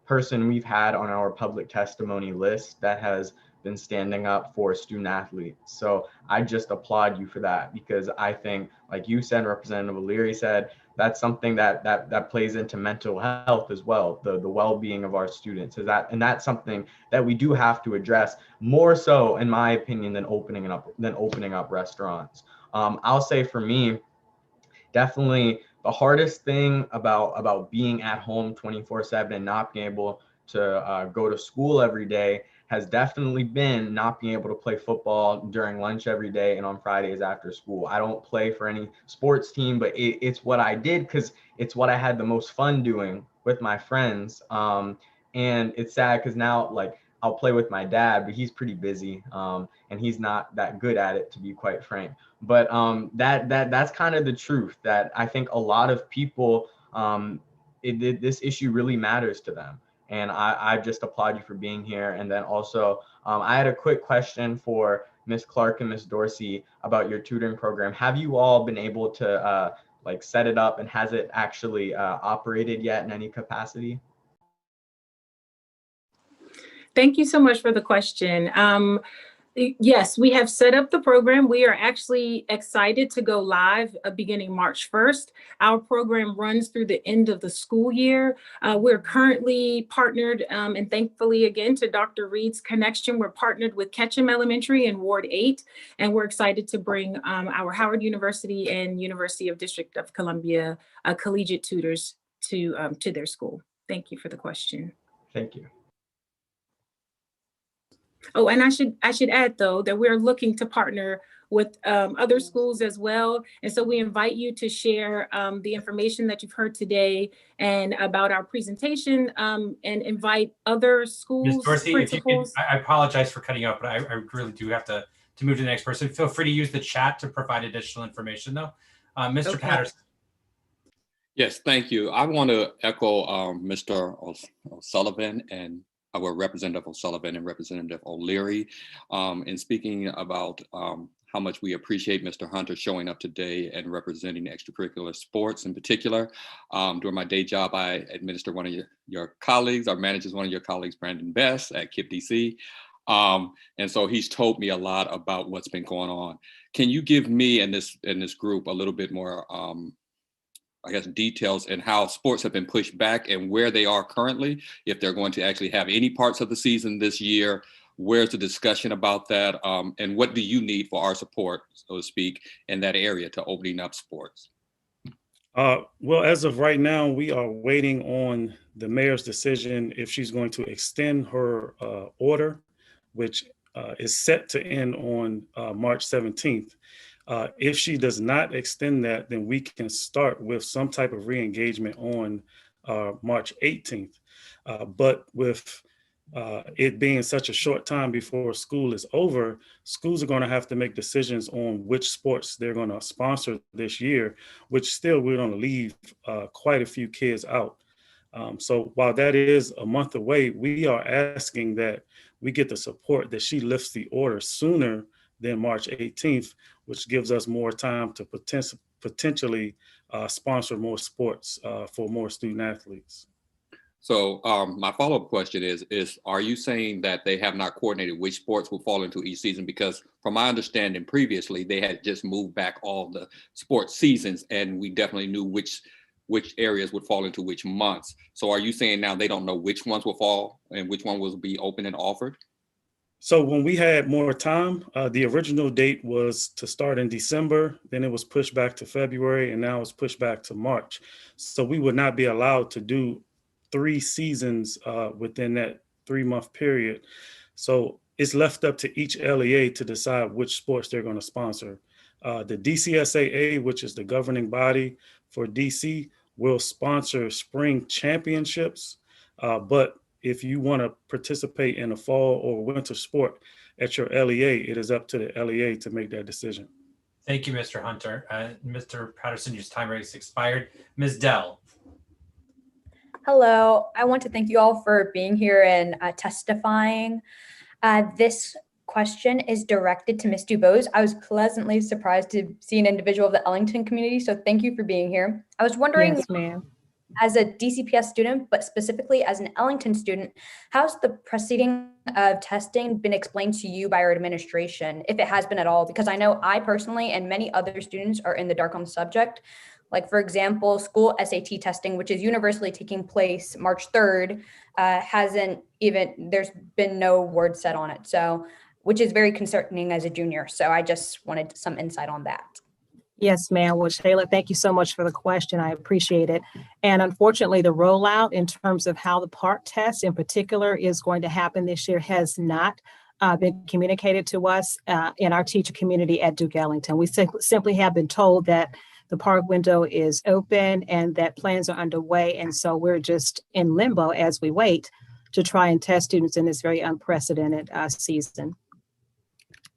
person we've had on our public testimony list that has been standing up for student athletes. So I just applaud you for that, because I think, like you said, Representative O'Leary said, that's something that plays into mental health as well, the well-being of our students. And that's something that we do have to address more so, in my opinion, than opening up restaurants. I'll say for me, definitely the hardest thing about being at home 24/7 and not being able to go to school every day has definitely been not being able to play football during lunch every day and on Fridays after school. I don't play for any sports team, but it's what I did because it's what I had the most fun doing with my friends. And it's sad because now, like, I'll play with my dad, but he's pretty busy, and he's not that good at it, to be quite frank. But that's kind of the truth, that I think a lot of people, this issue really matters to them. And I just applaud you for being here. And then also, I had a quick question for Ms. Clark and Ms. Dorsey about your tutoring program. Have you all been able to like set it up, and has it actually operated yet in any capacity? Thank you so much for the question. Yes, we have set up the program. We are actually excited to go live beginning March 1st. Our program runs through the end of the school year. We're currently partnered, and thankfully again to Dr. Reid's connection, we're partnered with Ketchum Elementary in Ward 8, and we're excited to bring our Howard University and University of District of Columbia collegiate tutors to their school. Thank you for the question. Thank you. Oh, and I should add though that we're looking to partner with other schools as well. And so we invite you to share the information that you've heard today and about our presentation, and invite other schools. Ms. Dorsey, principals. if you could, I apologize for cutting you off, but I really do have to move to the next person. Feel free to use the chat to provide additional information though. Mr. Okay. Patterson. Yes, thank you. I want to echo Mr. O'Sullivan and our Representative O'Sullivan and Representative O'Leary in speaking about how much we appreciate Mr. Hunter showing up today and representing extracurricular sports in particular. During my day job, I administer one of your colleagues, or manages one of your colleagues, Brandon Best at KIPP DC. And so he's told me a lot about what's been going on. Can you give me and this group a little bit more I guess, details and how sports have been pushed back and where they are currently, if they're going to actually have any parts of the season this year? Where's the discussion about that? And what do you need for our support, so to speak, in that area to opening up sports? Well, as of right now, we are waiting on the mayor's decision if she's going to extend her order, which is set to end on March 17th. If she does not extend that, then we can start with some type of re-engagement on March 18th. But with it being such a short time before school is over, schools are going to have to make decisions on which sports they're going to sponsor this year, which still we're going to leave quite a few kids out. So while that is a month away, we are asking that we get the support that she lifts the order sooner than March 18th, which gives us more time to potentially sponsor more sports for more student athletes. So my follow-up question is, are you saying that they have not coordinated which sports will fall into each season? Because from my understanding previously, they had just moved back all the sports seasons, and we definitely knew which areas would fall into which months. So are you saying now they don't know which ones will fall and which one will be open and offered? So when we had more time, the original date was to start in December, then it was pushed back to February, and now it's pushed back to March. So we would not be allowed to do 3 seasons within that 3-month period. So it's left up to each LEA to decide which sports they're going to sponsor. The DCSAA, which is the governing body for DC, will sponsor spring championships, but if you want to participate in a fall or winter sport at your LEA, it is up to the LEA to make that decision. Thank you, Mr. Hunter. Mr. Patterson, your time has expired. Ms. Dell. Hello, I want to thank you all for being here and testifying. This question is directed to Ms. Dubose. I was pleasantly surprised to see an individual of the Ellington community, so thank you for being here. I was wondering, Yes, ma'am. as a DCPS student, but specifically as an Ellington student, how's the proceeding of testing been explained to you by our administration, if it has been at all? Because I know I personally and many other students are in the dark on the subject. Like, for example, school SAT testing, which is universally taking place March 3rd, there's been no word said on it. So, which is very concerning as a junior. So I just wanted some insight on that. Yes, ma'am. Well, Shayla, thank you so much for the question. I appreciate it. And unfortunately, the rollout in terms of how the PARCC test in particular is going to happen this year has not been communicated to us in our teacher community at Duke Ellington. We simply have been told that the PARCC window is open and that plans are underway. And so we're just in limbo as we wait to try and test students in this very unprecedented season.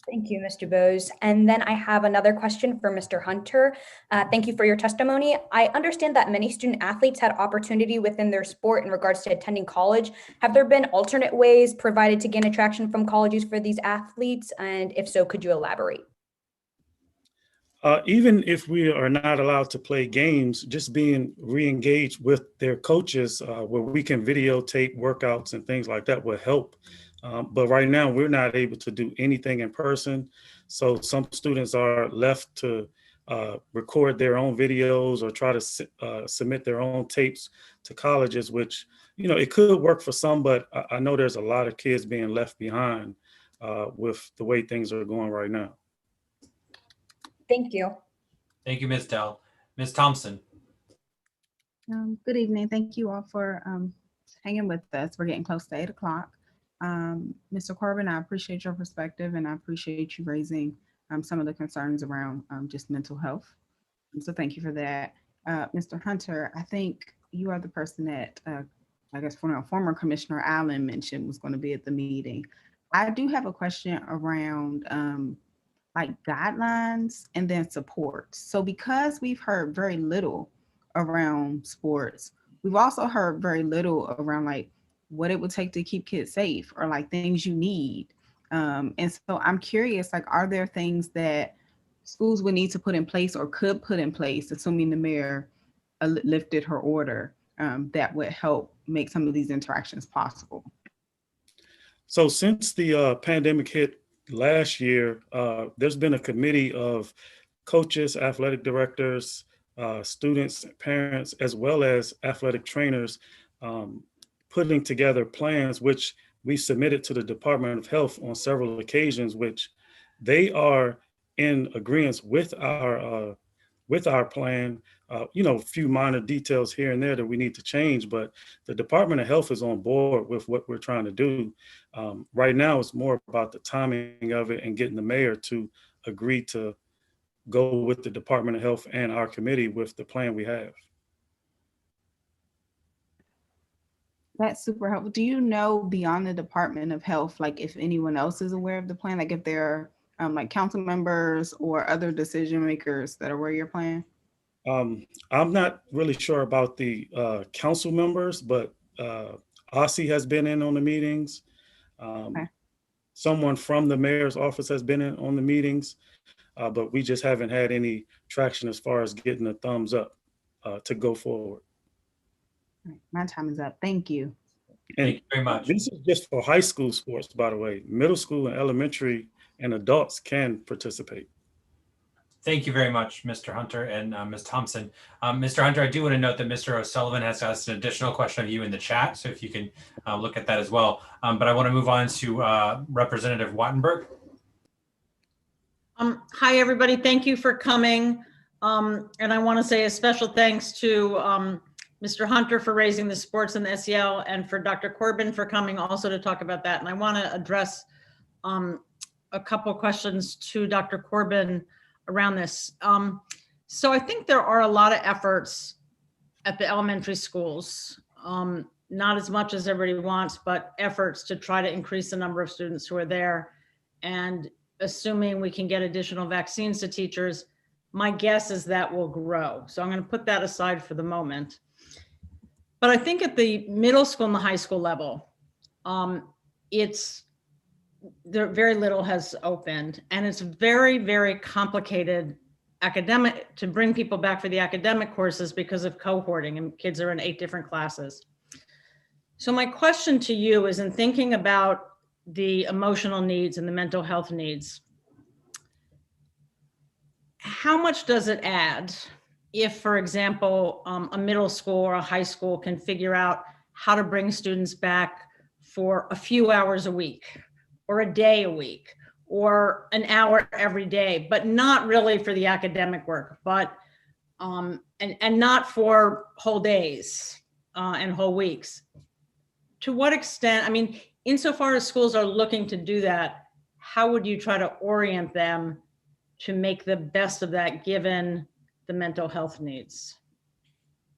Thank you, Ms. Dubose. And then I have another question for Mr. Hunter. Thank you for your testimony. I understand that many student athletes had opportunity within their sport in regards to attending college. Have there been alternate ways provided to gain attraction from colleges for these athletes? And if so, could you elaborate? Even if we are not allowed to play games, just being re-engaged with their coaches where we can videotape workouts and things like that will help. But right now, we're not able to do anything in person. So some students are left to record their own videos or try to submit their own tapes to colleges, which, you know, it could work for some, but I know there's a lot of kids being left behind with the way things are going right now. Thank you. Thank you, Ms. Dell. Ms. Thompson. Good evening. Thank you all for hanging with us. We're getting close to 8 o'clock. Mr. Corbin, I appreciate your perspective and I appreciate you raising some of the concerns around just mental health. So thank you for that. Mr. Hunter, I think you are the person that I guess former Commissioner Allen mentioned was going to be at the meeting. I do have a question around like guidelines and then support. So because we've heard very little around sports, we've also heard very little around like what it would take to keep kids safe or like things you need. And so I'm curious, like, are there things that schools would need to put in place or could put in place, assuming the mayor lifted her order, that would help make some of these interactions possible? So since the pandemic hit last year, there's been a committee of coaches, athletic directors, students, parents, as well as athletic trainers putting together plans, which we submitted to the Department of Health on several occasions, which they are in agreement with our plan. You know, a few minor details here and there that we need to change, but the Department of Health is on board with what we're trying to do. Right now, it's more about the timing of it and getting the mayor to agree to go with the Department of Health and our committee with the plan we have. That's super helpful. Do you know beyond the Department of Health, like if anyone else is aware of the plan, like if there are like council members or other decision makers that are aware of your plan? I'm not really sure about the council members, but Ossie has been in on the meetings. Okay. Someone from the mayor's office has been in on the meetings, but we just haven't had any traction as far as getting a thumbs up to go forward. My time is up. Thank you. And thank you very much. This is just for high school sports, by the way. Middle school and elementary and adults can participate. Thank you very much, Mr. Hunter and Ms. Thompson. Mr. Hunter, I do want to note that Mr. O'Sullivan has asked an additional question of you in the chat, so if you can look at that as well. But I want to move on to Representative Wattenberg. Hi, everybody. Thank you for coming. And I want to say a special thanks to Mr. Hunter for raising the sports and the SEL, and for Dr. Corbin for coming also to talk about that. And I want to address a couple of questions to Dr. Corbin around this. So I think there are a lot of efforts at the elementary schools, not as much as everybody wants, but efforts to try to increase the number of students who are there. And assuming we can get additional vaccines to teachers, my guess is that will grow. So I'm going to put that aside for the moment. But I think at the middle school and the high school level, there very little has opened, and it's very, very complicated academic to bring people back for the academic courses because of cohorting, and kids are in 8 different classes. So my question to you is, in thinking about the emotional needs and the mental health needs, how much does it add if, for example, a middle school or a high school can figure out how to bring students back for a few hours a week or a day a week or an hour every day, but not really for the academic work, but and not for whole days and whole weeks? To what extent, I mean, insofar as schools are looking to do that, how would you try to orient them to make the best of that given the mental health needs?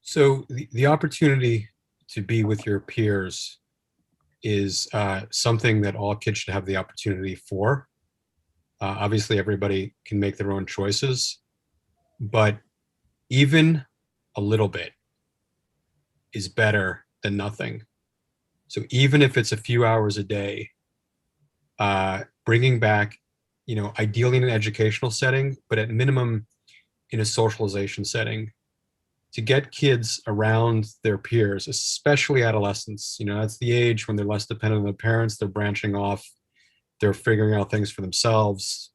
So the opportunity to be with your peers is something that all kids should have the opportunity for. Obviously, everybody can make their own choices, but even a little bit is better than nothing. So even if it's a few hours a day, bringing back, ideally in an educational setting, but at minimum in a socialization setting, to get kids around their peers, especially adolescents. That's the age when they're less dependent on their parents, they're branching off, they're figuring out things for themselves.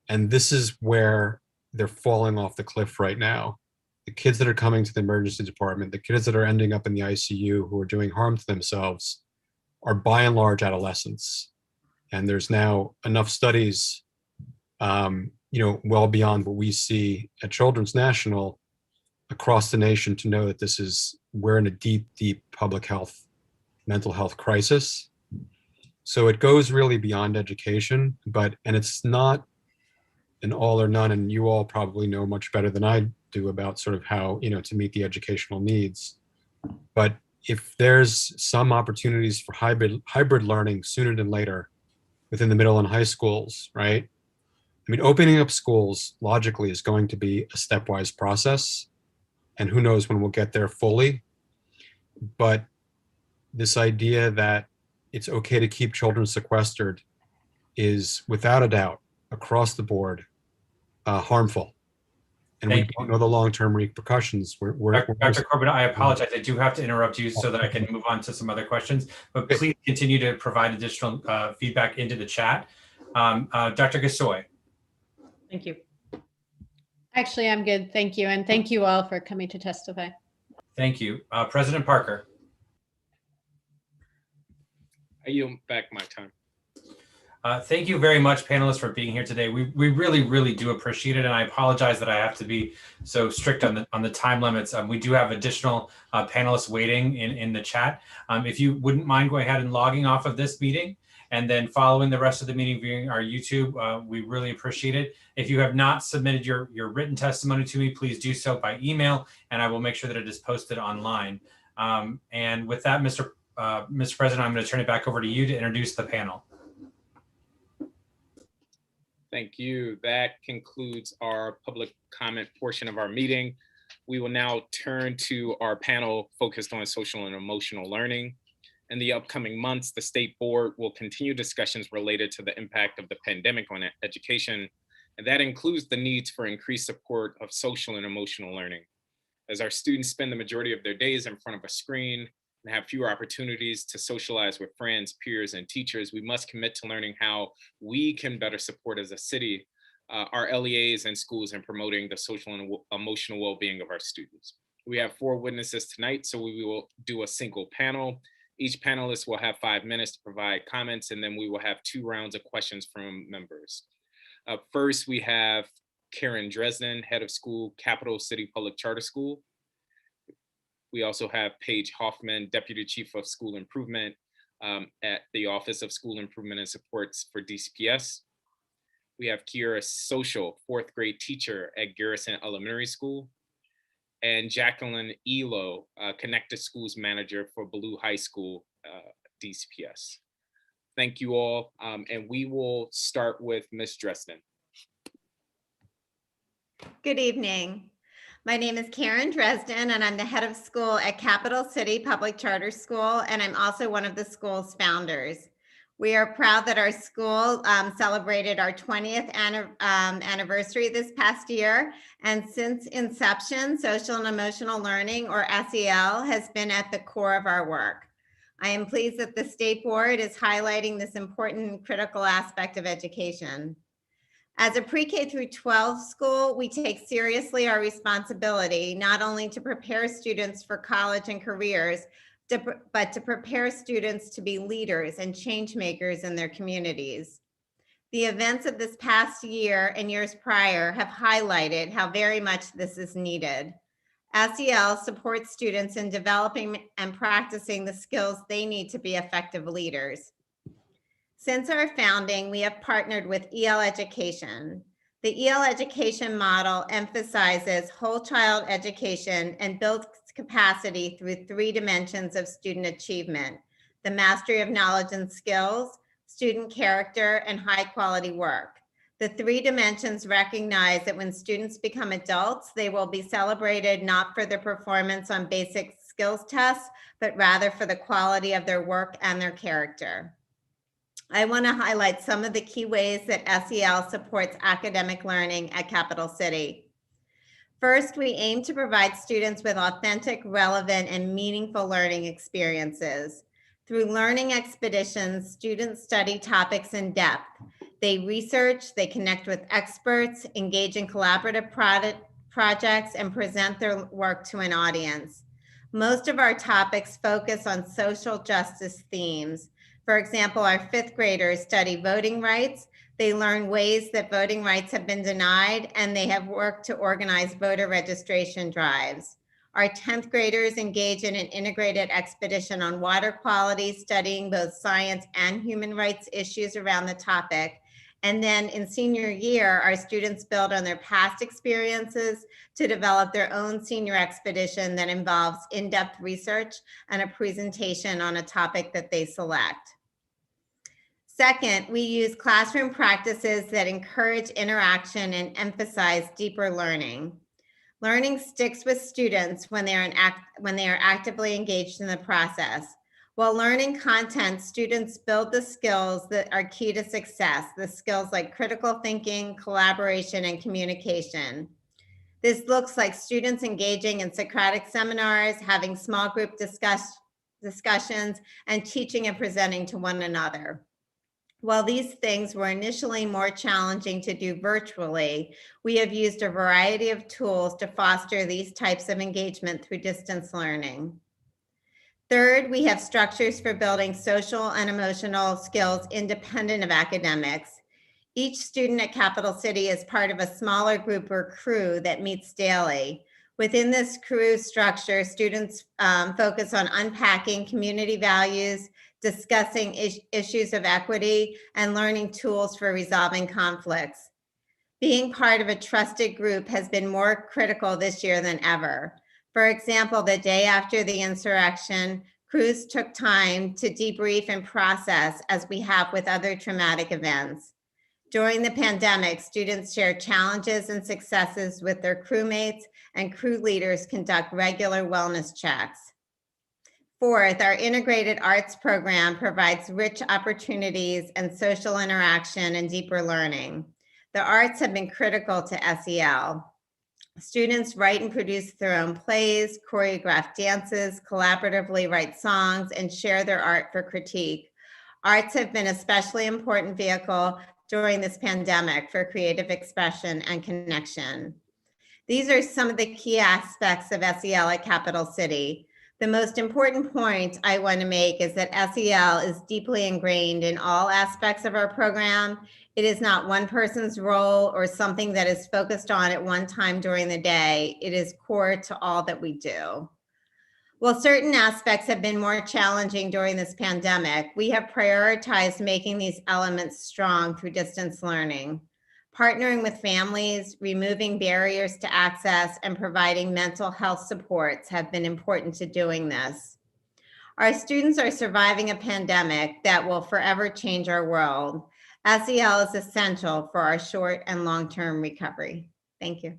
And this is where they're falling off the cliff right now. The kids that are coming to the emergency department, the kids that are ending up in the ICU who are doing harm to themselves are by and large adolescents. And there's now enough studies, well beyond what we see at Children's National across the nation to know that we're in a deep, deep public health, mental health crisis. So it goes really beyond education, and it's not an all or none, and you all probably know much better than I do about sort of how, to meet the educational needs. But if there's some opportunities for hybrid learning sooner than later within the middle and high schools, right? I mean, opening up schools logically is going to be a stepwise process, and who knows when we'll get there fully. But this idea that it's okay to keep children sequestered is without a doubt across the board harmful. And we don't know the long-term repercussions. Dr. Corbin, I apologize. I do have to interrupt you so that I can move on to some other questions, but please continue to provide additional feedback into the chat. Dr. Gasoi. Thank you. Actually, I'm good. Thank you. And thank you all for coming to testify. Thank you. President Parker. I yield back my time. Thank you very much, panelists, for being here today. We really, really do appreciate it, and I apologize that I have to be so strict on the time limits. We do have additional panelists waiting in the chat. If you wouldn't mind going ahead and logging off of this meeting and then following the rest of the meeting viewing our YouTube, we really appreciate it. If you have not submitted your written testimony to me, please do so by email, and I will make sure that it is posted online. And with that, Mr. President, I'm going to turn it back over to you to introduce the panel. Thank you. That concludes our public comment portion of our meeting. We will now turn to our panel focused on social and emotional learning. In the upcoming months, the State Board will continue discussions related to the impact of the pandemic on education, and that includes the needs for increased support of social and emotional learning. As our students spend the majority of their days in front of a screen and have fewer opportunities to socialize with friends, peers, and teachers, we must commit to learning how we can better support as a city our LEAs and schools in promoting the social and emotional well-being of our students. We have 4 witnesses tonight, so we will do a single panel. Each panelist will have 5 minutes to provide comments, and then we will have 2 rounds of questions from members. First, we have Karen Dresden, head of school, Capital City Public Charter School. We also have Paige Hoffman, Deputy Chief of School Improvement at the Office of School Improvement and Supports for DCPS. We have Kiera Social, 4th grade teacher at Garrison Elementary School. And Jacqueline Elo, Connected Schools Manager for Blue High School, DCPS. Thank you all, and we will start with Ms. Dresden. Good evening. My name is Karen Dresden, and I'm the head of school at Capital City Public Charter School, and I'm also one of the school's founders. We are proud that our school celebrated our 20th anniversary this past year, and since inception, social and emotional learning, or SEL, has been at the core of our work. I am pleased that the State Board is highlighting this important and critical aspect of education. As a pre-K through 12 school, we take seriously our responsibility not only to prepare students for college and careers, but to prepare students to be leaders and change makers in their communities. The events of this past year and years prior have highlighted how very much this is needed. SEL supports students in developing and practicing the skills they need to be effective leaders. Since our founding, we have partnered with EL Education. The EL Education model emphasizes whole child education and builds capacity through 3 dimensions of student achievement: the mastery of knowledge and skills, student character, and high quality work. The 3 dimensions recognize that when students become adults, they will be celebrated not for their performance on basic skills tests, but rather for the quality of their work and their character. I want to highlight some of the key ways that SEL supports academic learning at Capital City. First, we aim to provide students with authentic, relevant, and meaningful learning experiences. Through learning expeditions, students study topics in depth. They research, they connect with experts, engage in collaborative projects, and present their work to an audience. Most of our topics focus on social justice themes. For example, our 5th graders study voting rights. They learn ways that voting rights have been denied, and they have worked to organize voter registration drives. Our 10th graders engage in an integrated expedition on water quality, studying both science and human rights issues around the topic. And then in senior year, our students build on their past experiences to develop their own senior expedition that involves in-depth research and a presentation on a topic that they select. Second, we use classroom practices that encourage interaction and emphasize deeper learning. Learning sticks with students when they are actively engaged in the process. While learning content, students build the skills that are key to success, the skills like critical thinking, collaboration, and communication. This looks like students engaging in Socratic seminars, having small group discussions, and teaching and presenting to one another. While these things were initially more challenging to do virtually, we have used a variety of tools to foster these types of engagement through distance learning. Third, we have structures for building social and emotional skills independent of academics. Each student at Capital City is part of a smaller group or crew that meets daily. Within this crew structure, students focus on unpacking community values, discussing issues of equity, and learning tools for resolving conflicts. Being part of a trusted group has been more critical this year than ever. For example, the day after the insurrection, crews took time to debrief and process as we have with other traumatic events. During the pandemic, students share challenges and successes with their crewmates, and crew leaders conduct regular wellness checks. Fourth, our integrated arts program provides rich opportunities and social interaction and deeper learning. The arts have been critical to SEL. Students write and produce their own plays, choreograph dances, collaboratively write songs, and share their art for critique. Arts have been an especially important vehicle during this pandemic for creative expression and connection. These are some of the key aspects of SEL at Capital City. The most important point I want to make is that SEL is deeply ingrained in all aspects of our program. It is not one person's role or something that is focused on at one time during the day. It is core to all that we do. While certain aspects have been more challenging during this pandemic, we have prioritized making these elements strong through distance learning. Partnering with families, removing barriers to access, and providing mental health supports have been important to doing this. Our students are surviving a pandemic that will forever change our world. SEL is essential for our short and long-term recovery. Thank you.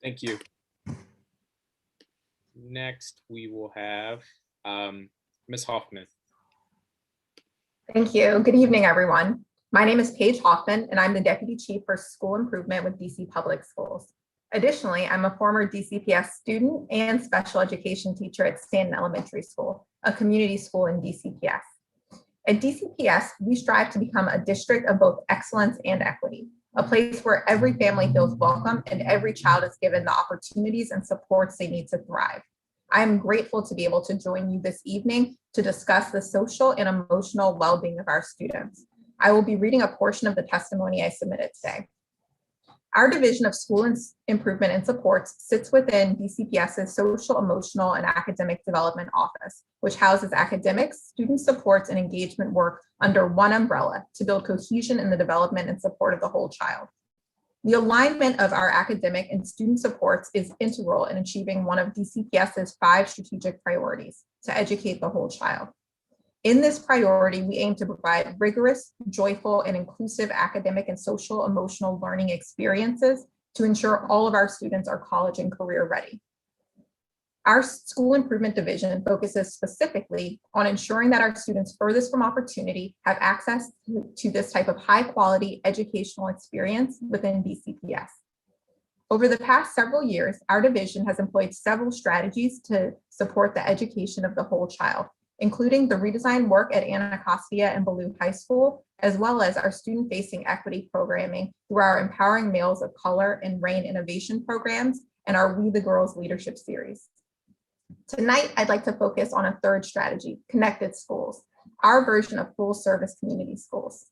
Thank you. Next, we will have Ms. Hoffman. Thank you. Good evening, everyone. My name is Paige Hoffman, and I'm the Deputy Chief for School Improvement with DC Public Schools. Additionally, I'm a former DCPS student and special education teacher at Stanton Elementary School, a community school in DCPS. At DCPS, we strive to become a district of both excellence and equity, a place where every family feels welcome and every child is given the opportunities and supports they need to thrive. I am grateful to be able to join you this evening to discuss the social and emotional well-being of our students. I will be reading a portion of the testimony I submitted today. Our Division of School Improvement and Supports sits within DCPS's Social, Emotional, and Academic Development Office, which houses academics, student supports, and engagement work under one umbrella to build cohesion in the development and support of the whole child. The alignment of our academic and student supports is integral in achieving one of DCPS's 5 strategic priorities: to educate the whole child. In this priority, we aim to provide rigorous, joyful, and inclusive academic and social emotional learning experiences to ensure all of our students are college and career ready. Our School Improvement Division focuses specifically on ensuring that our students furthest from opportunity have access to this type of high quality educational experience within DCPS. Over the past several years, our division has employed several strategies to support the education of the whole child, including the redesign work at Anacostia and Ballou High School, as well as our student-facing equity programming through our Empowering Males of Color and RAIN innovation programs and our We the Girls Leadership Series. Tonight, I'd like to focus on a third strategy: connected schools, our version of full-service community schools.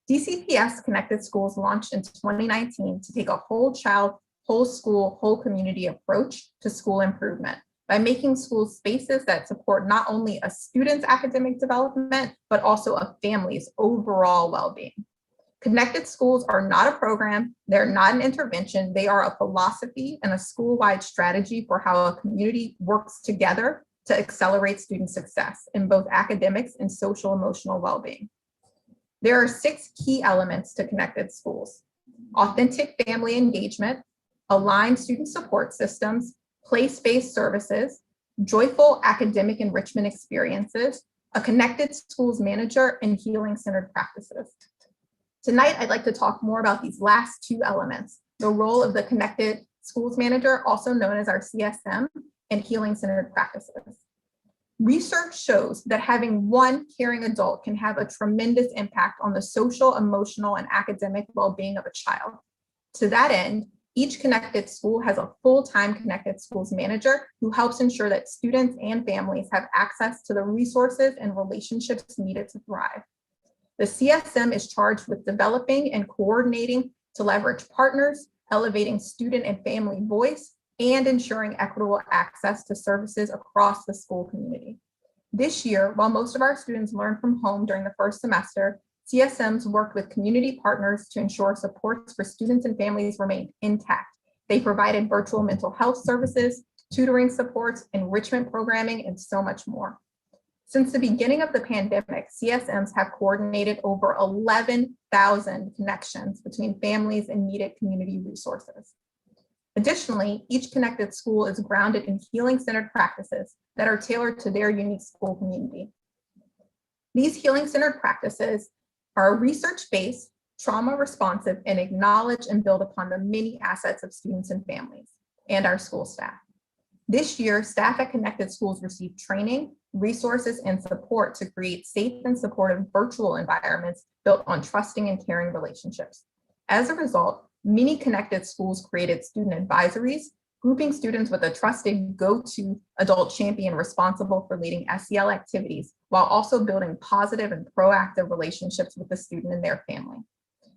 DCPS Connected Schools launched in 2019 to take a whole child, whole school, whole community approach to school improvement by making schools spaces that support not only a student's academic development, but also a family's overall well-being. Connected schools are not a program, they're not an intervention, they are a philosophy and a school-wide strategy for how a community works together to accelerate student success in both academics and social emotional well-being. There are 6 key elements to connected schools: authentic family engagement, aligned student support systems, place-based services, joyful academic enrichment experiences, a connected schools manager, and healing-centered practices. Tonight, I'd like to talk more about these last 2 elements: the role of the connected schools manager, also known as our CSM, and healing-centered practices. Research shows that having one caring adult can have a tremendous impact on the social, emotional, and academic well-being of a child. To that end, each connected school has a full-time connected schools manager who helps ensure that students and families have access to the resources and relationships needed to thrive. The CSM is charged with developing and coordinating to leverage partners, elevating student and family voice, and ensuring equitable access to services across the school community. This year, while most of our students learned from home during the first semester, CSMs worked with community partners to ensure supports for students and families remained intact. They provided virtual mental health services, tutoring supports, enrichment programming, and so much more. Since the beginning of the pandemic, CSMs have coordinated over 11,000 connections between families and needed community resources. Additionally, each connected school is grounded in healing-centered practices that are tailored to their unique school community. These healing-centered practices are research-based, trauma-responsive, and acknowledge and build upon the many assets of students and families and our school staff. This year, staff at Connected Schools received training, resources, and support to create safe and supportive virtual environments built on trusting and caring relationships. As a result, many Connected Schools created student advisories, grouping students with a trusted go-to adult champion responsible for leading SEL activities, while also building positive and proactive relationships with the student and their family.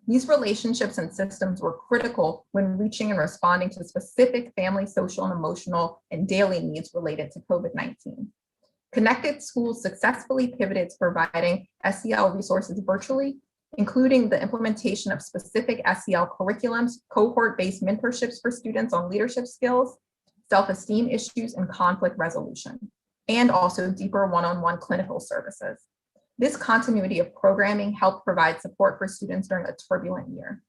These relationships and systems were critical when reaching and responding to specific family, social, and emotional and daily needs related to COVID-19. Connected Schools successfully pivoted to providing SEL resources virtually, including the implementation of specific SEL curriculums, cohort-based mentorships for students on leadership skills, self-esteem issues, and conflict resolution, and also deeper one-on-one clinical services. This continuity of programming helped provide support for students during a turbulent year.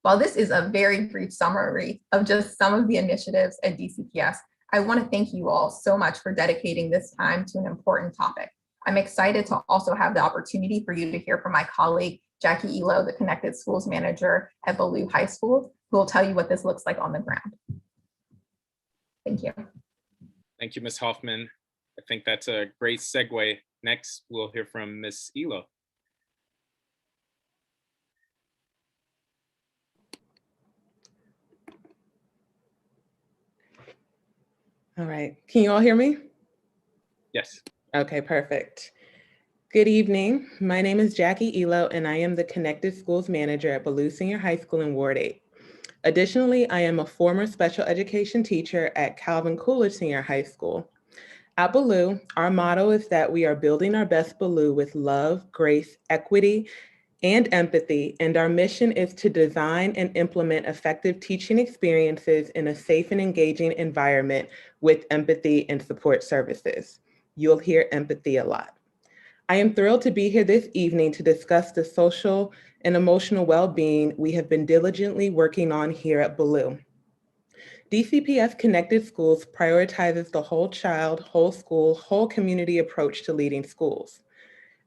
While this is a very brief summary of just some of the initiatives at DCPS, I want to thank you all so much for dedicating this time to an important topic. I'm excited to also have the opportunity for you to hear from my colleague, Jackie Elo, the Connected Schools Manager at Ballou High School, who will tell you what this looks like on the ground. Thank you. Thank you, Ms. Hoffman. I think that's a great segue. Next, we'll hear from Ms. Elo. All right, can you all hear me? Yes. Okay, perfect. Good evening. My name is Jackie Elo, and I am the Connected Schools Manager at Ballou Senior High School in Ward 8. Additionally, I am a former special education teacher at Calvin Coolidge Senior High School. At Ballou, our motto is that we are building our best Ballou with love, grace, equity, and empathy, and our mission is to design and implement effective teaching experiences in a safe and engaging environment with empathy and support services. You'll hear empathy a lot. I am thrilled to be here this evening to discuss the social and emotional well-being we have been diligently working on here at BELU. DCPS Connected Schools prioritizes the whole child, whole school, whole community approach to leading schools.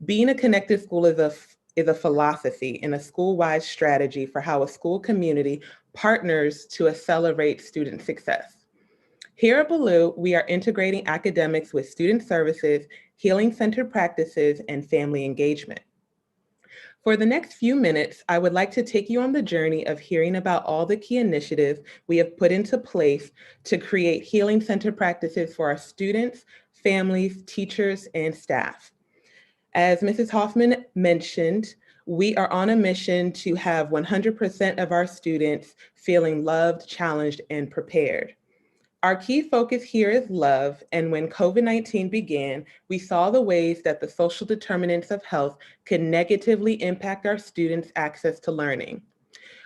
Being a connected school is a philosophy and a school-wide strategy for how a school community partners to accelerate student success. Here at BELU, we are integrating academics with student services, healing-centered practices, and family engagement. For the next few minutes, I would like to take you on the journey of hearing about all the key initiatives we have put into place to create healing-centered practices for our students, families, teachers, and staff. As Mrs. Hoffman mentioned, we are on a mission to have 100% of our students feeling loved, challenged, and prepared. Our key focus here is love, and when COVID-19 began, we saw the ways that the social determinants of health could negatively impact our students' access to learning.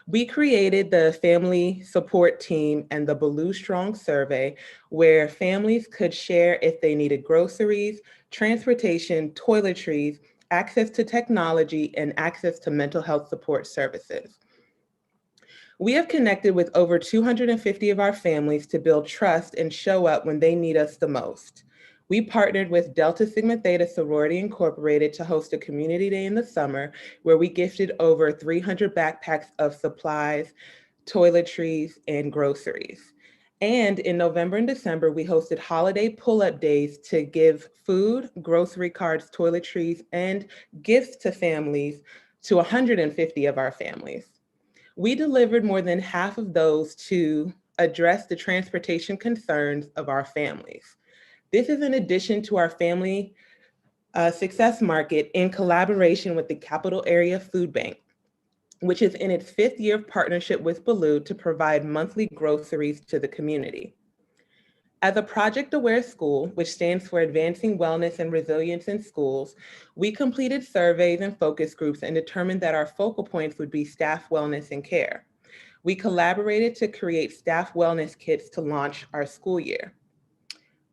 We created the family support team and the BELU Strong survey, where families could share if they needed groceries, transportation, toiletries, access to technology, and access to mental health support services. We have connected with over 250 of our families to build trust and show up when they need us the most. We partnered with Delta Sigma Theta Sorority Incorporated to host a community day in the summer where we gifted over 300 backpacks of supplies, toiletries, and groceries. And in November and December, we hosted holiday pull-up days to give food, grocery cards, toiletries, and gifts to families to 150 of our families. We delivered more than half of those to address the transportation concerns of our families. This is in addition to our family success market in collaboration with the Capital Area Food Bank, which is in its 5th year of partnership with BELU to provide monthly groceries to the community. As a project-aware school, which stands for Advancing Wellness and Resilience in Schools, we completed surveys and focus groups and determined that our focal points would be staff wellness and care. We collaborated to create staff wellness kits to launch our school year.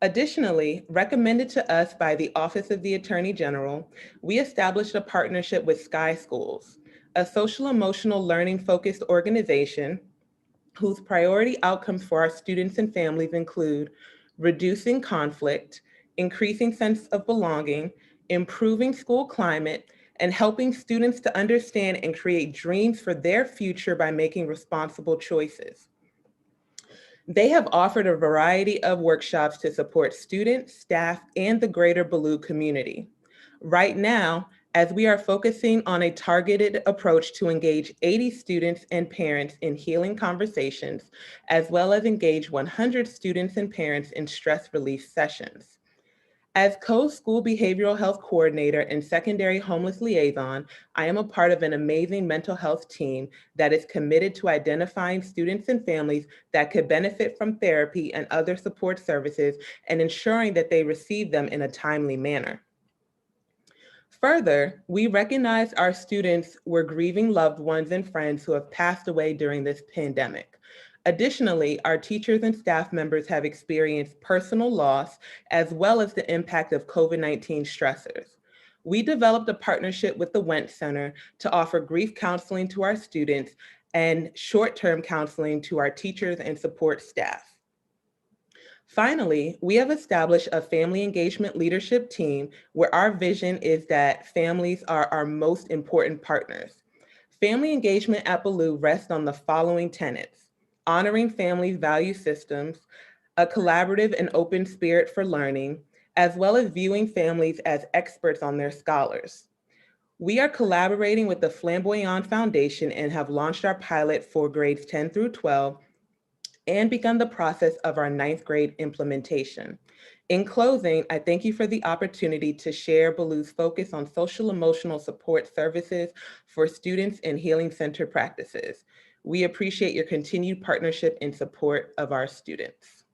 Additionally, recommended to us by the Office of the Attorney General, we established a partnership with Sky Schools, a social emotional learning focused organization whose priority outcomes for our students and families include reducing conflict, increasing sense of belonging, improving school climate, and helping students to understand and create dreams for their future by making responsible choices. They have offered a variety of workshops to support students, staff, and the greater BELU community. Right now, as we are focusing on a targeted approach to engage 80 students and parents in healing conversations, as well as engage 100 students and parents in stress relief sessions. As co-school behavioral health coordinator and secondary homeless liaison, I am a part of an amazing mental health team that is committed to identifying students and families that could benefit from therapy and other support services and ensuring that they receive them in a timely manner. Further, we recognize our students were grieving loved ones and friends who have passed away during this pandemic. Additionally, our teachers and staff members have experienced personal loss as well as the impact of COVID-19 stressors. We developed a partnership with the Went Center to offer grief counseling to our students and short-term counseling to our teachers and support staff. Finally, we have established a family engagement leadership team where our vision is that families are our most important partners. Family engagement at BELU rests on the following tenets: honoring families' value systems, a collaborative and open spirit for learning, as well as viewing families as experts on their scholars. We are collaborating with the Flamboyant Foundation and have launched our pilot for grades 10 through 12 and begun the process of our 9th grade implementation. In closing, I thank you for the opportunity to share BELU's focus on social emotional support services for students and healing center practices. We appreciate your continued partnership and support of our students.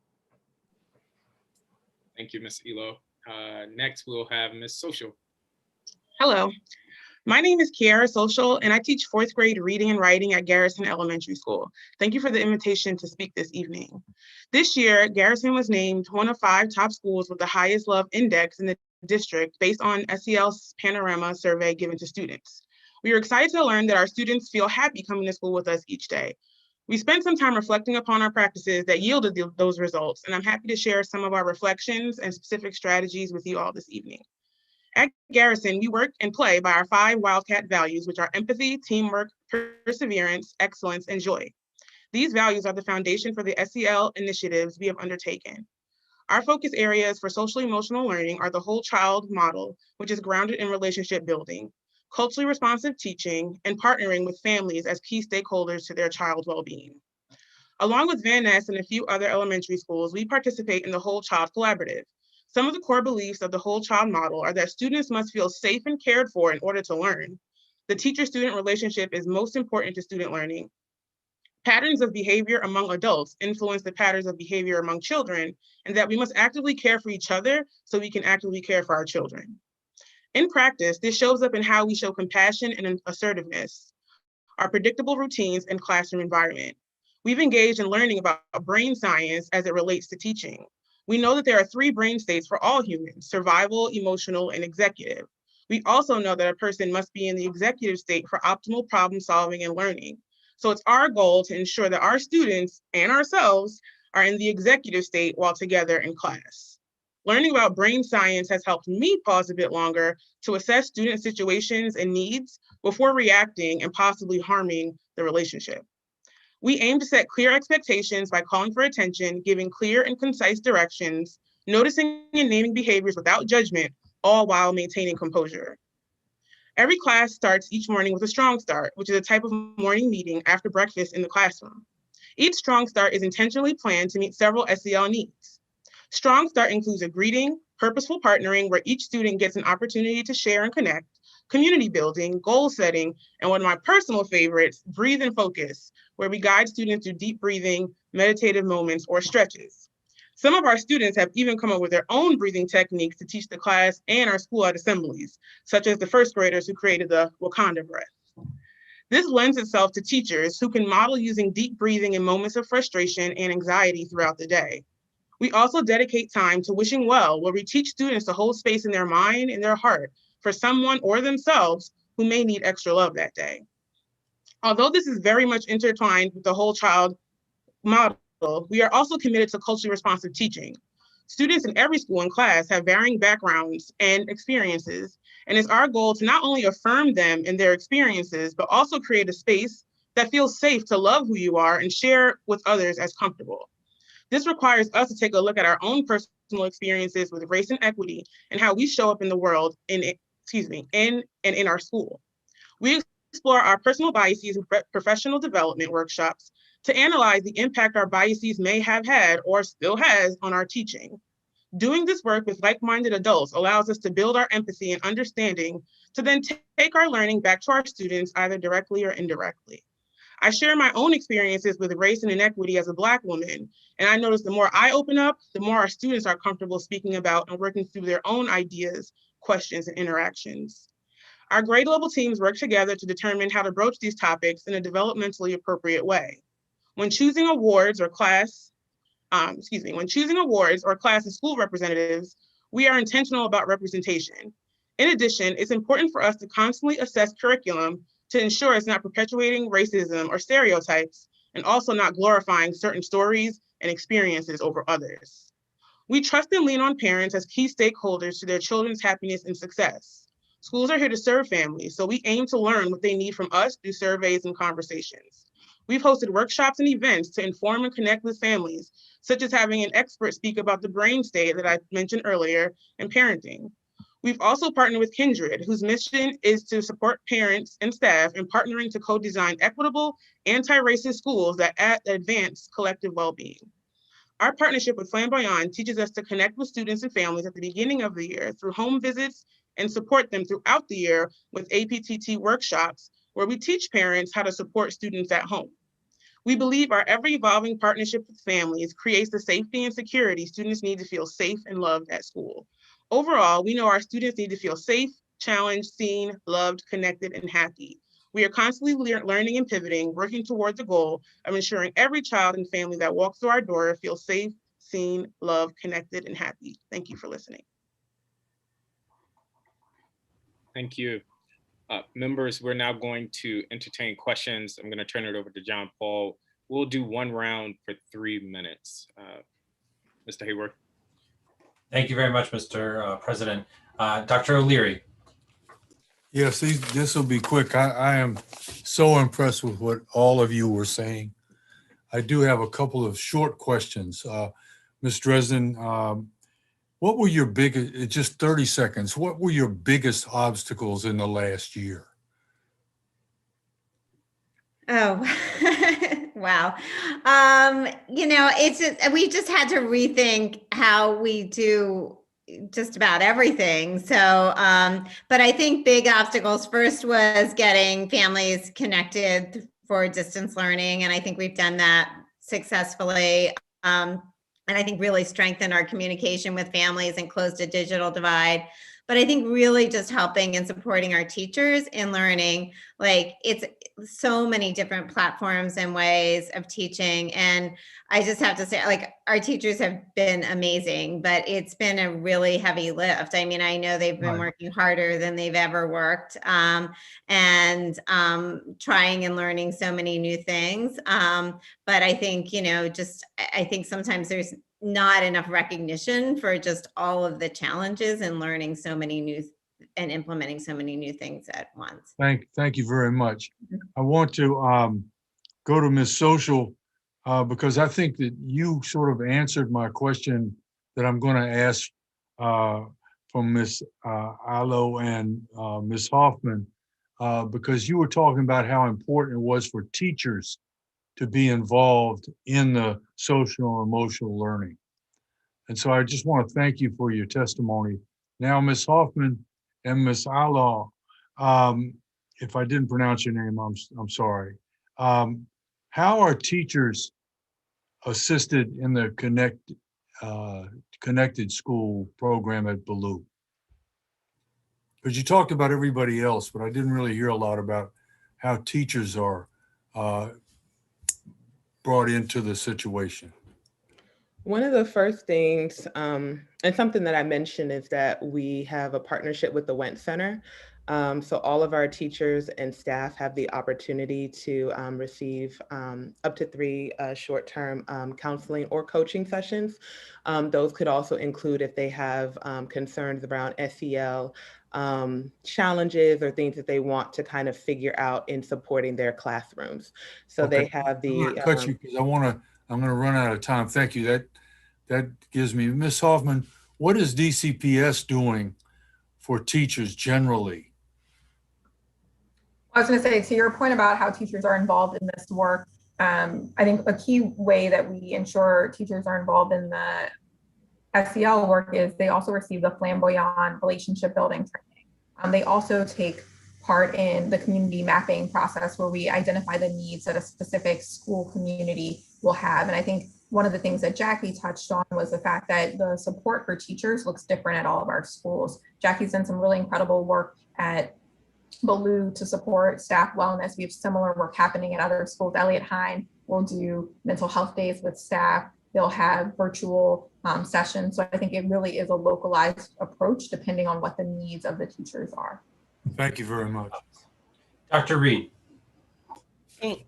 Thank you, Ms. Elo. Next, we'll have Ms. Social. Hello. My name is Kiara Social, and I teach 4th grade reading and writing at Garrison Elementary School. Thank you for the invitation to speak this evening. This year, Garrison was named one of 5 top schools with the highest love index in the district based on SEL's Panorama survey given to students. We are excited to learn that our students feel happy coming to school with us each day. We spent some time reflecting upon our practices that yielded those results, and I'm happy to share some of our reflections and specific strategies with you all this evening. At Garrison, we work and play by our 5 Wildcat values, which are empathy, teamwork, perseverance, excellence, and joy. These values are the foundation for the SEL initiatives we have undertaken. Our focus areas for social emotional learning are the whole child model, which is grounded in relationship building, culturally responsive teaching, and partnering with families as key stakeholders to their child's well-being. Along with Van Ness and a few other elementary schools, we participate in the Whole Child Collaborative. Some of the core beliefs of the whole child model are that students must feel safe and cared for in order to learn. The teacher-student relationship is most important to student learning. Patterns of behavior among adults influence the patterns of behavior among children, and that we must actively care for each other so we can actively care for our children. In practice, this shows up in how we show compassion and assertiveness, our predictable routines and classroom environment. We've engaged in learning about brain science as it relates to teaching. We know that there are 3 brain states for all humans: survival, emotional, and executive. We also know that a person must be in the executive state for optimal problem solving and learning. So it's our goal to ensure that our students and ourselves are in the executive state while together in class. Learning about brain science has helped me pause a bit longer to assess student situations and needs before reacting and possibly harming the relationship. We aim to set clear expectations by calling for attention, giving clear and concise directions, noticing and naming behaviors without judgment, all while maintaining composure. Every class starts each morning with a strong start, which is a type of morning meeting after breakfast in the classroom. Each strong start is intentionally planned to meet several SEL needs. Strong start includes a greeting, purposeful partnering where each student gets an opportunity to share and connect, community building, goal setting, and one of my personal favorites, breathe and focus, where we guide students through deep breathing, meditative moments, or stretches. Some of our students have even come up with their own breathing techniques to teach the class and our school at assemblies, such as the 1st graders who created the Wakanda breath. This lends itself to teachers who can model using deep breathing in moments of frustration and anxiety throughout the day. We also dedicate time to wishing well, where we teach students to hold space in their mind and their heart for someone or themselves who may need extra love that day. Although this is very much intertwined with the whole child model, we are also committed to culturally responsive teaching. Students in every school and class have varying backgrounds and experiences, and it's our goal to not only affirm them in their experiences, but also create a space that feels safe to love who you are and share with others as comfortable. This requires us to take a look at our own personal experiences with race and equity and how we show up in the world in our school. We explore our personal biases in professional development workshops to analyze the impact our biases may have had or still has on our teaching. Doing this work with like-minded adults allows us to build our empathy and understanding to then take our learning back to our students either directly or indirectly. I share my own experiences with race and inequity as a Black woman, and I notice the more I open up, the more our students are comfortable speaking about and working through their own ideas, questions, and interactions. Our grade level teams work together to determine how to broach these topics in a developmentally appropriate way. When choosing awards or class and school representatives, we are intentional about representation. In addition, it's important for us to constantly assess curriculum to ensure it's not perpetuating racism or stereotypes, and also not glorifying certain stories and experiences over others. We trust and lean on parents as key stakeholders to their children's happiness and success. Schools are here to serve families, so we aim to learn what they need from us through surveys and conversations. We've hosted workshops and events to inform and connect with families, such as having an expert speak about the brain state that I mentioned earlier and parenting. We've also partnered with Kindred, whose mission is to support parents and staff in partnering to co-design equitable, anti-racist schools that advance collective well-being. Our partnership with Flamboyant teaches us to connect with students and families at the beginning of the year through home visits and support them throughout the year with APTT workshops, where we teach parents how to support students at home. We believe our ever-evolving partnership with families creates the safety and security students need to feel safe and loved at school. Overall, we know our students need to feel safe, challenged, seen, loved, connected, and happy. We are constantly learning and pivoting, working toward the goal of ensuring every child and family that walks through our door feels safe, seen, loved, connected, and happy. Thank you for listening. Thank you. Members, we're now going to entertain questions. I'm going to turn it over to John Paul. We'll do one round for 3 minutes. Mr. Hayward. Thank you very much, Mr. President. Dr. O'Leary. Yes, this will be quick. I am so impressed with what all of you were saying. I do have a couple of short questions. Ms. Dresden, what were your biggest, just 30 seconds, what were your biggest obstacles in the last year? Oh, wow. It's just, we just had to rethink how we do just about everything. So, but I think big obstacles first was getting families connected for distance learning. And I think we've done that successfully. And I think really strengthened our communication with families and closed a digital divide. But I think really just helping and supporting our teachers in learning, like it's so many different platforms and ways of teaching. And I just have to say, like, our teachers have been amazing, but it's been a really heavy lift. I mean, I know they've been working harder than they've ever worked, and trying and learning so many new things. But I think, I think sometimes there's not enough recognition for just all of the challenges and learning so many new and implementing so many new things at once. Thank you very much. I want to go to Ms. Social because I think that you sort of answered my question that I'm going to ask from Ms. Ilo and Ms. Hoffman, because you were talking about how important it was for teachers to be involved in the social and emotional learning. And so I just want to thank you for your testimony. Now, Ms. Hoffman and Ms. Ilo, if I didn't pronounce your name, I'm sorry. How are teachers assisted in the connected school program at Baloo? Because you talked about everybody else, but I didn't really hear a lot about how teachers are brought into the situation. One of the first things, and something that I mentioned, is that we have a partnership with the Went Center. So all of our teachers and staff have the opportunity to receive up to 3 short-term counseling or coaching sessions. Those could also include if they have concerns around SEL, challenges or things that they want to kind of figure out in supporting their classrooms. So Okay. they have the— I'm gonna cut you because I'm gonna run out of time. Thank you. That gives me, Ms. Hoffman, what is DCPS doing for teachers generally? I was going to say, to your point about how teachers are involved in this work, I think a key way that we ensure teachers are involved in the SEL work is they also receive the flamboyant relationship building training. They also take part in the community mapping process where we identify the needs that a specific school community will have. And I think one of the things that Jackie touched on was the fact that the support for teachers looks different at all of our schools. Jackie's done some really incredible work at Baloo to support staff wellness. We have similar work happening at other schools. Elliott Hine will do mental health days with staff. They'll have virtual sessions. So I think it really is a localized approach depending on what the needs of the teachers are. Thank you very much. Dr. Reid. Thanks.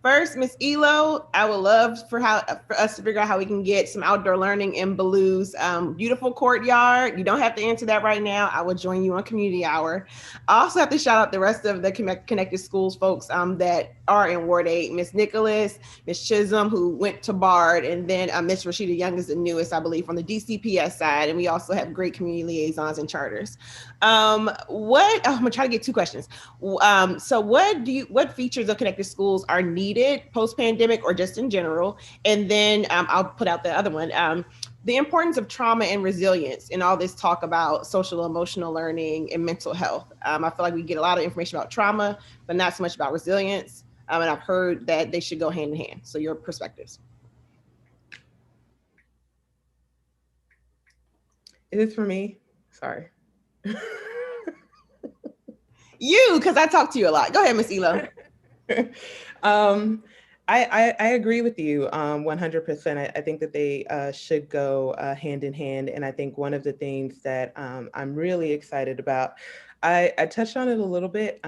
First, Ms. Elo, I would love for us to figure out how we can get some outdoor learning in Baloo's beautiful courtyard. You don't have to answer that right now. I will join you on community hour. I also have to shout out the rest of the connected schools folks that are in Ward 8, Ms. Nicholas, Ms. Chisholm, who went to Bard, and then Ms. Rashida Young is the newest, I believe, from the DCPS side. And we also have great community liaisons and charters. I'm gonna try to get 2 questions. So what features of connected schools are needed post-pandemic or just in general? And then I'll put out the other one. The importance of trauma and resilience in all this talk about social emotional learning and mental health. I feel like we get a lot of information about trauma, but not so much about resilience. And I've heard that they should go hand in hand. So your perspectives. Is this for me? Sorry. You, because I talk to you a lot. Go ahead, Miss Elo. I agree with you 100%. I think that they should go hand in hand. And I think one of the things that I'm really excited about, I touched on it a little bit,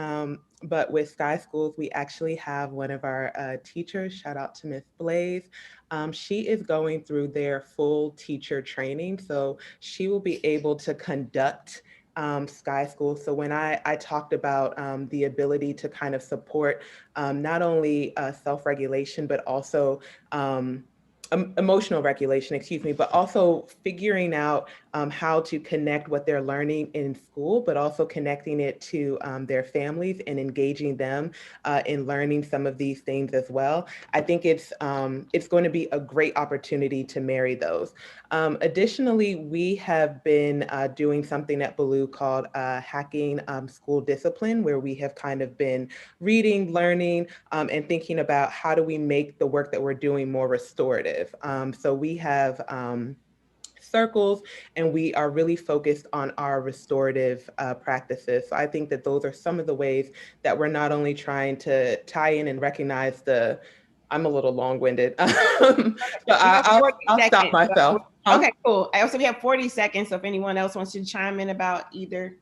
but with Sky Schools, we actually have one of our teachers, shout out to Miss Blaze. She is going through their full teacher training. So she will be able to conduct Sky School. So when I talked about the ability to kind of support not only self-regulation, but also emotional regulation, excuse me, but also figuring out how to connect what they're learning in school, but also connecting it to their families and engaging them in learning some of these things as well. I think it's going to be a great opportunity to marry those. Additionally, we have been doing something at BALU called Hacking School Discipline, where we have kind of been reading, learning, and thinking about how do we make the work that we're doing more restorative. So we have circles, and we are really focused on our restorative practices. So I think that those are some of the ways that we're not only trying to tie in and recognize I'm a little long-winded, so I'll stop myself. Okay, cool. So we have 40 seconds. So if anyone else wants to chime in about either.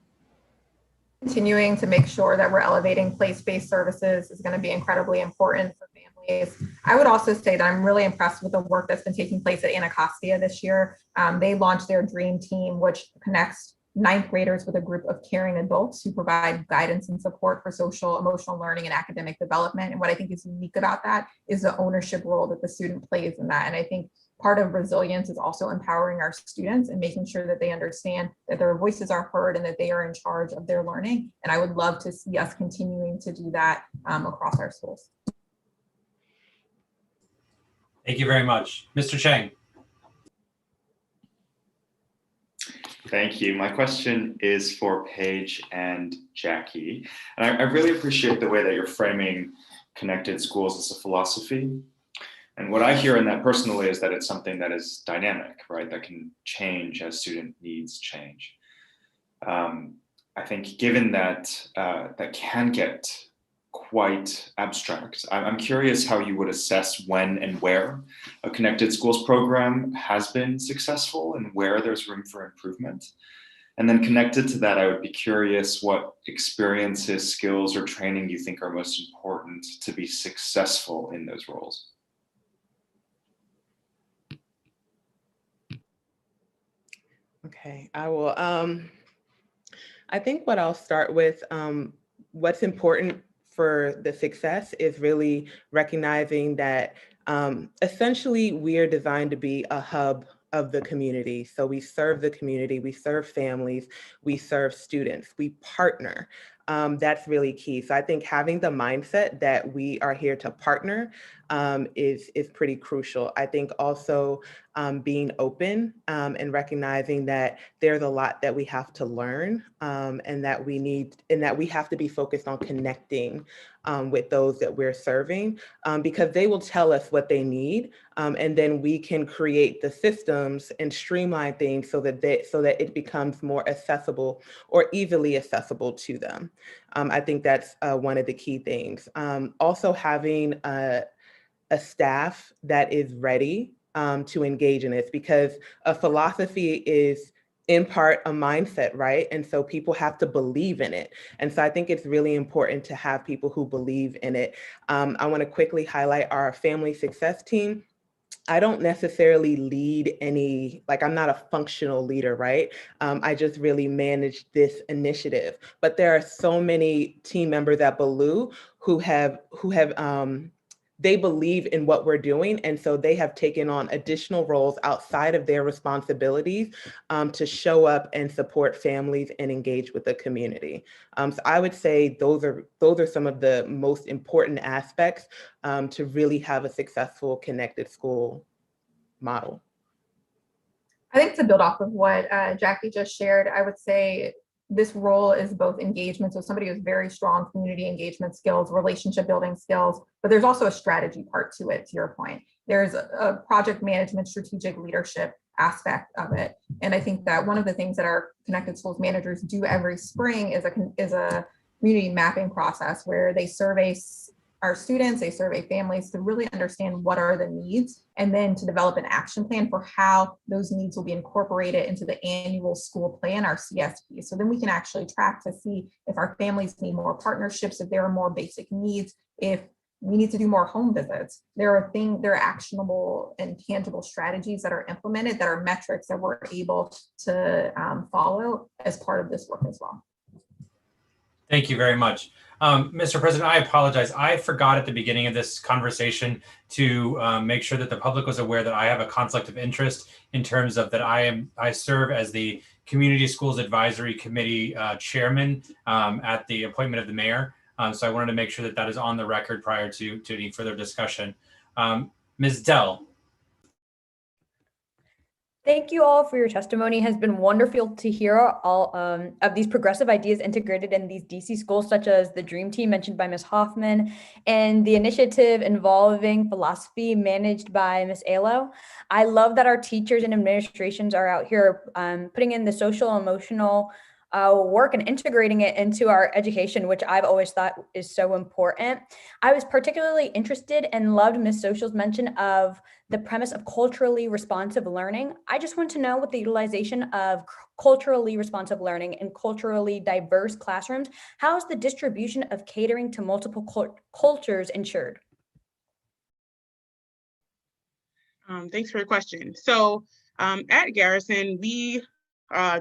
Continuing to make sure that we're elevating place-based services is going to be incredibly important for families. I would also say that I'm really impressed with the work that's been taking place at Anacostia this year. They launched their Dream Team, which connects 9th graders with a group of caring adults who provide guidance and support for social, emotional learning and academic development. And what I think is unique about that is the ownership role that the student plays in that. And I think part of resilience is also empowering our students and making sure that they understand that their voices are heard and that they are in charge of their learning. And I would love to see us continuing to do that across our schools. Thank you very much. Mr. Chang. Thank you. My question is for Paige and Jackie. And I really appreciate the way that you're framing connected schools as a philosophy. And what I hear in that personally is that it's something that is dynamic, right? That can change as student needs change. I think given that that can get quite abstract, I'm curious how you would assess when and where a connected schools program has been successful and where there's room for improvement. And then connected to that, I would be curious what experiences, skills, or training you think are most important to be successful in those roles. Okay, I will. I think what I'll start with, what's important for the success is really recognizing that essentially we are designed to be a hub of the community. So we serve the community, we serve families, we serve students, we partner. That's really key. So I think having the mindset that we are here to partner is pretty crucial. I think also being open and recognizing that there's a lot that we have to learn and that we have to be focused on connecting with those that we're serving because they will tell us what they need and then we can create the systems and streamline things so that it becomes more accessible or easily accessible to them. I think that's one of the key things. Also having a staff that is ready to engage in this because a philosophy is in part a mindset, right? And so people have to believe in it. And so I think it's really important to have people who believe in it. I want to quickly highlight our family success team. I don't necessarily lead I'm not a functional leader, right? I just really manage this initiative. But there are so many team members at BALU who have they believe in what we're doing. And so they have taken on additional roles outside of their responsibilities to show up and support families and engage with the community. So I would say those are some of the most important aspects to really have a successful connected school model. I think to build off of what Jackie just shared, I would say this role is both engagement, so somebody with very strong community engagement skills, relationship building skills, but there's also a strategy part to it, to your point. There's a project management, strategic leadership aspect of it. And I think that one of the things that our connected schools managers do every spring is a community mapping process where they survey our students, they survey families to really understand what are the needs, and then to develop an action plan for how those needs will be incorporated into the annual school plan, our CSP. So then we can actually track to see if our families need more partnerships, if there are more basic needs, if we need to do more home visits. There are actionable and tangible strategies that are implemented that are metrics that we're able to follow as part of this work as well. Thank you very much. Mr. President, I apologize. I forgot at the beginning of this conversation to make sure that the public was aware that I have a conflict of interest in terms of that I serve as the Community Schools Advisory Committee chairman at the appointment of the mayor. So I wanted to make sure that that is on the record prior to any further discussion. Ms. Dell. Thank you all for your testimony. It has been wonderful to hear all of these progressive ideas integrated in these DC schools, such as the Dream Team mentioned by Ms. Hoffman and the initiative involving philosophy managed by Ms. Earle. I love that our teachers and administrations are out here putting in the social, emotional work and integrating it into our education, which I've always thought is so important. I was particularly interested and loved Ms. Social's mention of the premise of culturally responsive learning. I just want to know, with the utilization of culturally responsive learning in culturally diverse classrooms, how is the distribution of catering to multiple cultures ensured? Thanks for your question. So at Garrison, we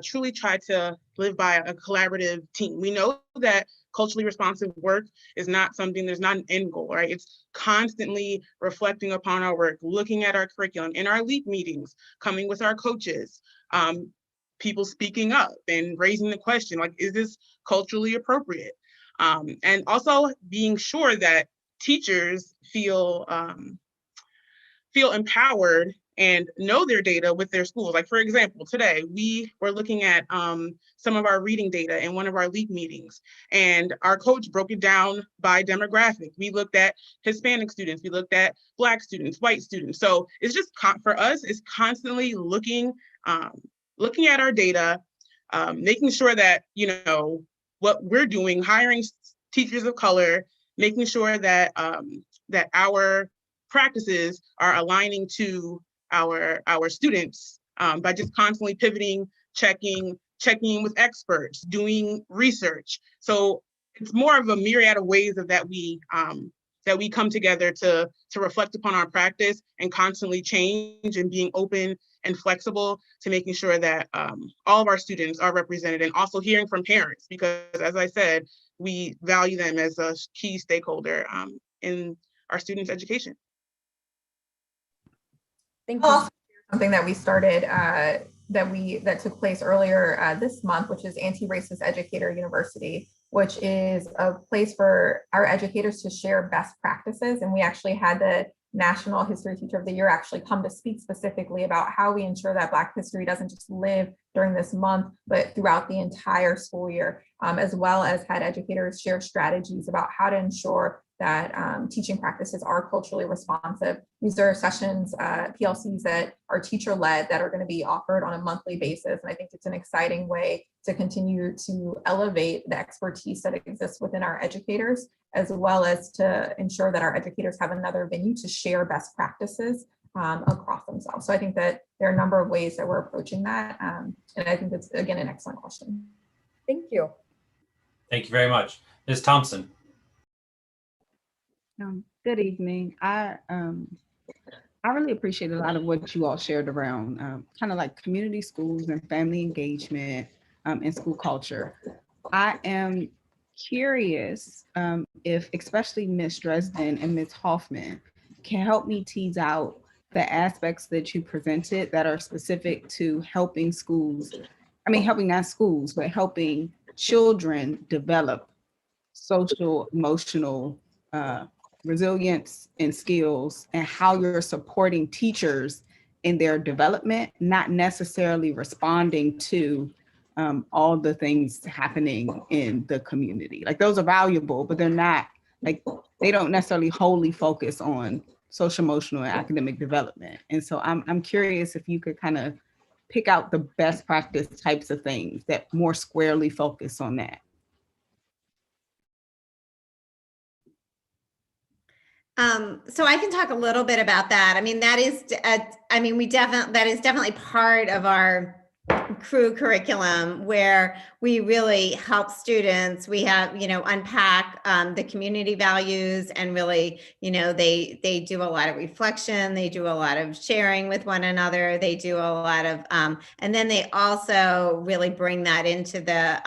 truly try to live by a collaborative team. We know that culturally responsive work is not something, there's not an end goal, right? It's constantly reflecting upon our work, looking at our curriculum, in our LEAP meetings, coming with our coaches, people speaking up and raising the question, like, is this culturally appropriate? And also being sure that teachers feel empowered and know their data with their schools. Like, for example, today we were looking at some of our reading data in one of our LEAP meetings, and our coach broke it down by demographic. We looked at Hispanic students, we looked at Black students, white students. So it's just, for us, it's constantly looking at our data, making sure that, you know, what we're doing, hiring teachers of color, making sure that that our practices are aligning to our students by just constantly pivoting, checking with experts, doing research. So it's more of a myriad of ways that we come together to reflect upon our practice and constantly change, and being open and flexible to making sure that all of our students are represented, and also hearing from parents, because as I said, we value them as a key stakeholder in our students' education. Thank you. Something that we started that took place earlier this month, which is Anti-Racist Educator University, which is a place for our educators to share best practices. And we actually had the National History Teacher of the Year actually come to speak specifically about how we ensure that Black history doesn't just live during this month, but throughout the entire school year, as well as had educators share strategies about how to ensure that teaching practices are culturally responsive. These are sessions, PLCs that are teacher-led, that are going to be offered on a monthly basis. And I think it's an exciting way to continue to elevate the expertise that exists within our educators, as well as to ensure that our educators have another venue to share best practices across themselves. So I think that there are a number of ways that we're approaching that. And I think that's, again, an excellent question. Thank you. Thank you very much. Ms. Thompson. Good evening. I really appreciate a lot of what you all shared around kind of like community schools and family engagement and school culture. I am curious if especially Ms. Dresden and Ms. Hoffman can help me tease out the aspects that you presented that are specific to helping schools, helping not schools, but helping children develop social, emotional resilience and skills, and how you're supporting teachers in their development, not necessarily responding to all the things happening in the community. Like, those are valuable, but they're not, like, they don't necessarily wholly focus on social, emotional, and academic development. And so I'm curious if you could kind of pick out the best practice types of things that more squarely focus on that. So I can talk a little bit about that. I mean, that is, that is definitely part of our crew curriculum where we really help students. We have, unpack the community values and really, they do a lot of reflection. They do a lot of sharing with one another. They do a lot of, and then they also really bring that into the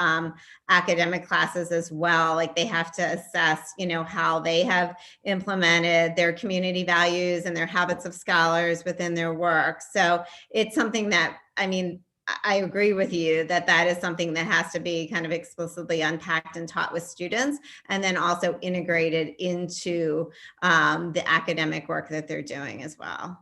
academic classes as well. Like they have to assess, how they have implemented their community values and their habits of scholars within their work. So it's something that, I agree with you that that is something that has to be kind of explicitly unpacked and taught with students, and then also integrated into the academic work that they're doing as well.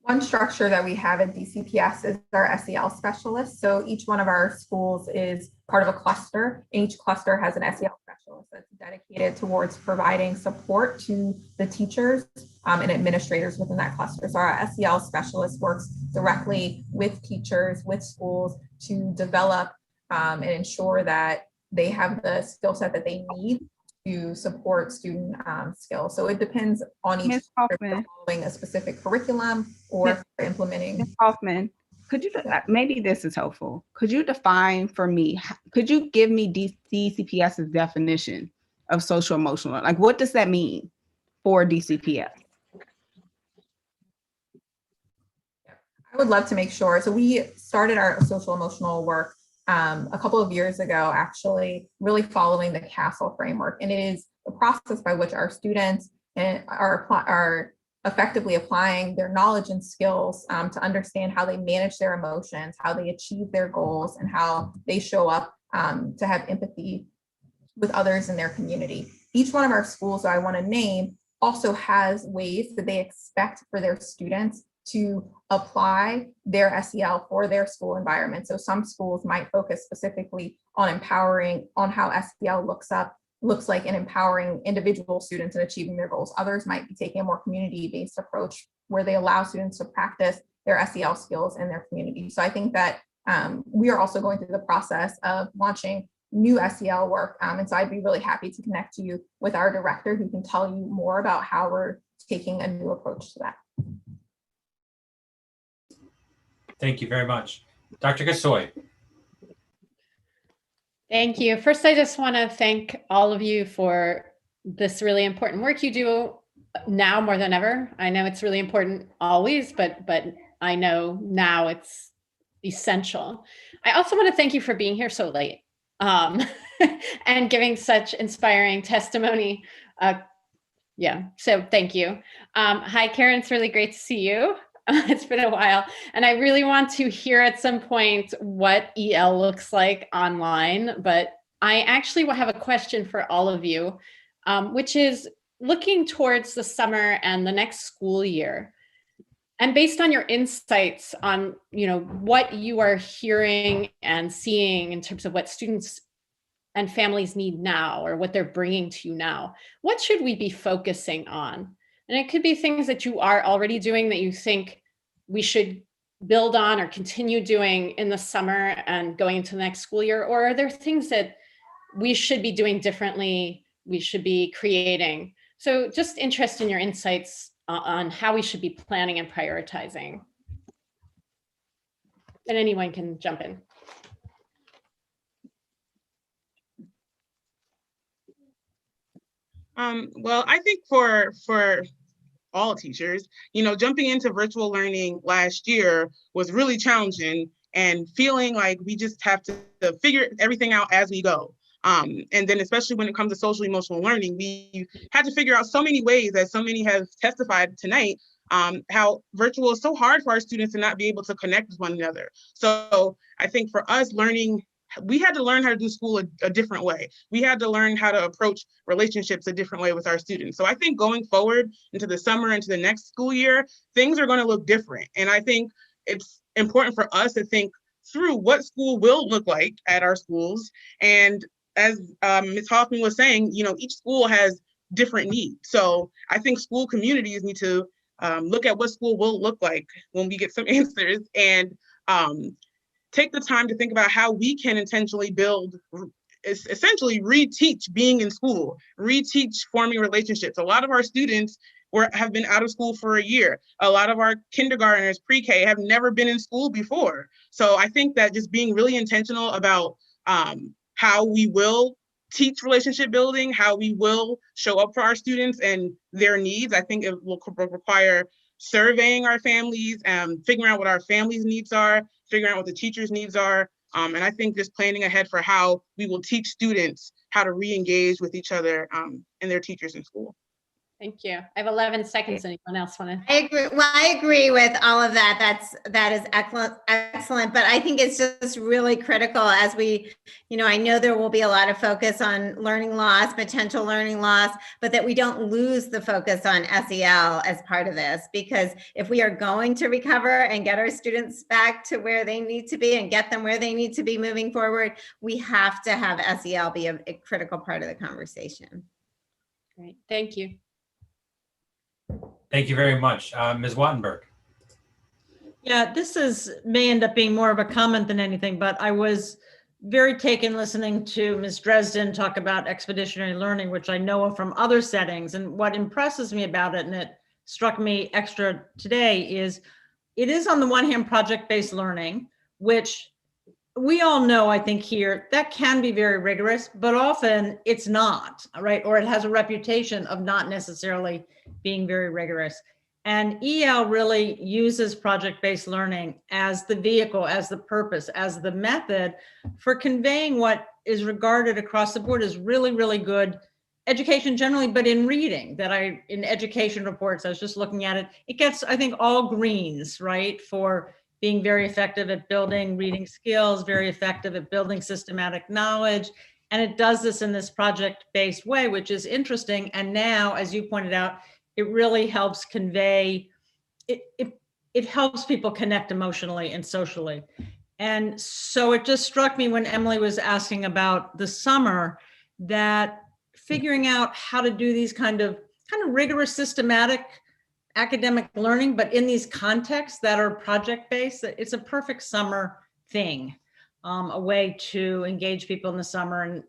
One structure that we have at DCPS is our SEL specialist. So each one of our schools is part of a cluster, and each cluster has an SEL specialist that's dedicated towards providing support to the teachers and administrators within that cluster. So our SEL specialist works directly with teachers, with schools to develop and ensure that they have the skill set that they need to support student skills. So it depends on each following a specific curriculum or implementing. Ms. Hoffman, could you, maybe this is helpful. Could you define for me, could you give me DCPS's definition of social emotional? Like, what does that mean for DCPS? I would love to make sure. So we started our social emotional work a couple of years ago, actually, really following the CASTLE framework. And it is the process by which our students are effectively applying their knowledge and skills to understand how they manage their emotions, how they achieve their goals, and how they show up to have empathy with others in their community. Each one of our schools that I want to name also has ways that they expect for their students to apply their SEL for their school environment. So some schools might focus specifically on empowering, on how SEL looks like in empowering individual students in achieving their goals. Others might be taking a more community-based approach where they allow students to practice their SEL skills in their community. So I think that we are also going through the process of launching new SEL work. And so I'd be really happy to connect you with our director who can tell you more about how we're taking a new approach to that. Thank you very much. Dr. Gasoi. Thank you. First, I just want to thank all of you for this really important work you do now more than ever. I know it's really important always, but I know now it's essential. I also want to thank you for being here so late and giving such inspiring testimony. So thank you. Hi, Karen. It's really great to see you. It's been a while. And I really want to hear at some point what EL looks like online, but I actually have a question for all of you, which is looking towards the summer and the next school year. And based on your insights on, what you are hearing and seeing in terms of what students and families need now, or what they're bringing to you now, what should we be focusing on? And it could be things that you are already doing that you think we should build on or continue doing in the summer and going into the next school year, or are there things that we should be doing differently, we should be creating? So just interested in your insights on how we should be planning and prioritizing. And anyone can jump in. Well, I think for all teachers, jumping into virtual learning last year was really challenging and feeling like we just have to figure everything out as we go. And then especially when it comes to social emotional learning, we had to figure out so many ways, as so many have testified tonight, how virtual is so hard for our students to not be able to connect with one another. So I think for us we had to learn how to do school a different way. We had to learn how to approach relationships a different way with our students. So I think going forward into the summer, into the next school year, things are going to look different. And I think it's important for us to think through what school will look like at our schools. And as Ms. Hoffman was saying, each school has different needs. So I think school communities need to look at what school will look like when we get some answers, and take the time to think about how we can intentionally build essentially reteach being in school, reteach forming relationships. A lot of our students have been out of school for a year. A lot of our kindergartners, pre-K, have never been in school before. So I think that just being really intentional about how we will teach relationship building, how we will show up for our students and their needs, I think it will require surveying our families, figuring out what our families' needs are, figuring out what the teachers' needs are. And I think just planning ahead for how we will teach students how to re-engage with each other and their teachers in school. Thank you. I have 11 seconds. Anyone else want to? I agree. Well, I agree with all of that. That is excellent. But I think it's just really critical as we, I know there will be a lot of focus on learning loss, potential learning loss, but that we don't lose the focus on SEL as part of this, because if we are going to recover and get our students back to where they need to be and get them where they need to be moving forward, we have to have SEL be a critical part of the conversation. Great. Thank you. Thank you very much. Ms. Wattenberg. Yeah, this may end up being more of a comment than anything, but I was very taken listening to Ms. Dresden talk about expeditionary learning, which I know from other settings. And what impresses me about it, and it struck me extra today, is it is on the one hand project-based learning, which we all know, I think here, that can be very rigorous, but often it's not, right? Or it has a reputation of not necessarily being very rigorous. And EL really uses project-based learning as the vehicle, as the purpose, as the method for conveying what is regarded across the board as really, really good education generally, but in reading in education reports, I was just looking at it, it gets, I think, all greens, right? For being very effective at building reading skills, very effective at building systematic knowledge. And it does this in this project-based way, which is interesting. And now, as you pointed out, it really helps convey, it helps people connect emotionally and socially. And so it just struck me when Emily was asking about the summer, that figuring out how to do these kind of rigorous, systematic academic learning, but in these contexts that are project-based, it's a perfect summer thing, a way to engage people in the summer. And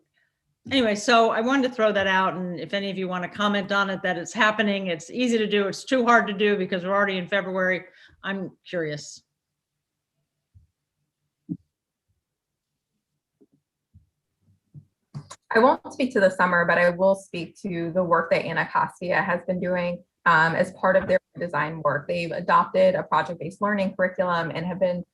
anyway, so I wanted to throw that out. And if any of you want to comment on it, that it's happening, it's easy to do, it's too hard to do because we're already in February, I'm curious. I won't speak to the summer, but I will speak to the work that Anacostia has been doing as part of their design work. They've adopted a project-based learning curriculum and have been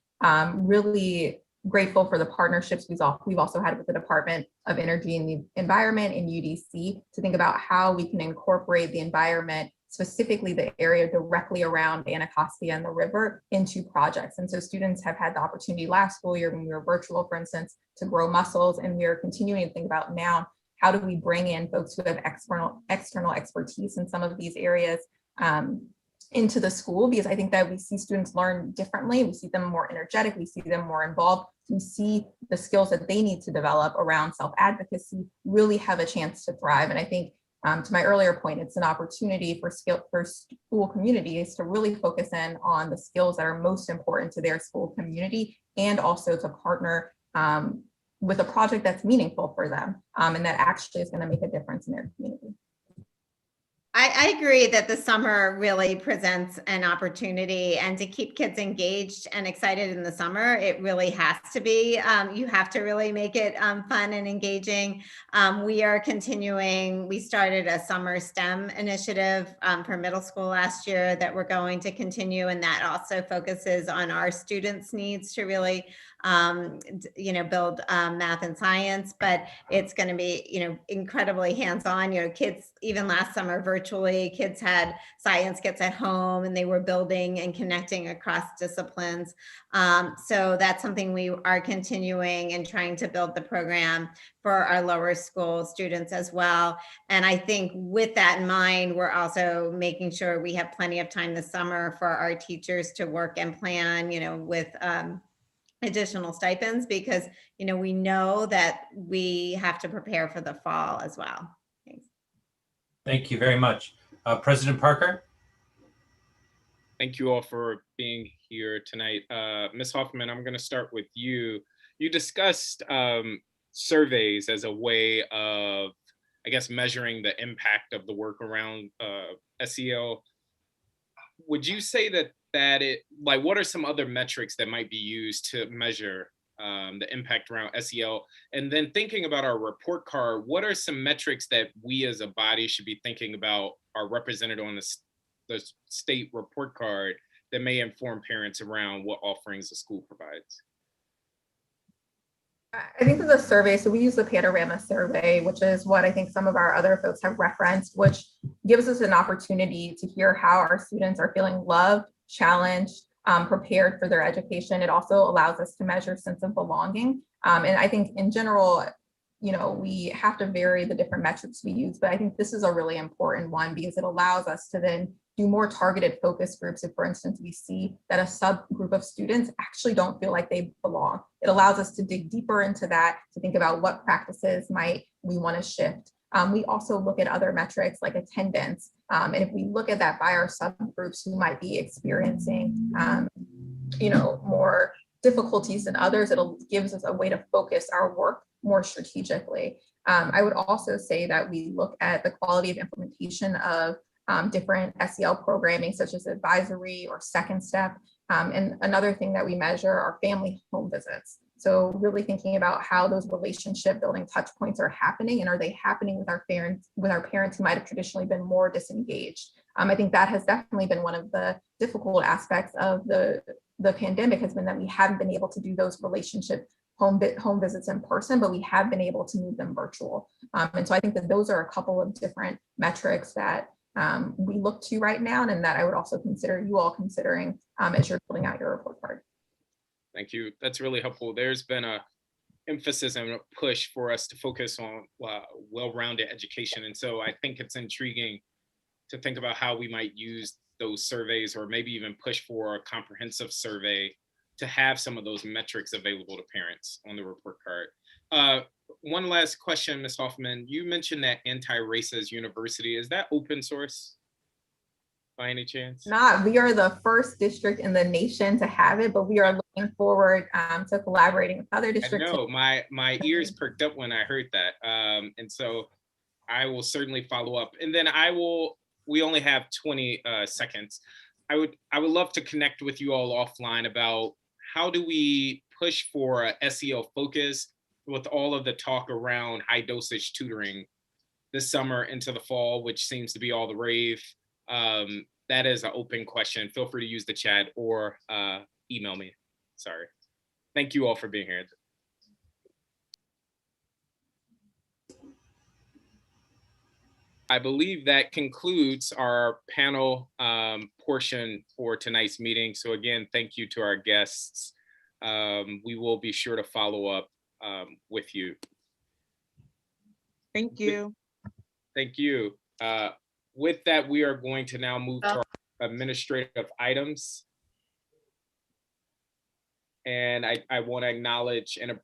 really grateful for the partnerships we've also had with the Department of Energy and the Environment and UDC to think about how we can incorporate the environment, specifically the area directly around Anacostia and the river, into projects. And so students have had the opportunity last school year when we were virtual, for instance, to grow mussels, and we are continuing to think about now, how do we bring in folks who have external expertise in some of these areas into the school, because I think that we see students learn differently. We see them more energetic, we see them more involved, we see the skills that they need to develop around self-advocacy really have a chance to thrive. And I think to my earlier point, it's an opportunity for school communities to really focus in on the skills that are most important to their school community, and also to partner with a project that's meaningful for them and that actually is going to make a difference in their community. I agree that the summer really presents an opportunity, and to keep kids engaged and excited in the summer, it really has to be, you have to really make it fun and engaging. We are continuing, we started a summer STEM initiative for middle school last year that we're going to continue, and that also focuses on our students' needs to really build math and science, but it's going to be, incredibly hands-on. Kids, even last summer virtually, kids had science kits at home and they were building and connecting across disciplines. So that's something we are continuing and trying to build the program for our lower school students as well. And I think with that in mind, we're also making sure we have plenty of time this summer for our teachers to work and plan, with additional stipends, because we know that we have to prepare for the fall as well. Thanks. Thank you very much. President Parker. Thank you all for being here tonight. Ms. Hoffman, I'm going to start with you. You discussed surveys as a way of, I guess, measuring the impact of the work around SEL. Would you say that like, what are some other metrics that might be used to measure the impact around SEL? And then thinking about our report card, what are some metrics that we as a body should be thinking about are represented on the state report card that may inform parents around what offerings the school provides? I think there's a survey. So we use the Panorama survey, which is what I think some of our other folks have referenced, which gives us an opportunity to hear how our students are feeling loved, challenged, prepared for their education. It also allows us to measure sense of belonging. And I think in general, you know, we have to vary the different metrics we use, but I think this is a really important one because it allows us to then do more targeted focus groups. If, for instance, we see that a subgroup of students actually don't feel like they belong, it allows us to dig deeper into that, to think about what practices might we want to shift. We also look at other metrics like attendance. And if we look at that by our subgroups who might be experiencing, you know, more difficulties than others, it gives us a way to focus our work more strategically. I would also say that we look at the quality of implementation of different SEL programming, such as advisory or second step. And another thing that we measure are family home visits. So really thinking about how those relationship building touch points are happening, and are they happening with our parents who might have traditionally been more disengaged. I think that has definitely been one of the difficult aspects of the pandemic, has been that we haven't been able to do those relationship home visits in person, but we have been able to move them virtual. And so I think that those are a couple of different metrics that we look to right now, and that I would also consider you all considering as you're building out your report card. Thank you. That's really helpful. There's been a emphasis and a push for us to focus on well-rounded education. And so I think it's intriguing to think about how we might use those surveys, or maybe even push for a comprehensive survey to have some of those metrics available to parents on the report card. One last question, Ms. Hoffman. You mentioned that Anti-Racist University. Is that open source by any chance? Not. We are the first district in the nation to have it, but we are looking forward to collaborating with other districts. I know, my ears perked up when I heard that. And so I will certainly follow up. And then we only have 20 seconds. I would love to connect with you all offline about how do we push for a SEL focus with all of the talk around high dosage tutoring this summer into the fall, which seems to be all the rave. That is an open question. Feel free to use the chat or email me. Sorry. Thank you all for being here. I believe that concludes our panel portion for tonight's meeting. So again, thank you to our guests. We will be sure to follow up with you. Thank you. Thank you. With that, we are going to now move to our administrative items. And I want to acknowledge and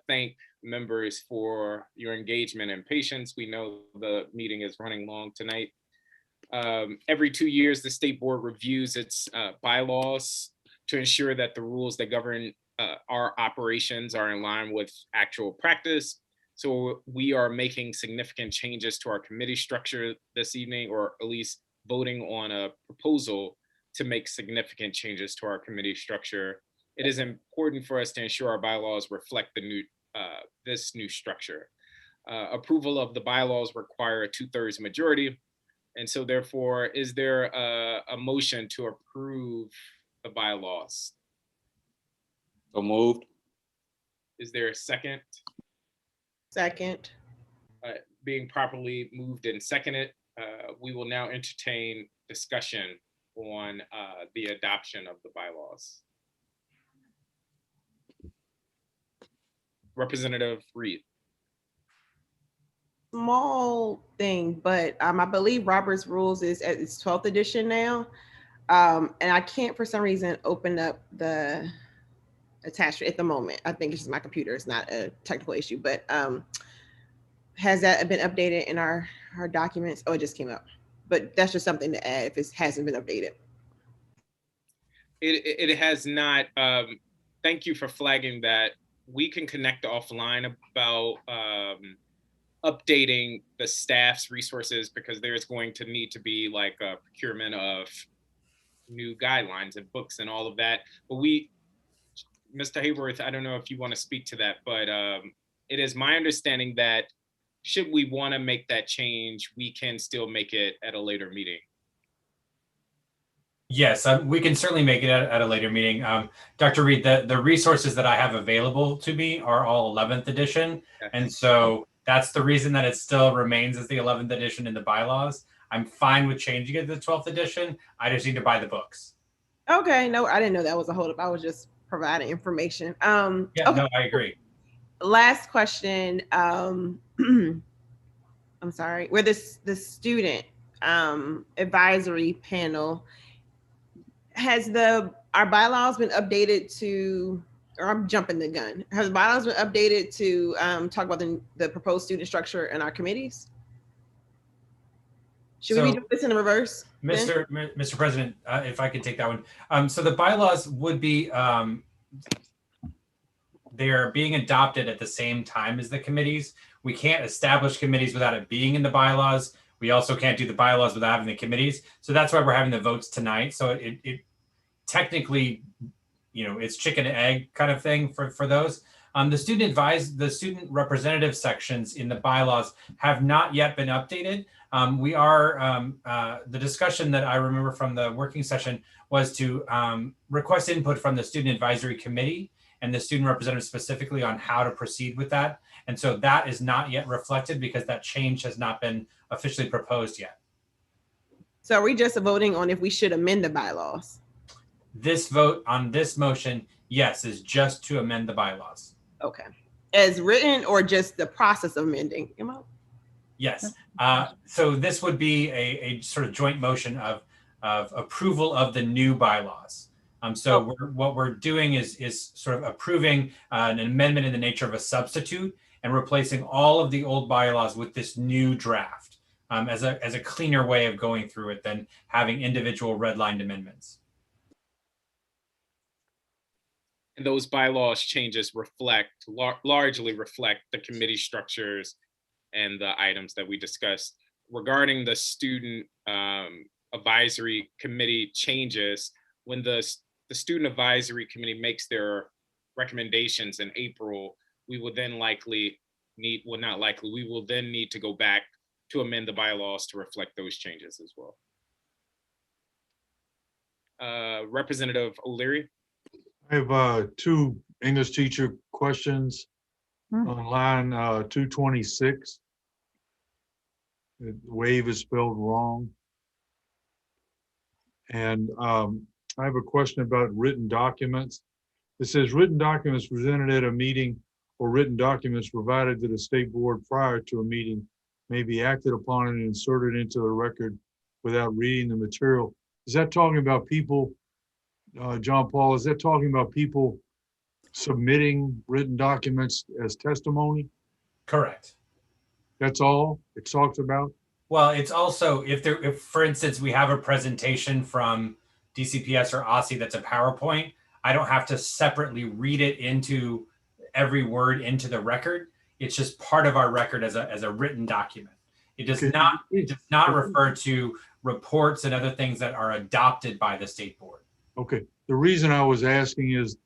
thank members for your engagement and patience. We know the meeting is running long tonight. Every 2 years, the state board reviews its bylaws to ensure that the rules that govern our operations are in line with actual practice. So we are making significant changes to our committee structure this evening, or at least voting on a proposal to make significant changes to our committee structure. It is important for us to ensure our bylaws reflect the new this new structure. Approval of the bylaws require a 2/3 majority. And so therefore, is there a motion to approve the bylaws? So moved. Is there a second? Second. Being properly moved and seconded, we will now entertain discussion on the adoption of the bylaws. Representative Reid. Small thing, but I believe Robert's Rules is at its 12th edition now. And I can't, for some reason, open up the attachment at the moment. I think it's just my computer. It's not a technical issue, but has that been updated in our documents? Oh, it just came up. But that's just something to add if it hasn't been updated. It has not. Thank you for flagging that. we can connect offline about updating the staff's resources, because there's going to need to be like a procurement of new guidelines and books and all of that. But Mr. Hayworth, I don't know if you want to speak to that, but it is my understanding that should we want to make that change, we can still make it at a later meeting. Yes, we can certainly make it at a later meeting. Dr. Reid, the resources that I have available to me are all 11th edition. And so that's the reason that it still remains as the 11th edition in the bylaws. I'm fine with changing it to the 12th edition. I just need to buy the books. Okay, no, I didn't know that was a holdup. I was just providing information. Yeah, okay. no, I agree. Last question. I'm sorry. We're the student advisory panel. Has our bylaws been updated to, or I'm jumping the gun, has bylaws been updated to talk about the proposed student structure in our committees? Should we be doing this in reverse? Mr. President, if I could take that one. So the bylaws would be, they're being adopted at the same time as the committees. We can't establish committees without it being in the bylaws. We also can't do the bylaws without having the committees. So that's why we're having the votes tonight. So it technically, it's chicken and egg kind of thing for those. The student representative sections in the bylaws have not yet been updated. We are, the discussion that I remember from the working session was to request input from the student advisory committee and the student representative specifically on how to proceed with that. And so that is not yet reflected because that change has not been officially proposed yet. So are we just voting on if we should amend the bylaws? This vote on this motion, yes, is just to amend the bylaws. Okay. As written or just the process of amending? Yes. So this would be a sort of joint motion of approval of the new bylaws. So what we're doing is sort of approving an amendment in the nature of a substitute and replacing all of the old bylaws with this new draft as a cleaner way of going through it than having individual redlined amendments. And those bylaws changes largely reflect the committee structures and the items that we discussed. Regarding the student advisory committee changes, when the student advisory committee makes their recommendations in April, we will then we will then need to go back to amend the bylaws to reflect those changes as well. Representative O'Leary. I have two English teacher questions on line 226. The wave is spelled wrong. And I have a question about written documents. It says written documents presented at a meeting or written documents provided to the state board prior to a meeting may be acted upon and inserted into the record without reading the material. Is that talking about people, John Paul, is that talking about people submitting written documents as testimony? Correct. That's all it talks about? Well, it's also, if for instance, we have a presentation from DCPS or OSSI that's a PowerPoint, I don't have to separately read it into every word into the record. It's just part of our record as a written document. It does not refer to reports and other things that are adopted by the state board. Okay. The reason I was asking is,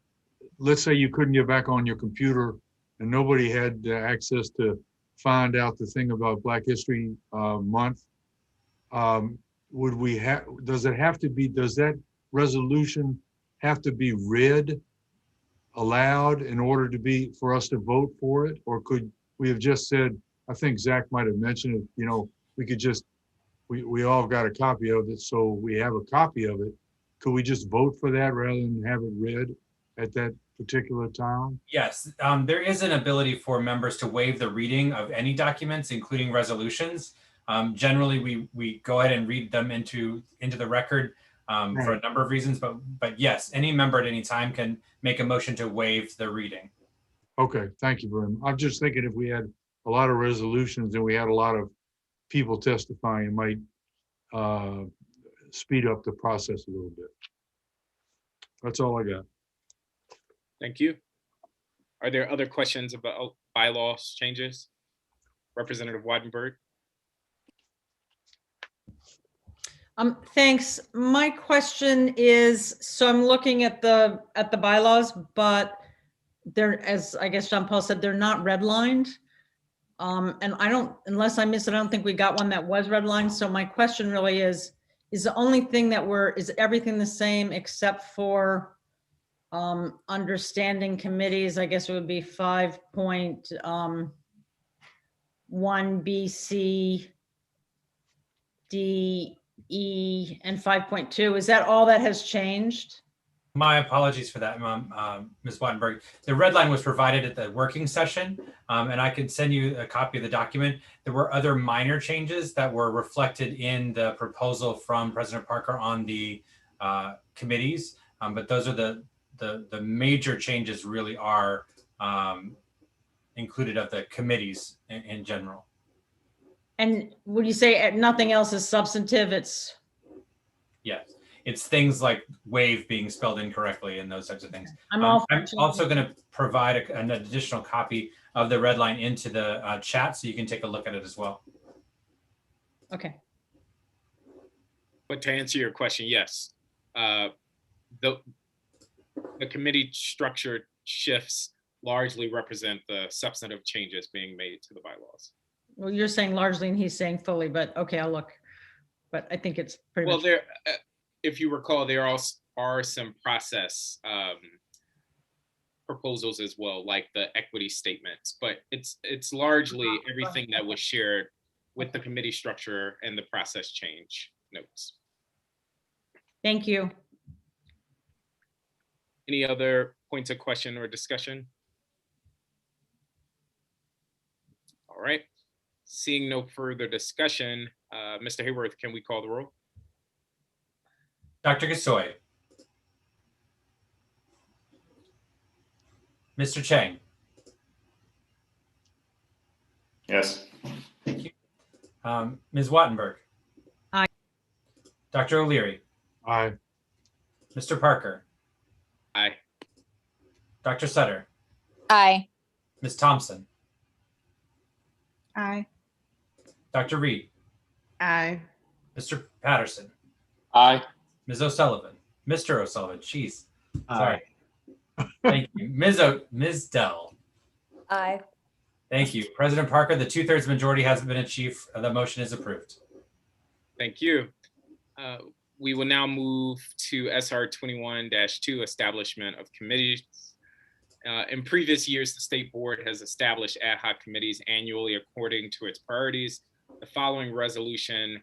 let's say you couldn't get back on your computer and nobody had access to find out the thing about Black History Month. Would we have, does that resolution have to be read aloud in order for us to vote for it? Or could we have just said, I think Zach might have mentioned it, we could just, we all got a copy of it, so we have a copy of it. Could we just vote for that rather than have it read at that particular time? Yes, there is an ability for members to waive the reading of any documents, including resolutions. Generally, we go ahead and read them into the record for a number of reasons, but yes, any member at any time can make a motion to waive the reading. Okay, thank you very much. I'm just thinking if we had a lot of resolutions and we had a lot of people testifying, it might speed up the process a little bit. That's all I got. Thank you. Are there other questions about bylaws changes? Representative Wattenberg? Thanks. My question is, so I'm looking at the bylaws, but they're, as I guess John Paul said, they're not redlined. And I don't, unless I missed it, I don't think we got one that was redlined. So my question really is the only thing that is everything the same except for understanding committees? I guess it would be 5.1 B, C, D, E, and 5.2. Is that all that has changed? My apologies for that, Ms. Wattenberg. The red line was provided at the working session, and I could send you a copy of the document. There were other minor changes that were reflected in the proposal from President Parker on the committees, but those are the major changes really are included of the committees in general. And would you say nothing else is substantive? It's yes. It's things like wave being spelled incorrectly and those types of things. I'm also going to provide an additional copy of the red line into the chat so you can take a look at it as well. Okay. But to answer your question, yes. The committee structure shifts largely represent the substantive changes being made to the bylaws. Well, you're saying largely and he's saying fully, but okay, I'll look. But I think it's pretty well, much. There, if you recall, there also are some process proposals as well, like the equity statements, but it's largely everything that was shared with the committee structure and the process change notes. Thank you. Any other points of question or discussion? All right. Seeing no further discussion, Mr. Hayworth, can we call the roll? Dr. Gasoi. Mr. Chang. Yes. Thank you. Ms. Wattenberg. Aye. Dr. O'Leary. Aye. Mr. Parker. Aye. Dr. Sutter. Aye. Ms. Thompson. Aye. Dr. Reid. Aye. Mr. Patterson. Aye. Ms. O'Sullivan. Mr. O'Sullivan. Jeez. Aye. Sorry. Thank you. Ms. Dell. Aye. Thank you. President Parker, the 2/3 majority hasn't been achieved. The motion is approved. Thank you. We will now move to SR 21-2, establishment of committees. In previous years, the state board has established ad hoc committees annually according to its priorities. The following resolution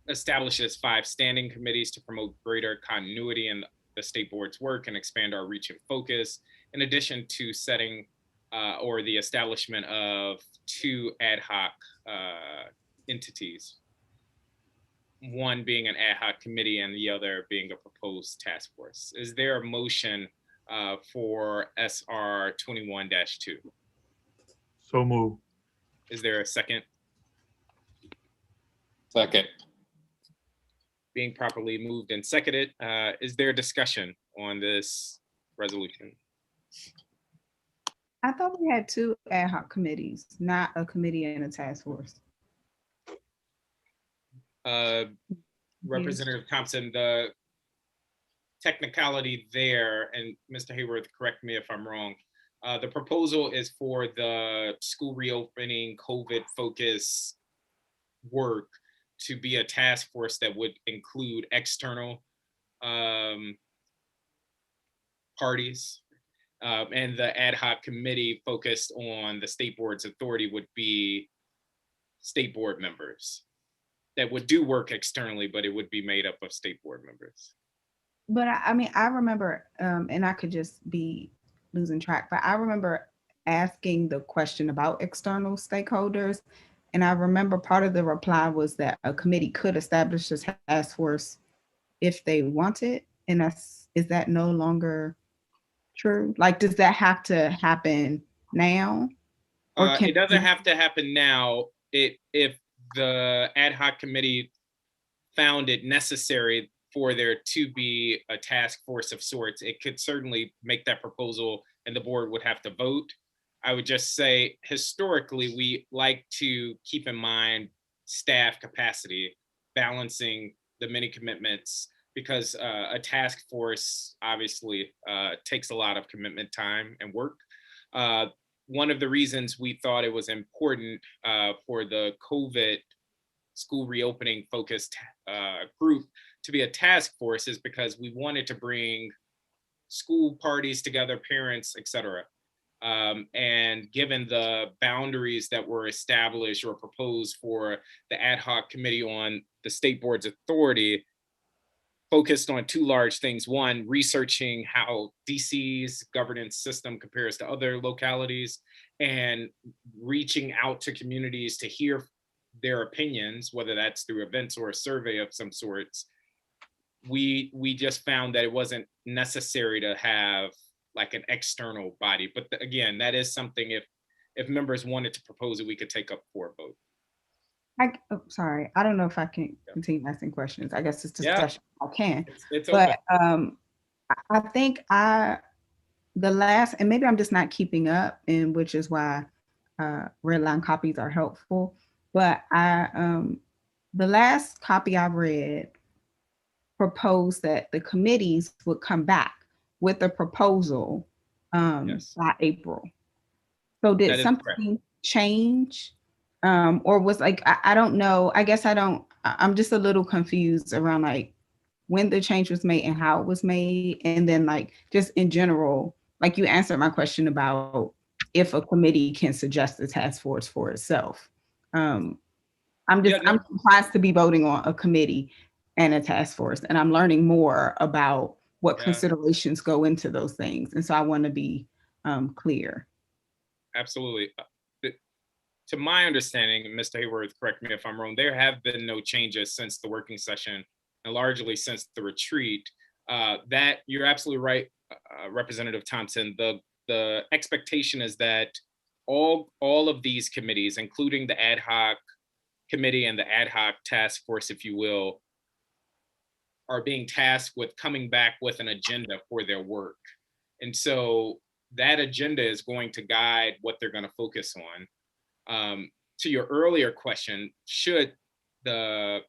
establishes 5 standing committees to promote greater continuity in the state board's work and expand our reach and focus, in addition to setting or the establishment of 2 ad hoc entities, one being an ad hoc committee and the other being a proposed task force. Is there a motion for SR 21-2? So move. Is there a second? Second. Being properly moved and seconded, is there discussion on this resolution? I thought we had 2 ad hoc committees, not a committee and a task force. Representative Thompson, the technicality there, and Mr. Hayworth, correct me if I'm wrong, the proposal is for the school reopening COVID focus work to be a task force that would include external parties. And the ad hoc committee focused on the state board's authority would be state board members that would do work externally, but it would be made up of state board members. But I mean, I remember, and I could just be losing track, but I remember asking the question about external stakeholders. And I remember part of the reply was that a committee could establish a task force if they wanted. And is that no longer true? Like, does that have to happen now? Or It doesn't have to happen now. If the ad hoc committee found it necessary for there to be a task force of sorts, it could certainly make that proposal and the board would have to vote. I would just say, historically, we like to keep in mind staff capacity, balancing the many commitments, because a task force obviously takes a lot of commitment time and work. One of the reasons we thought it was important for the COVID school reopening focused group to be a task force is because we wanted to bring school parties together, parents, etc. And given the boundaries that were established or proposed for the ad hoc committee on the state board's authority, focused on two large things. One, researching how DC's governance system compares to other localities, and reaching out to communities to hear their opinions, whether that's through events or a survey of some sorts. We just found that it wasn't necessary to have like an external body. But again, that is something, if members wanted to propose it, we could take up for a vote. Sorry, I don't know if I can continue asking questions. I guess it's discussion. I can. It's but I think the last, and maybe I'm just not keeping up, and which is why red line copies are helpful. But the last copy I read proposed that the committees would come back with a proposal by April. So did something change? Or was like, I don't know. I guess I'm just a little confused around like when the change was made and how it was made. And then like, just in general, like you answered my question about if a committee can suggest a task force for itself. I'm surprised to be voting on a committee and a task force. And I'm learning more about what considerations go into those things. And so I want to be clear. Absolutely. To my understanding, Mr. Hayworth, correct me if I'm wrong, there have been no changes since the working session and largely since the retreat. That you're absolutely right, Representative Thompson. The expectation is that all of these committees, including the ad hoc committee and the ad hoc task force, if you will, are being tasked with coming back with an agenda for their work. And so that agenda is going to guide what they're going to focus on. To your earlier question, should the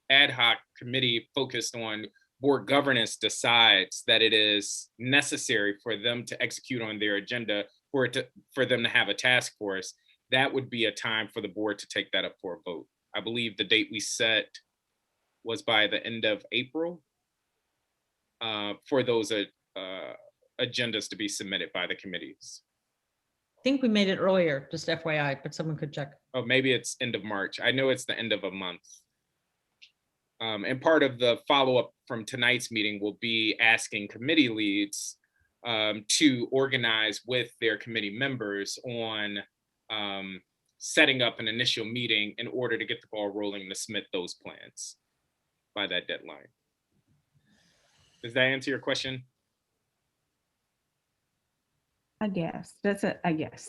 ad hoc committee focused on board governance decides that it is necessary for them to execute on their agenda, for them to have a task force, that would be a time for the board to take that up for a vote. I believe the date we set was by the end of April for those agendas to be submitted by the committees. I think we made it earlier, just FYI, but someone could check. Oh, maybe it's end of March. I know it's the end of a month. And part of the follow-up from tonight's meeting will be asking committee leads to organize with their committee members on setting up an initial meeting in order to get the ball rolling to submit those plans by that deadline. Does that answer your question? I guess I guess.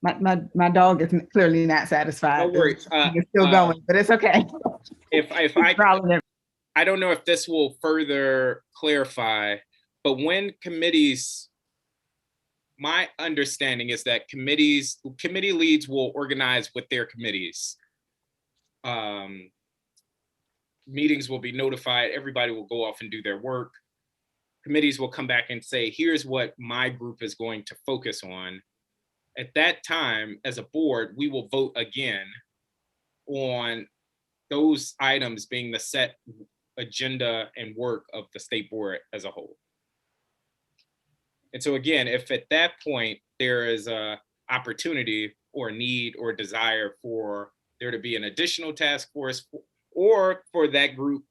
My dog is clearly not satisfied. No worries. It's still going, but it's okay. I don't know if this will further clarify, but when committees, my understanding is that committee leads will organize with their committees. Meetings will be notified. Everybody will go off and do their work. Committees will come back and say, here's what my group is going to focus on. At that time, as a board, we will vote again on those items being the set agenda and work of the state board as a whole. And so again, if at that point there is a opportunity or need or desire for there to be an additional task force, or for that group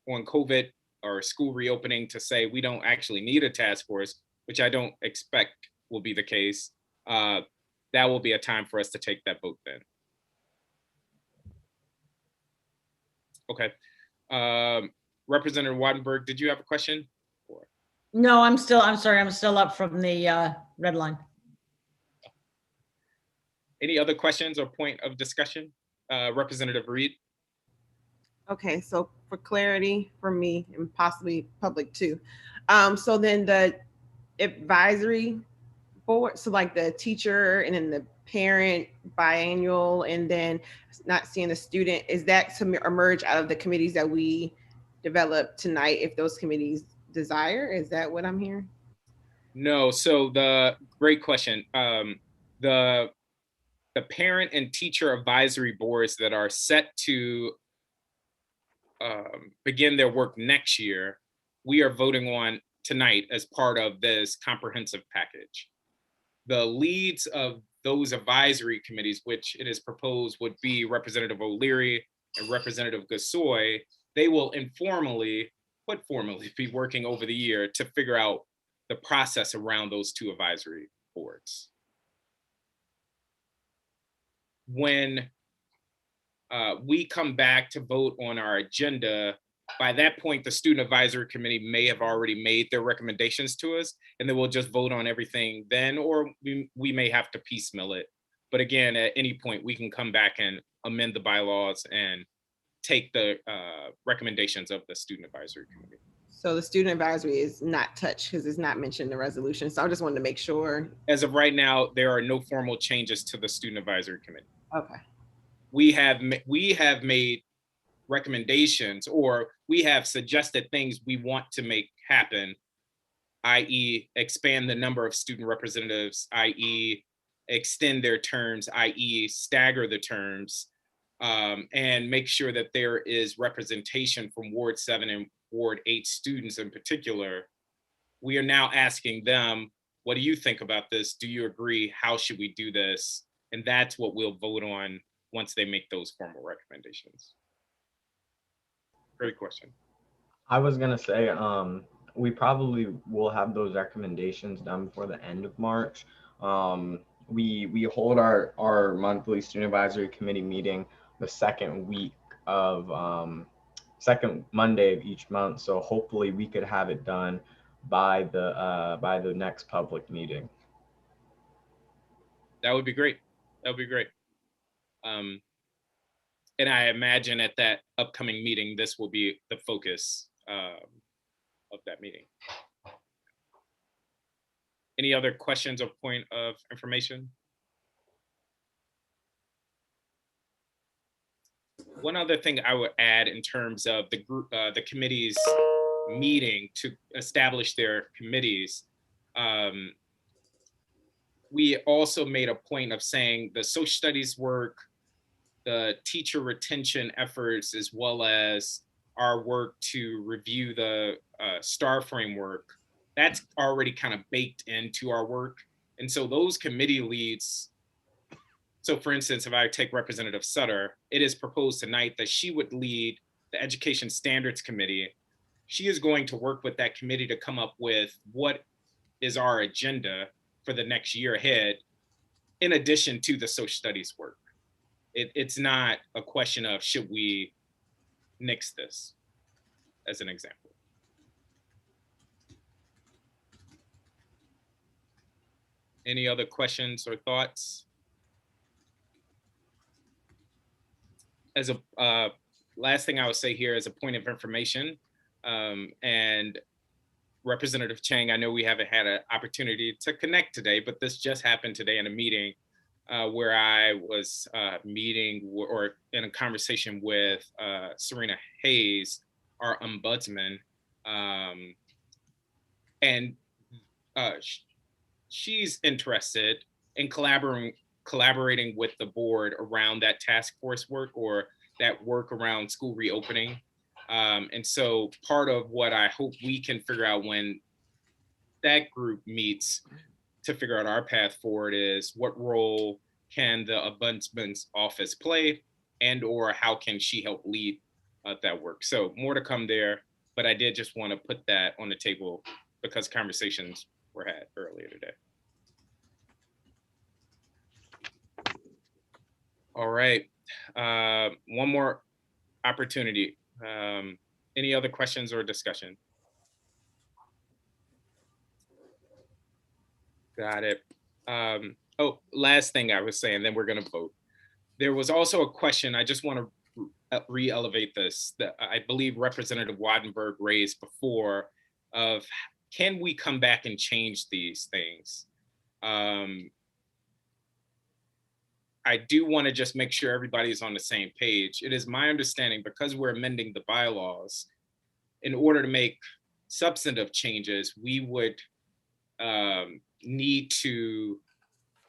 on COVID or school reopening to say we don't actually need a task force, which I don't expect will be the case, that will be a time for us to take that vote then. Okay. Representative Wattenberg, did you have a question? No, I'm sorry, I'm still up from the red line. Any other questions or point of discussion? Representative Reid? Okay, so for clarity for me and possibly public too. So then the advisory board, so like the teacher and then the parent biannual and then not seeing the student, is that to emerge out of the committees that we develop tonight if those committees desire? Is that what I'm hearing? No, so great question. The parent and teacher advisory boards that are set to begin their work next year, we are voting on tonight as part of this comprehensive package. The leads of those advisory committees, which it is proposed would be Representative O'Leary and Representative Gasoi, they will informally, but formally, be working over the year to figure out the process around those two advisory boards. When we come back to vote on our agenda, by that point, the Student Advisory Committee may have already made their recommendations to us, and then we'll just vote on everything then, or we may have to piecemeal it. But again, at any point, we can come back and amend the bylaws and take the recommendations of the Student Advisory Committee. So the student advisory is not touched because it's not mentioned in the resolution. So I just wanted to make sure. As of right now, there are no formal changes to the Student Advisory Committee. Okay. We have made recommendations, or we have suggested things we want to make happen, i.e. expand the number of student representatives, i.e. extend their terms, i.e. stagger the terms, and make sure that there is representation from Ward 7 and Ward 8 students in particular. We are now asking them, what do you think about this? Do you agree? How should we do this? And that's what we'll vote on once they make those formal recommendations. Great question. I was gonna say, we probably will have those recommendations done before the end of March. We hold our monthly student advisory committee meeting the second Monday of each month. So hopefully we could have it done by the next public meeting. That would be great. That would be great. And I imagine at that upcoming meeting, this will be the focus of that meeting. Any other questions or point of information? One other thing I would add in terms of the group, the committee's meeting to establish their committees, we also made a point of saying the social studies work, the teacher retention efforts, as well as our work to review the STAR framework, that's already kind of baked into our work. And so those committee leads, so for instance, if I take Representative Sutter, it is proposed tonight that she would lead the Education Standards Committee. She is going to work with that committee to come up with what is our agenda for the next year ahead, in addition to the social studies work. It's not a question of should we nix this, as an example. Any other questions or thoughts? As a last thing I would say here as a point of information, and Representative Chang, I know we haven't had an opportunity to connect today, but this just happened today in a meeting where I was meeting or in a conversation with Serena Hayes, our ombudsman, and she's interested in collaborating with the board around that task force work or that work around school reopening. And so part of what I hope we can figure out when that group meets to figure out our path forward is what role can the ombudsman's office play, and or how can she help lead that work. So more to come there, but I did just want to put that on the table because conversations were had earlier today. All right, one more opportunity. Any other questions or discussion? Got it. Oh, last thing I was saying, then we're going to vote. There was also a question, I just want to re-elevate this that I believe Representative Wattenberg raised before of can we come back and change these things? I do want to just make sure everybody's on the same page. It is my understanding, because we're amending the bylaws, in order to make substantive changes, we would need to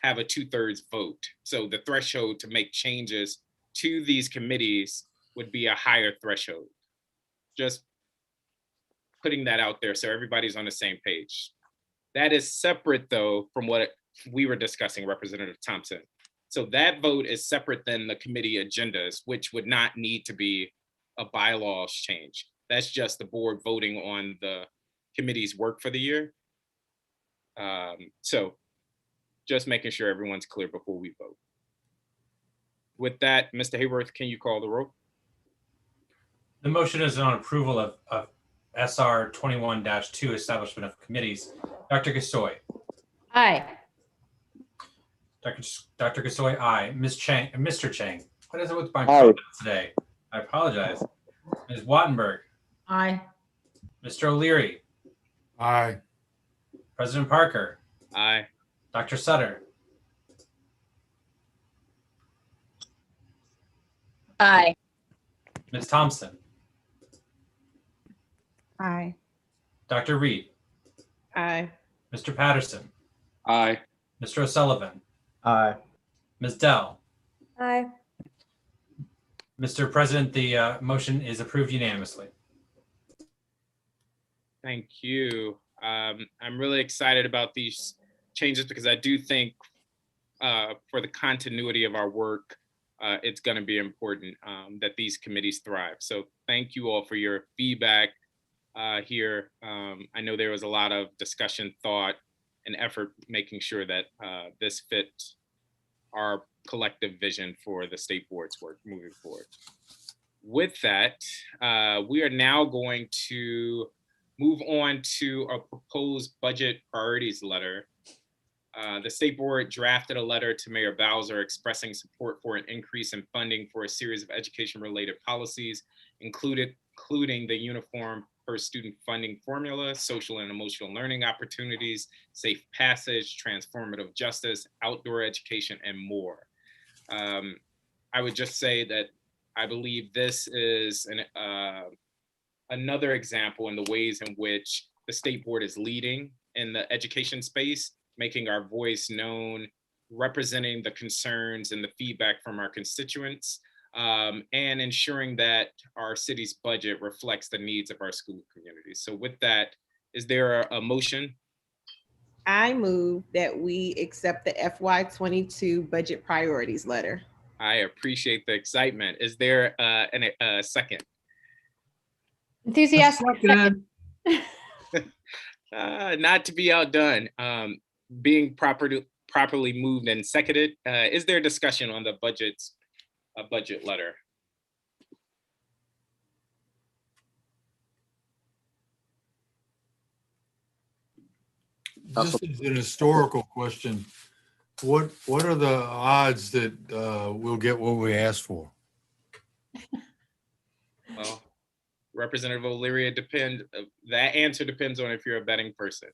have a 2/3 vote. So the threshold to make changes to these committees would be a higher threshold. Just putting that out there so everybody's on the same page. That is separate, though, from what we were discussing, Representative Thompson. So that vote is separate than the committee agendas, which would not need to be a bylaws change. That's just the board voting on the committee's work for the year. So just making sure everyone's clear before we vote. With that, Mr. Hayworth, can you call the roll? The motion is on approval of SR 21-2, establishment of committees. Dr. Gasoi. Aye. Dr. Gasoi, aye. Ms. Chang, Mr. Chang. What is it with my Aye. pronouns today? I apologize. Ms. Wattenberg. Aye. Mr. O'Leary. Aye. President Parker. Aye. Dr. Sutter. Aye. Ms. Thompson. Aye. Dr. Reid. Aye. Mr. Patterson. Aye. Mr. O'Sullivan. Aye. Ms. Dell. Aye. Mr. President, the motion is approved unanimously. Thank you. I'm really excited about these changes because I do think for the continuity of our work, it's going to be important that these committees thrive. So thank you all for your feedback here. I know there was a lot of discussion, thought, and effort making sure that this fits our collective vision for the state board's work moving forward. With that, we are now going to move on to a proposed budget priorities letter. The state board drafted a letter to Mayor Bowser expressing support for an increase in funding for a series of education-related policies, including the uniform per student funding formula, social and emotional learning opportunities, safe passage, transformative justice, outdoor education, and more. I would just say that I believe this is another example in the ways in which the state board is leading in the education space, making our voice known, representing the concerns and the feedback from our constituents, and ensuring that our city's budget reflects the needs of our school communities. So with that, is there a motion? I move that we accept the FY22 budget priorities letter. I appreciate the excitement. Is there a second? Enthusiastic. Not to be outdone. Being properly moved and seconded. Is there discussion on the budget letter? This is an historical question. What are the odds that we'll get what we asked for? Well, Representative O'Leary, that answer depends on if you're a betting person.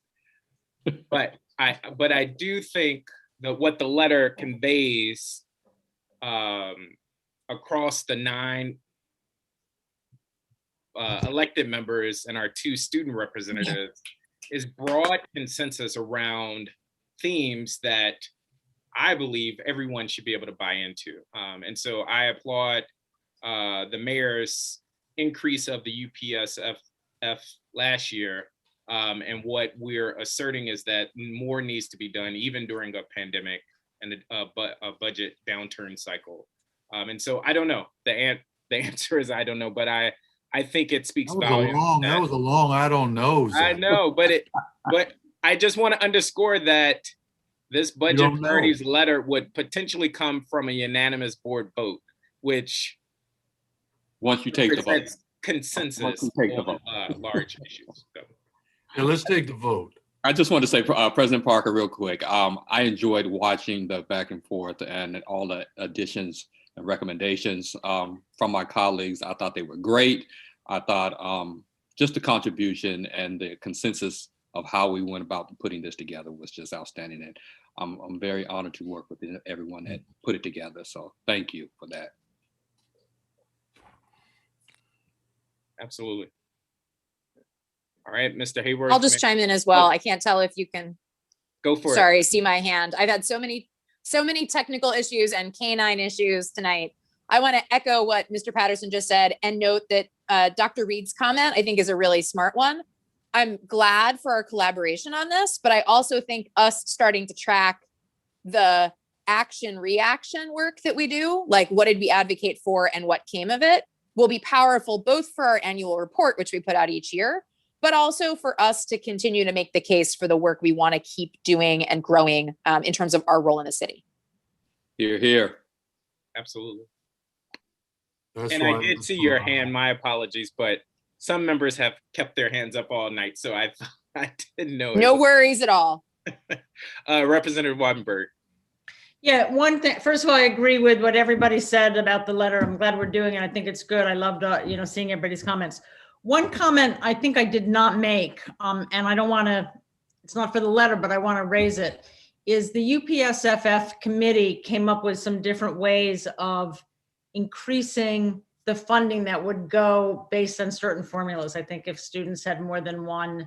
But I do think that what the letter conveys across the 9 elected members and our 2 student representatives is broad consensus around themes that I believe everyone should be able to buy into. And so I applaud the mayor's increase of the UPSF last year. And what we're asserting is that more needs to be done even during a pandemic and a budget downturn cycle. And so I don't know. The answer is I don't know, but I think it speaks volumes. That was a long I don't know. I know, but I just want to underscore that this budget priorities letter would potentially come from a unanimous board vote, which once you take the vote, consensus on large issues. So. Yeah, let's take the vote. I just want to say, President Parker, real quick. I enjoyed watching the back and forth and all the additions and recommendations from my colleagues. I thought they were great. I thought just the contribution and the consensus of how we went about putting this together was just outstanding. And I'm very honored to work with everyone that put it together. So thank you for that. Absolutely. All right, Mr. Hayward. I'll just chime in as well. I can't tell if you can. Go for it. Sorry, see my hand. I've had so many technical issues and canine issues tonight. I want to echo what Mr. Patterson just said and note that Dr. Reid's comment, I think, is a really smart one. I'm glad for our collaboration on this, but I also think us starting to track the action reaction work that we do, like what did we advocate for and what came of it, will be powerful both for our annual report, which we put out each year, but also for us to continue to make the case for the work we want to keep doing and growing in terms of our role in the city. Hear, hear. Absolutely. That's And I did see your hand, my apologies, but some members have kept their hands up all night, so I didn't know. No worries at all. Representative Wattenberg. Yeah, one thing, first of all, I agree with what everybody said about the letter. I'm glad we're doing it. I think it's good. I loved, seeing everybody's comments. One comment I think I did not make, and I don't want to, it's not for the letter, but I want to raise it, is the UPSFF committee came up with some different ways of increasing the funding that would go based on certain formulas. I think if students had more than one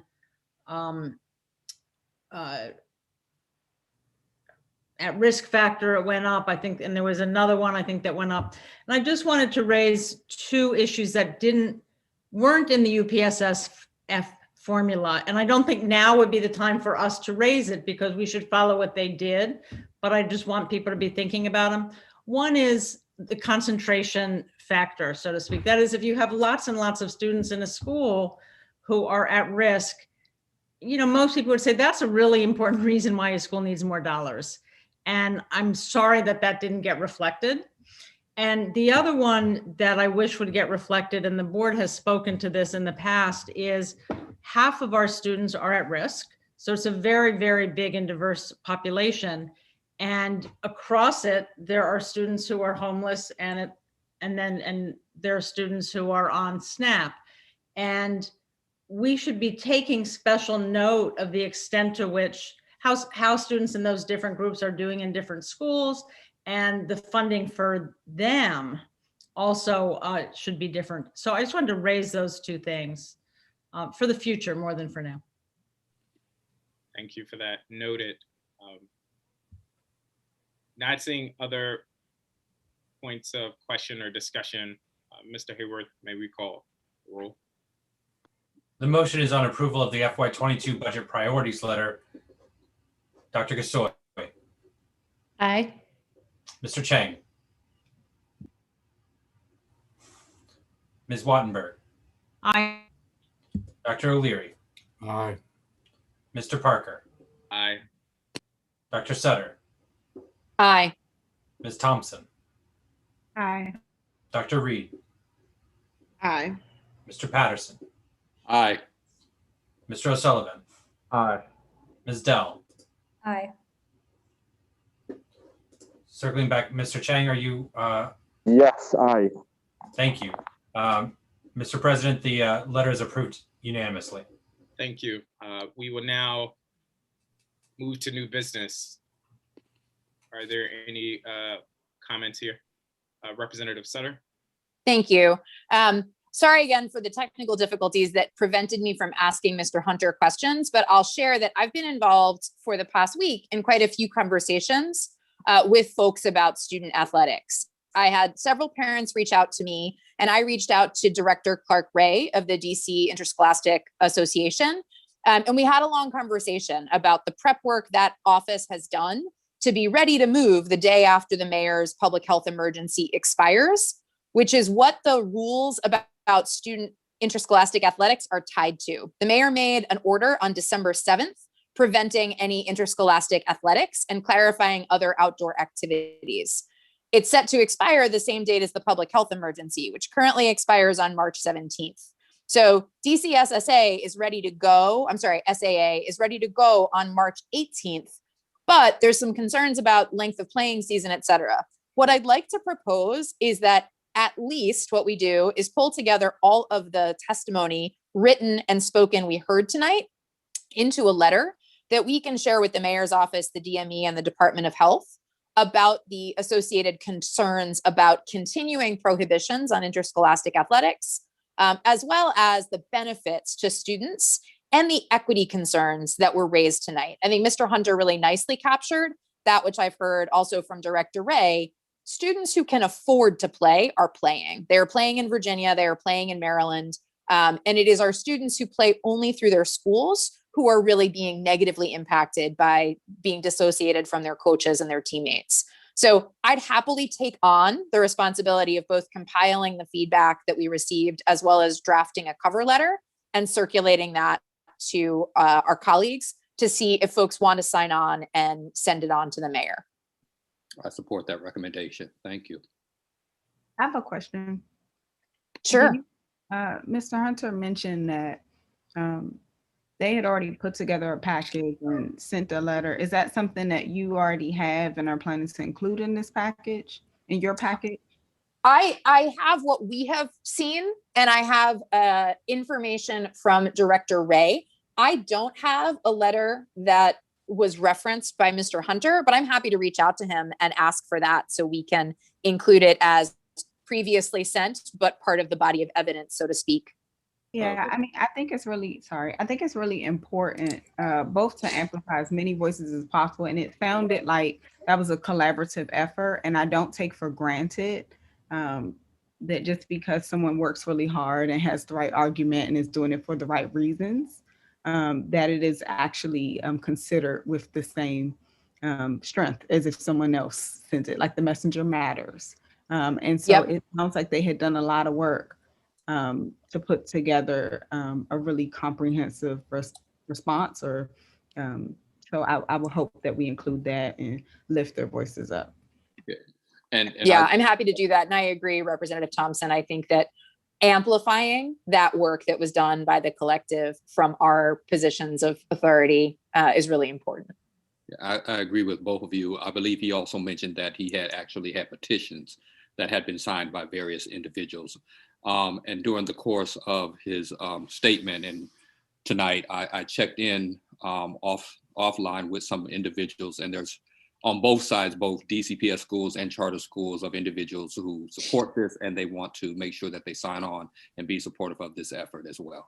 at-risk factor, it went up, I think, and there was another one I think that went up. And I just wanted to raise two issues that weren't in the UPSSF formula. And I don't think now would be the time for us to raise it because we should follow what they did, but I just want people to be thinking about them. One is the concentration factor, so to speak. That is, if you have lots and lots of students in a school who are at risk, most people would say that's a really important reason why a school needs more dollars. And I'm sorry that that didn't get reflected. And the other one that I wish would get reflected, and the board has spoken to this in the past, is half of our students are at risk. So it's a very, very big and diverse population. And across it, there are students who are homeless and there are students who are on SNAP. And we should be taking special note of the extent to which how students in those different groups are doing in different schools, and the funding for them also should be different. So I just wanted to raise those two things for the future more than for now. Thank you for that. Noted. Not seeing other points of question or discussion. Mr. Hayward, may we call roll? The motion is on approval of the FY22 budget priorities letter. Dr. Gasoi. Aye. Mr. Chang. Ms. Wattenberg. Aye. Dr. O'Leary. Aye. Mr. Parker. Aye. Dr. Sutter. Aye. Ms. Thompson. Aye. Dr. Reid. Aye. Mr. Patterson. Aye. Mr. O'Sullivan. Aye. Ms. Dell. Aye. Circling back, Mr. Chang, are you? Yes, aye. Thank you. Mr. President, the letter is approved unanimously. Thank you. We will now move to new business. Are there any comments here? Representative Sutter? Thank you. Sorry again for the technical difficulties that prevented me from asking Mr. Hunter questions, but I'll share that I've been involved for the past week in quite a few conversations with folks about student athletics. I had several parents reach out to me, and I reached out to Director Clark Ray of the DC Interscholastic Association. And we had a long conversation about the prep work that office has done to be ready to move the day after the mayor's public health emergency expires, which is what the rules about student interscholastic athletics are tied to. The mayor made an order on December 7th, preventing any interscholastic athletics and clarifying other outdoor activities. It's set to expire the same date as the public health emergency, which currently expires on March 17th. So DCSSA is ready to go, SAA is ready to go on March 18th, but there's some concerns about length of playing season, et cetera. what I'd like to propose is that at least what we do is pull together all of the testimony written and spoken we heard tonight into a letter that we can share with the mayor's office, the DME, and the Department of Health about the associated concerns about continuing prohibitions on interscholastic athletics, as well as the benefits to students and the equity concerns that were raised tonight. I think Mr. Hunter really nicely captured that, which I've heard also from Director Ray. Students who can afford to play are playing. They are playing in Virginia, they are playing in Maryland, and it is our students who play only through their schools who are really being negatively impacted by being dissociated from their coaches and their teammates. So I'd happily take on the responsibility of both compiling the feedback that we received, as well as drafting a cover letter and circulating that to our colleagues to see if folks want to sign on and send it on to the mayor. I support that recommendation. Thank you. I have a question. Sure. Mr. Hunter mentioned that they had already put together a package and sent a letter. Is that something that you already have and are planning to include in this package, in your package? I have what we have seen, and I have information from Director Ray. I don't have a letter that was referenced by Mr. Hunter, but I'm happy to reach out to him and ask for that so we can include it as previously sent, but part of the body of evidence, so to speak. Yeah, I mean, I think it's really important both to amplify as many voices as possible. And it sounded like that was a collaborative effort. And I don't take for granted that just because someone works really hard and has the right argument and is doing it for the right reasons, that it is actually considered with the same strength as if someone else sent it, like the messenger matters. And so It sounds like they had done a lot of work to put together a really comprehensive response, or so I will hope that we include that and lift their voices up. And I'm happy to do that. And I agree, Representative Thompson. I think that amplifying that work that was done by the collective from our positions of authority is really important. I agree with both of you. I believe he also mentioned that he had actually had petitions that had been signed by various individuals. And during the course of his statement and tonight, I checked in offline with some individuals, and there's on both sides, both DCPS schools and charter schools, of individuals who support this, and they want to make sure that they sign on and be supportive of this effort as well.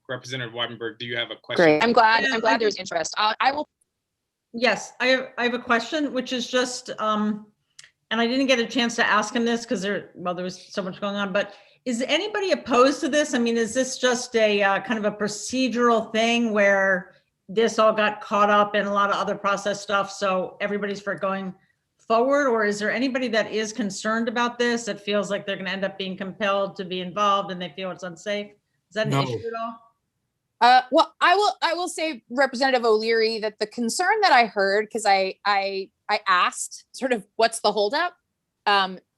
Representative Wattenberg, do you have a question? Great. I'm glad there's interest. I will. Yes, I have a question, which is just, and I didn't get a chance to ask him this because there was so much going on, but is anybody opposed to this? I mean, is this just a kind of a procedural thing where this all got caught up in a lot of other process stuff, so everybody's for going forward? Or is there anybody that is concerned about this, that feels like they're going to end up being compelled to be involved and they feel it's unsafe? Is that an issue at all? Well, I will say, Representative O'Leary, that the concern that I heard, because I asked sort of what's the holdup,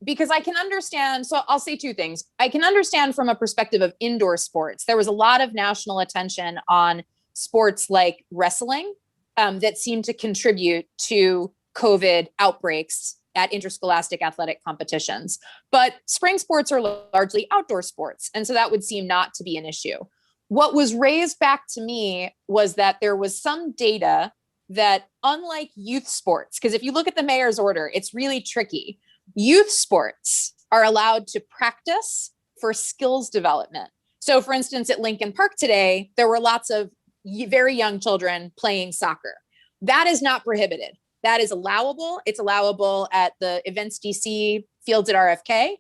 because I can understand. So I'll say two things. I can understand from a perspective of indoor sports. There was a lot of national attention on sports like wrestling that seemed to contribute to COVID outbreaks at interscholastic athletic competitions. But spring sports are largely outdoor sports, and so that would seem not to be an issue. What was raised back to me was that there was some data that, unlike youth sports, because if you look at the mayor's order, it's really tricky. Youth sports are allowed to practice for skills development. So for instance, at Lincoln Park today, there were lots of very young children playing soccer. That is not prohibited. That is allowable. It's allowable at the Events DC fields at RFK.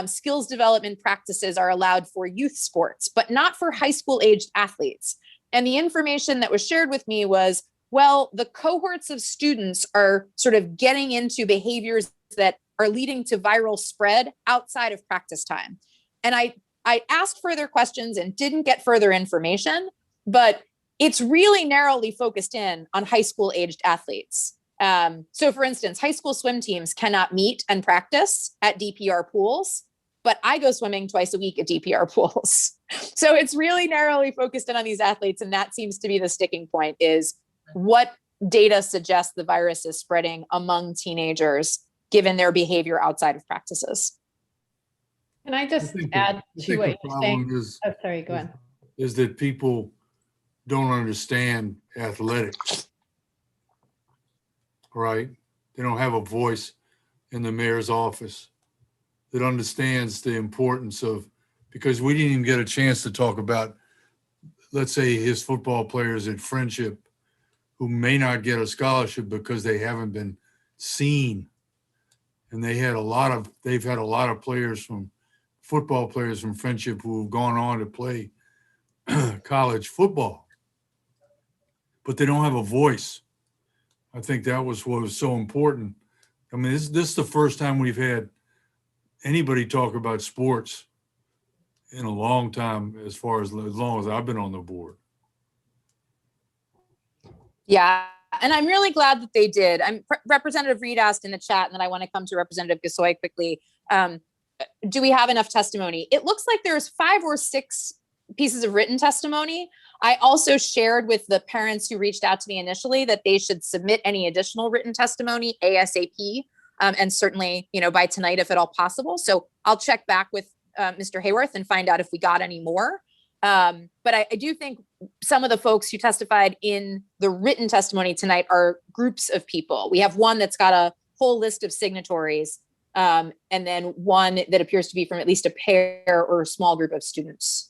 Skills development practices are allowed for youth sports, but not for high school aged athletes. And the information that was shared with me was, well, the cohorts of students are sort of getting into behaviors that are leading to viral spread outside of practice time. And I asked further questions and didn't get further information, but it's really narrowly focused in on high school aged athletes. So for instance, high school swim teams cannot meet and practice at DPR pools, but I go swimming twice a week at DPR pools. So it's really narrowly focused in on these athletes. And that seems to be the sticking point, is what data suggests the virus is spreading among teenagers, given their behavior outside of practices. Can I just add to what you're saying? Oh, sorry, go ahead. Is that people don't understand athletics, right? They don't have a voice in the mayor's office that understands the importance of, because we didn't even get a chance to talk about, let's say, his football players at Friendship who may not get a scholarship because they haven't been seen. And they've had a lot of players football players from Friendship who have gone on to play college football, but they don't have a voice. I think that was what was so important. I mean, this is the first time we've had anybody talk about sports in a long time, as long as I've been on the board. Yeah, and I'm really glad that they did. Representative Reid asked in the chat, and then I want to come to Representative Gasoi quickly. Do we have enough testimony? It looks like there's 5 or 6 pieces of written testimony. I also shared with the parents who reached out to me initially that they should submit any additional written testimony ASAP, and certainly, by tonight, if at all possible. So I'll check back with Mr. Hayworth and find out if we got any more. But I do think some of the folks who testified in the written testimony tonight are groups of people. We have one that's got a whole list of signatories, and then one that appears to be from at least a pair or a small group of students.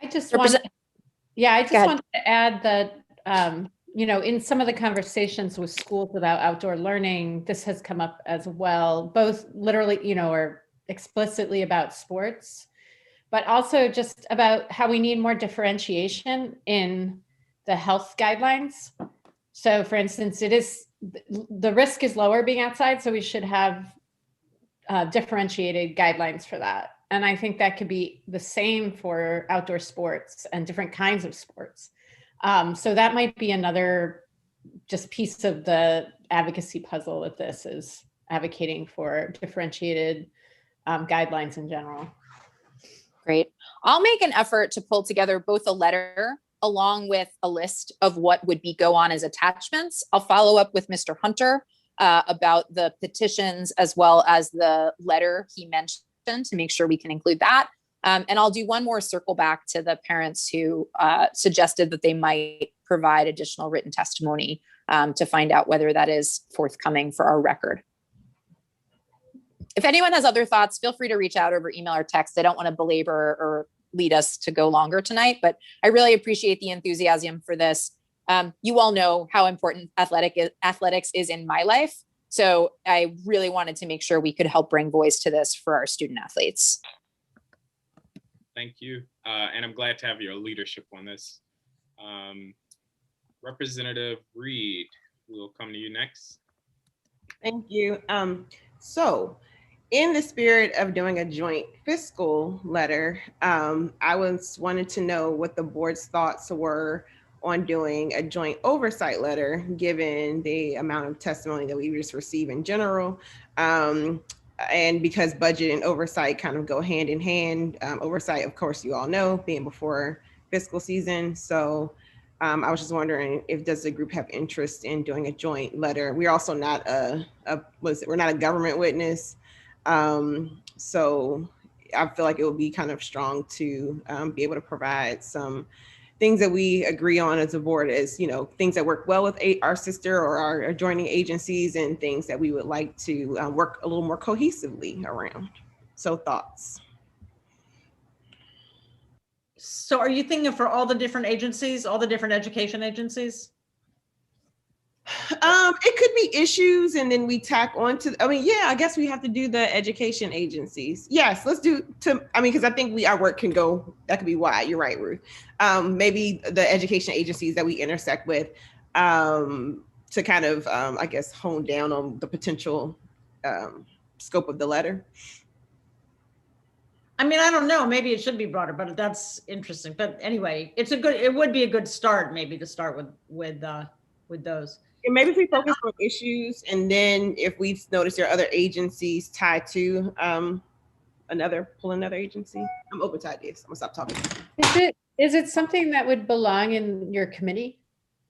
I just wanted to add that, in some of the conversations with schools about outdoor learning, this has come up as well, both literally, or explicitly about sports, but also just about how we need more differentiation in the health guidelines. So for instance, the risk is lower being outside, so we should have differentiated guidelines for that. And I think that could be the same for outdoor sports and different kinds of sports. So that might be another just piece of the advocacy puzzle with this, is advocating for differentiated guidelines in general. Great. I'll make an effort to pull together both a letter along with a list of what would go on as attachments. I'll follow up with Mr. Hunter about the petitions as well as the letter he mentioned to make sure we can include that. And I'll do one more circle back to the parents who suggested that they might provide additional written testimony to find out whether that is forthcoming for our record. If anyone has other thoughts, feel free to reach out over email or text. I don't want to belabor or lead us to go longer tonight, but I really appreciate the enthusiasm for this. You all know how important athletics is in my life. So I really wanted to make sure we could help bring voice to this for our student athletes. Thank you. And I'm glad to have your leadership on this. Representative Reid, we'll come to you next. Thank you. So in the spirit of doing a joint fiscal letter, I wanted to know what the board's thoughts were on doing a joint oversight letter, given the amount of testimony that we just receive in general. And because budget and oversight kind of go hand in hand, oversight, of course, you all know, being before fiscal season. So I was just wondering does the group have interest in doing a joint letter? We're also not we're not a government witness. So I feel like it would be kind of strong to be able to provide some things that we agree on as a board, as things that work well with our sister or our adjoining agencies, and things that we would like to work a little more cohesively around. So thoughts? So are you thinking for all the different agencies, all the different education agencies? It could be issues, and then we tack on to, I guess we have to do the education agencies. Yes, let's do because I think our work can go, that could be wide. You're right, Ruth. Maybe the education agencies that we intersect with to kind of, I guess, hone down on the potential scope of the letter. I don't know, maybe it should be broader, but that's interesting. But anyway, it would be a good start, maybe, to start with those. And maybe if we focus on issues, and then if we notice there are other agencies tied to another agency. I'm open to ideas. I'm gonna stop talking. Is it something that would belong in your committee?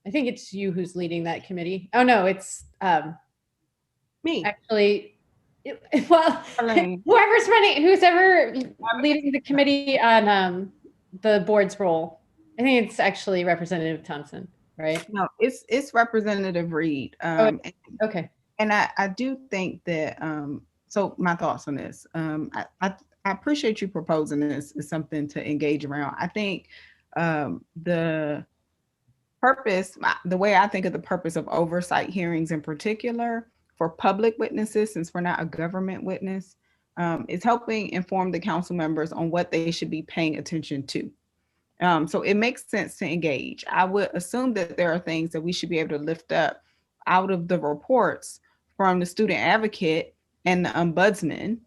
I think it's you who's leading that committee. Oh, no, it's me. Actually, well, who's ever leading the committee on the board's role. I think it's actually Representative Thompson, right? No, it's Representative Reid. Okay. And I do think that, so my thoughts on this, I appreciate you proposing this as something to engage around. I think the purpose, the way I think of the purpose of oversight hearings in particular for public witnesses, since we're not a government witness, is helping inform the council members on what they should be paying attention to. So it makes sense to engage. I would assume that there are things that we should be able to lift up out of the reports from the student advocate and the ombudsman.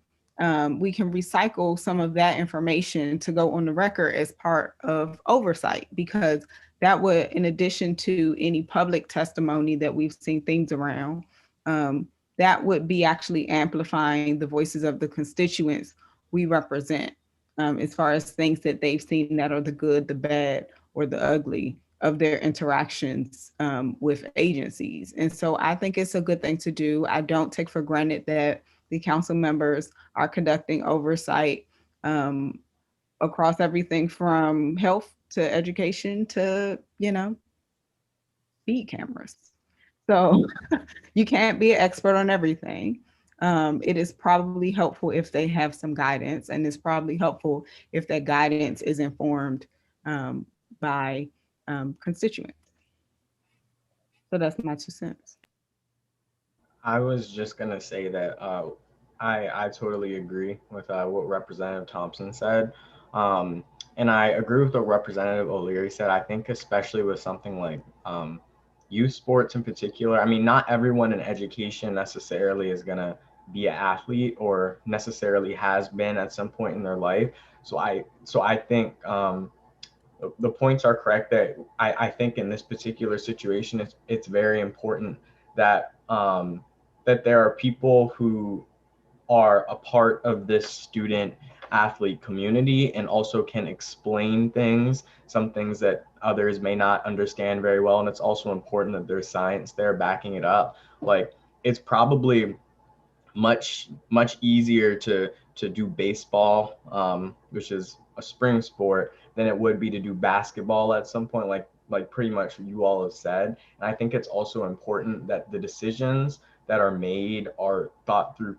We can recycle some of that information to go on the record as part of oversight, because that would, in addition to any public testimony that we've seen things around, that would be actually amplifying the voices of the constituents we represent, as far as things that they've seen that are the good, the bad, or the ugly of their interactions with agencies. And so I think it's a good thing to do. I don't take for granted that the council members are conducting oversight across everything from health to education to, speed cameras. So you can't be an expert on everything. It is probably helpful if they have some guidance, and it's probably helpful if that guidance is informed by constituents. So that's my 2 cents. I was just gonna say that I totally agree with what Representative Thompson said. And I agree with what Representative O'Leary said. I think especially with something like youth sports in particular, I mean, not everyone in education necessarily is gonna be an athlete or necessarily has been at some point in their life. So I think the points are correct that I think in this particular situation, it's very important that that there are people who are a part of this student athlete community and also can explain things, some things that others may not understand very well. And it's also important that there's science there backing it up. Like, it's probably much easier to do baseball, which is a spring sport, than it would be to do basketball at some point, like pretty much you all have said. And I think it's also important that the decisions that are made are thought through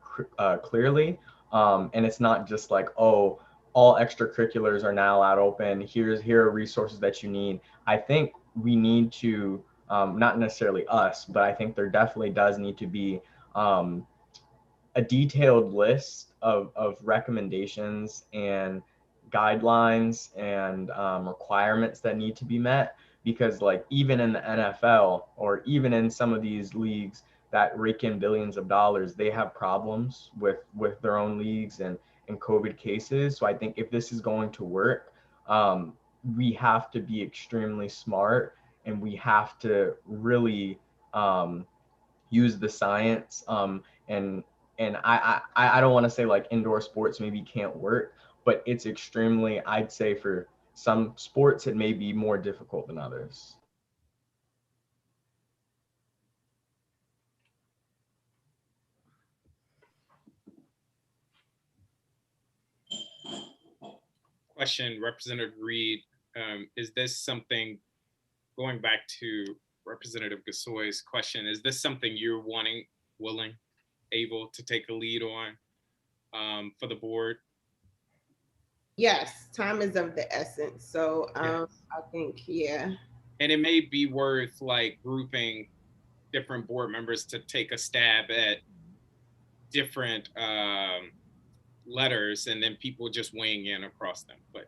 clearly. And it's not just like, oh, all extracurriculars are now out open. Here are resources that you need. I think we need to, not necessarily us, but I think there definitely does need to be a detailed list of recommendations and guidelines and requirements that need to be met, because like even in the NFL or even in some of these leagues that rake in billions of dollars, they have problems with their own leagues and COVID cases. So I think if this is going to work, we have to be extremely smart, and we have to really use the science. And I don't want to say like indoor sports maybe can't work, but it's extremely, I'd say for some sports, it may be more difficult than others. Question, Representative Reid, is this something, going back to Representative Gasoi's question, is this something you're willing, able to take a lead on for the board? Yes, time is of the essence. So I think, yeah. And it may be worth like grouping different board members to take a stab at different letters, and then people just weighing in across them. But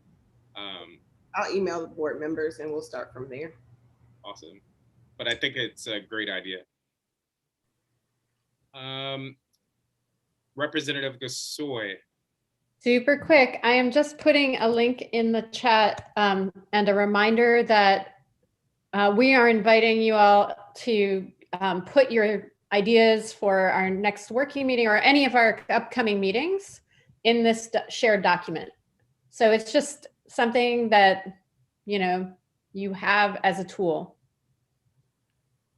I'll email the board members and we'll start from there. Awesome. But I think it's a great idea. Representative Gasoi. Super quick. I am just putting a link in the chat and a reminder that we are inviting you all to put your ideas for our next working meeting or any of our upcoming meetings in this shared document. So it's just something that, you have as a tool.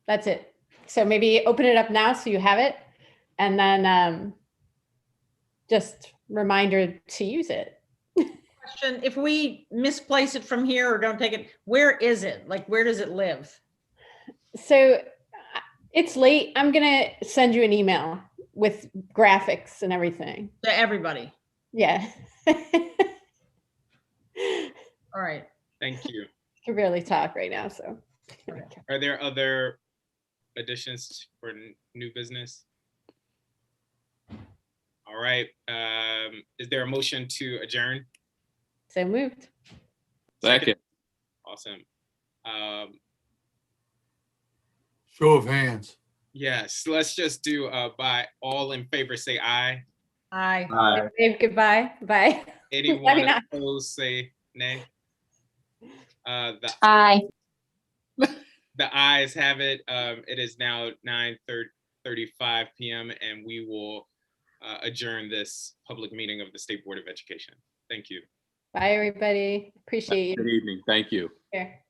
That's it. So maybe open it up now so you have it, and then just reminder to use it. Question, if we misplace it from here or don't take it, where is it? Like, where does it live? So it's late. I'm going to send you an email with graphics and everything. To everybody. Yeah. All right. Thank you. I can barely talk right now, so. Are there other additions for new business? All right. Is there a motion to adjourn? So moved. Second. Awesome. Show of hands. Yes, let's just do by all in favor, say aye. Aye. Aye. Wave goodbye. Bye. Anyone Maybe not. opposed, say nay. Aye. The ayes have it. It is now 9:35 p.m. and we will adjourn this public meeting of the State Board of Education. Thank you. Bye, everybody. Appreciate you. Good evening. Thank you. Here.